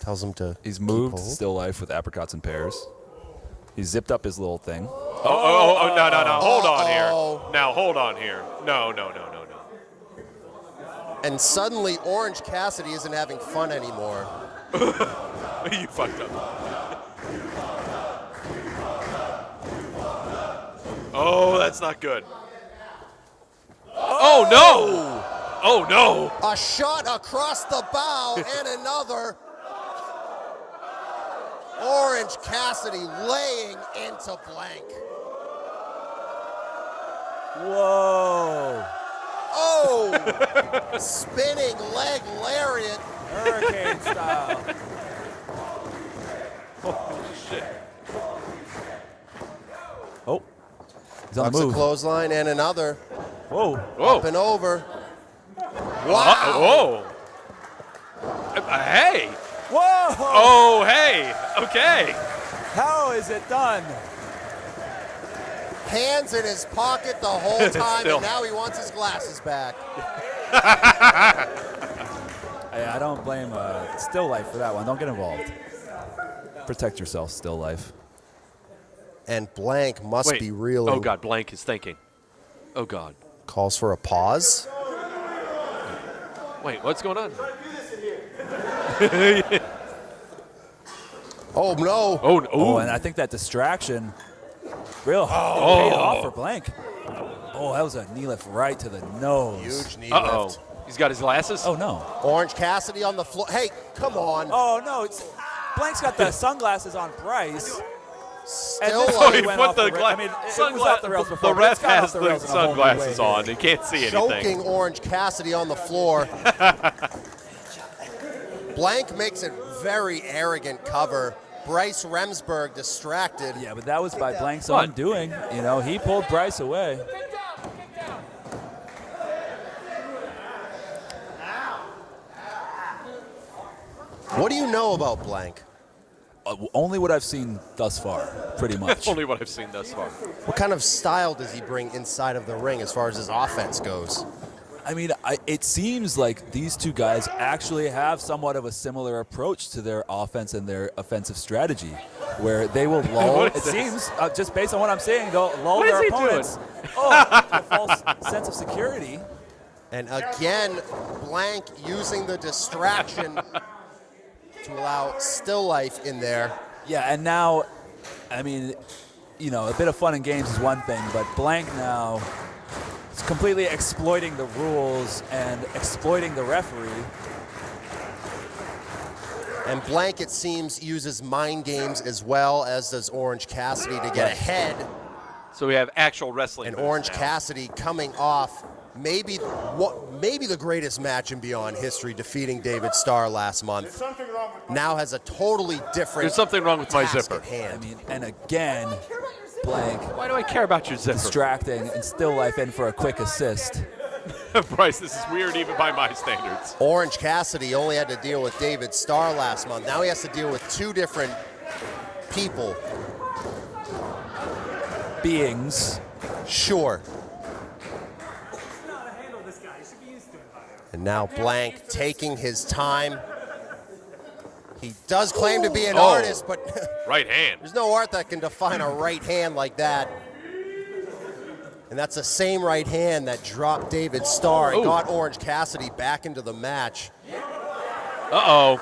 Tells him to He's keep moved hold. still life with apricots and pears. He zipped up his little thing. Oh, no. Hold on Uh-oh. here. Now, hold on here. No. And suddenly Orange Cassidy isn't having fun anymore. You fucked up. Oh, that's not good. Oh, no. Oh, no. A shot across the bow and another. Orange Cassidy laying into Blank. Whoa. Oh! Spinning leg lariat. Hurricane style. Oh. He's on Ducks the a move. clothesline and another. Whoa. Up and over. Wow! Oh. Hey. Whoa. Oh, hey. Okay. How is it done? Hands in his pocket the whole time, Still. and now he wants his glasses back. I don't blame Still Life for that one. Don't get involved. Protect yourself, Still Life. And Blank must Wait. be reeling. Oh, God. Blank is thinking. Oh, God. Calls for a pause. Wait, what's going on? Oh, no. Oh, no. Oh, and I think that distraction paid off for Blank. Oh, that was a knee lift right to the nose. Huge knee Uh-oh. lift. He's got his glasses? Oh, no. Orange Cassidy on the floor. Hey, come on. Oh, no. Blank's got the sunglasses on Bryce. Still this like one he went off the rails. I mean, it was off the rails before, the but ref it's got off has the the rails in a whole new sunglasses way on. here. He can't see anything. choking Orange Cassidy on the floor. Blank makes it very arrogant cover. Bryce Remsburg distracted. Yeah, but that was by Blank's What? own doing. You know, he pulled Bryce away. What do you know about Blank? Only what I've seen thus far, pretty much. Only what I've seen thus far. What kind of style does he bring inside of the ring as far as his offense goes? I mean, it seems like these two guys actually have somewhat of a similar approach to their offense and their offensive strategy, where they will lull. What It is this? seems, just based on what I'm seeing, they'll lull What is their he doing? opponents to a false sense of security. And again, Blank using the distraction to allow Still Life in there. Yeah, and now, I mean, you know, a bit of fun and games is one thing, but Blank now is completely exploiting the rules and exploiting the referee. And Blank, it seems, uses mind games as well, as does Orange Cassidy to get ahead. So we have actual wrestling. And moves Orange now. Cassidy coming off maybe the greatest match in Beyond history, defeating David Starr last month. Now has a totally different There's something wrong with my task zipper. at hand. I mean, and again, Blank Why do I care about your zipper? distracting and Still Life in for a quick assist. Bryce, this is weird even by my standards. Orange Cassidy only had to deal with David Starr last month. Now he has to deal with two different people. Beings. Sure. And now Blank taking his time. He does claim to be an artist, but Right hand. there's no art that can define a right hand like that. And that's the same right hand that dropped David Starr and Ooh. got Orange Cassidy back into the match. Uh-oh.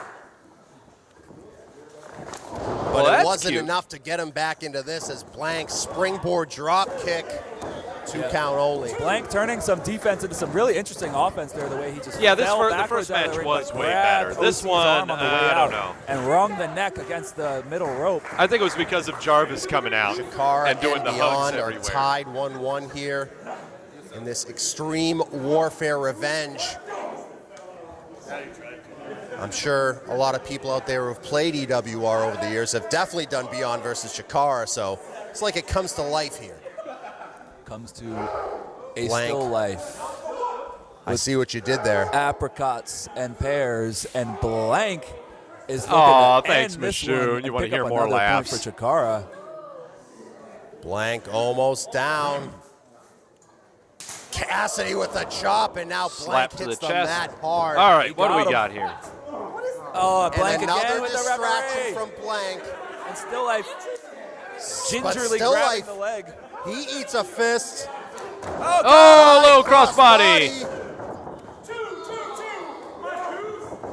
But Well, it that's wasn't cute. enough to get him back into this as Blank springboard drop kick, 2 count only. Blank turning some defense into some really interesting offense there, the way he just Yeah, fell the backwards first out of match the ring, was but way grabbed better. This OC's one, arm on the way I out don't know. and wrung the neck against the middle rope. I think it was because of Jarvis coming out Shakara and doing the hugs Beyond are everywhere. tied 1-1 here in this Extreme Warfare Revenge. I'm sure a lot of people out there who have played EWR over the years have definitely done Beyond versus Shakara, so it's like it comes to life here. Comes to a Blank. Still Life. I see what you did there. Apricots and pears, and Blank is looking Aw, to thanks, end this Michoud. one You and wanna pick hear up more another point laughs. for Chikara. Blank almost down. Cassidy with the chop, and now Slap Blank to the hits the chest. mat hard. All right, He what do got we him. got here? Oh, Blank And again another with the distraction referee. from Blank. And Still Life But gingerly Still grabbing Life, the leg. he eats a fist. Oh, low crossbody.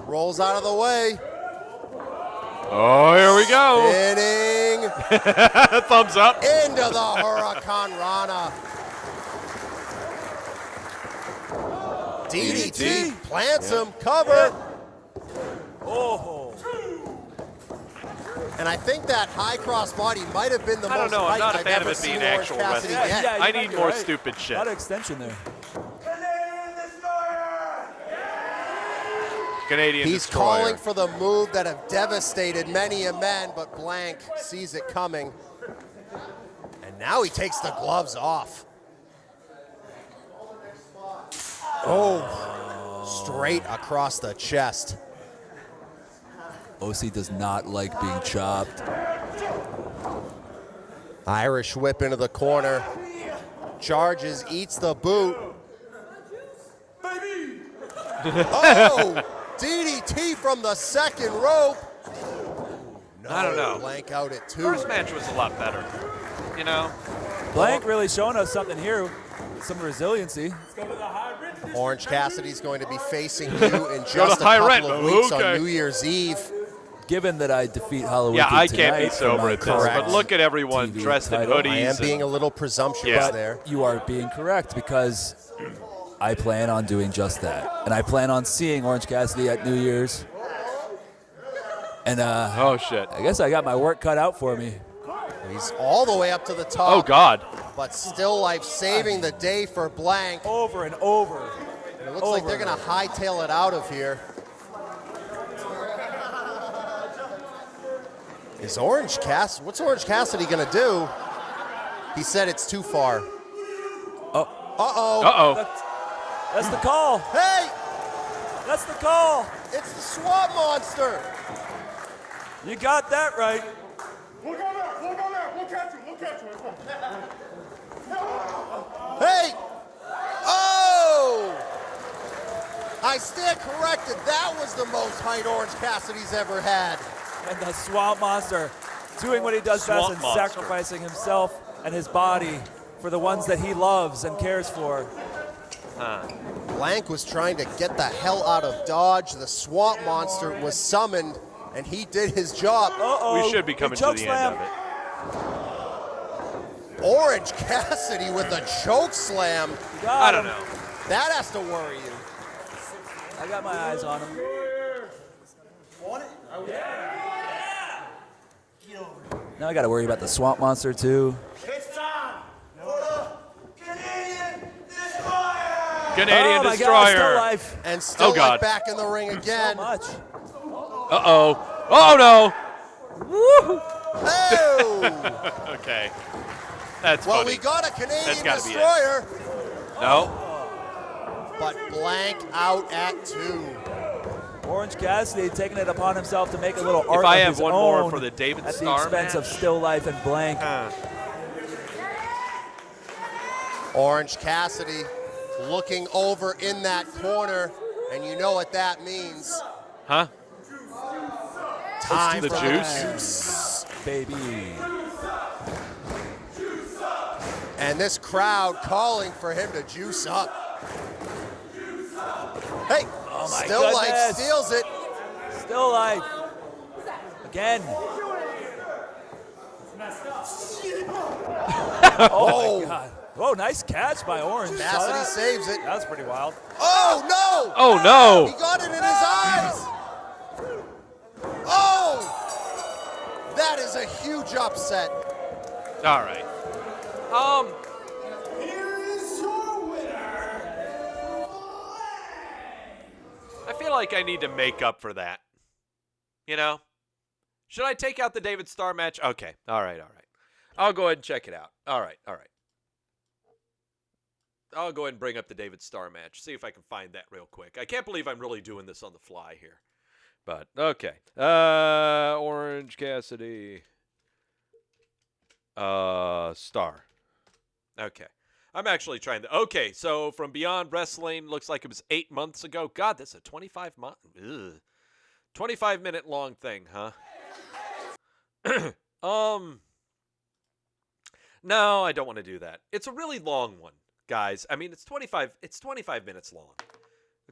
Rolls out of the way. Oh, here we go. Spinning Thumbs up. into the Huracan Rana. DDT plants him, cover. Oh. And I think that high crossbody might have been the I don't most know. I'm height not a I've fan of ever it being seen Orange actual Cassidy wrestling. get. I you need might be more right. stupid shit. A lot of extension there. Canadian He's Destroyer. calling for the move that have devastated many a man, but Blank sees it coming. And now he takes the gloves off. Oh, straight across the chest. OC does not like being chopped. Irish whip into the corner. charges, eats the boot. Oh, DDT from the second rope. No, I don't know. Blank out at 2. First match was a lot better. You know? Blank really showing us something here. Some resiliency. Orange Cassidy's going to be facing you in just a high couple rent. of weeks Okay. on New Year's Eve. Given that I defeat Halloween Yeah, I tonight can't be for sober my at this, but correct look at everyone TV dressed in title. hoodies. I am being a little presumptuous Yeah. there. You are being correct because I plan on doing just that. And I plan on seeing Orange Cassidy at New Year's. And Oh, shit. I guess I got my work cut out for me. He's all the way up to the top. Oh, God. But still life saving the day for Blank. Over and over. And it looks like they're going to hightail it out of here. What's Orange Cassidy going to do? He said it's too far. Oh. Uh-oh. Uh-oh. That's the call. Hey, That's the call. it's the Swamp Monster. You got that right. Look on there, we'll catch you. Hey! Oh! I stand corrected. That was the most height Orange Cassidy's ever had. And the Swamp Monster doing what he does best Swamp and Monster. sacrificing himself and his body for the ones that he loves and cares for. Blank was trying to get the hell out of Dodge. The Swamp Monster was summoned, and he did his job. Uh-oh. We should be coming to the end of it. Orange Cassidy with a choke slam. I don't know. That has to worry you. I got my eyes on him. Now I got to worry about the Swamp Monster too. It's time for the Canadian Destroyer! Canadian oh my Destroyer. God, still alive. And still Oh, God. like back in the ring So again. much. Uh-oh. Oh, no. Oh! Okay. That's Well, funny. we got a Canadian That's gotta be it. Destroyer, No. but Blank out at 2. Orange Cassidy taking it upon himself to make a little art I of have his one more own for the David at Starr the expense of match. Still Life and Blank. Orange Cassidy looking over in that corner, and you know what that means. Huh? Time the for juice. the juice. Baby. And this crowd calling for him to juice up. Hey, Oh my Still Life goodness. steals it. Still Life. Again. Oh, my God. Oh, nice catch by Orange. Saw Cassidy that? saves it. That was pretty wild. Oh, no! Oh, no. He got it in his eyes. Oh! That is a huge upset. All right. Here is your winner. I feel like I need to make up for that. You know? Should I take out the David Starr match? Okay. All right. I'll go ahead and check it out. All right. I'll go ahead and bring up the David Starr match. See if I can find that real quick. I can't believe I'm really doing this on the fly here. But, okay. Orange Cassidy. Star. Okay. I'm actually trying to. Okay, so from Beyond Wrestling, looks like it was 8 months ago. God, that's a 25-minute long thing, huh? No, I don't want to do that. It's a really long one, guys. I mean, it's 25 minutes long.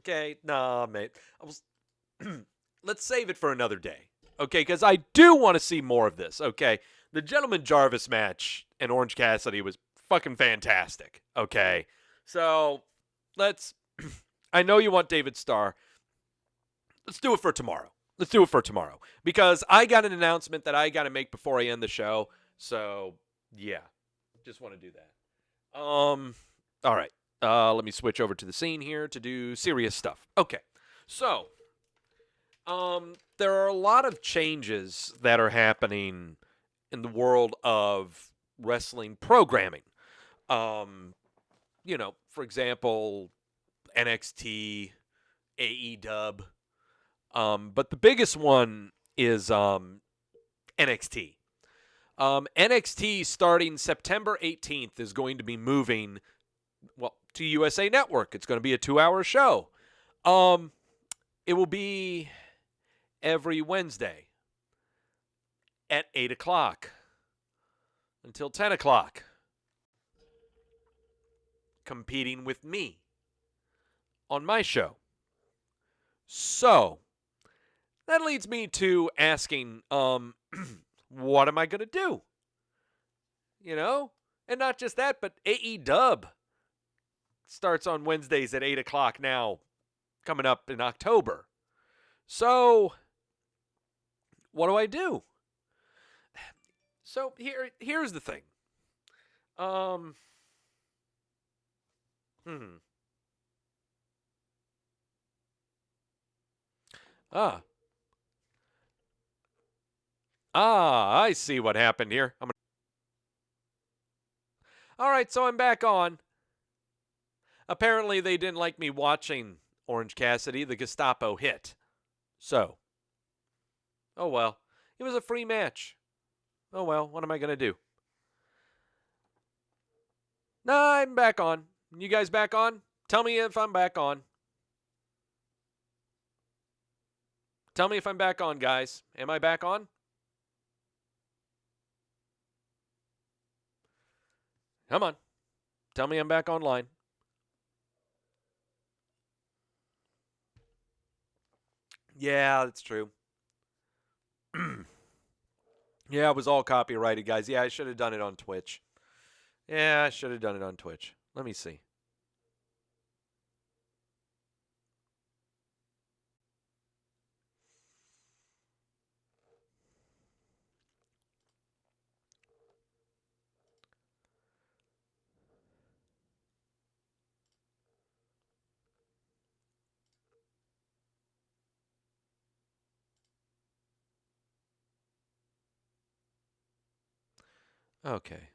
Okay? Nah, mate. Let's save it for another day. Okay, because I do want to see more of this. Okay? The Gentleman Jarvis match and Orange Cassidy was fucking fantastic. Okay? So, let's I know you want David Starr. Let's do it for tomorrow. Because I got an announcement that I got to make before I end the show. So, yeah. Just want to do that. All right. Let me switch over to the scene here to do serious stuff. Okay. So, there are a lot of changes that are happening in the world of wrestling programming. You know, for example, NXT, AEW. But the biggest one is NXT. NXT starting September 18th is going to be moving, well, to USA Network. It's going to be a 2-hour show. It will be every Wednesday at 8 o'clock until 10 o'clock, competing with me on my show. So, that leads me to asking, what am I going to do? You know? And not just that, but AEW starts on Wednesdays at 8 o'clock now, coming up in October. So, what do I do? So, here's the thing. I see what happened here. All right, so I'm back on. Apparently, they didn't like me watching Orange Cassidy, the Gestapo hit. So, oh well. It was a free match. Oh well, what am I going to do? Nah, I'm back on. You guys back on? Tell me if I'm back on. Tell me if I'm back on, guys. Am I back on? Come on. Tell me I'm back online. Yeah, that's true. Yeah, it was all copyrighted, guys. Yeah, I should have done it on Twitch. Yeah, I should have done it on Twitch. Let me see. Okay.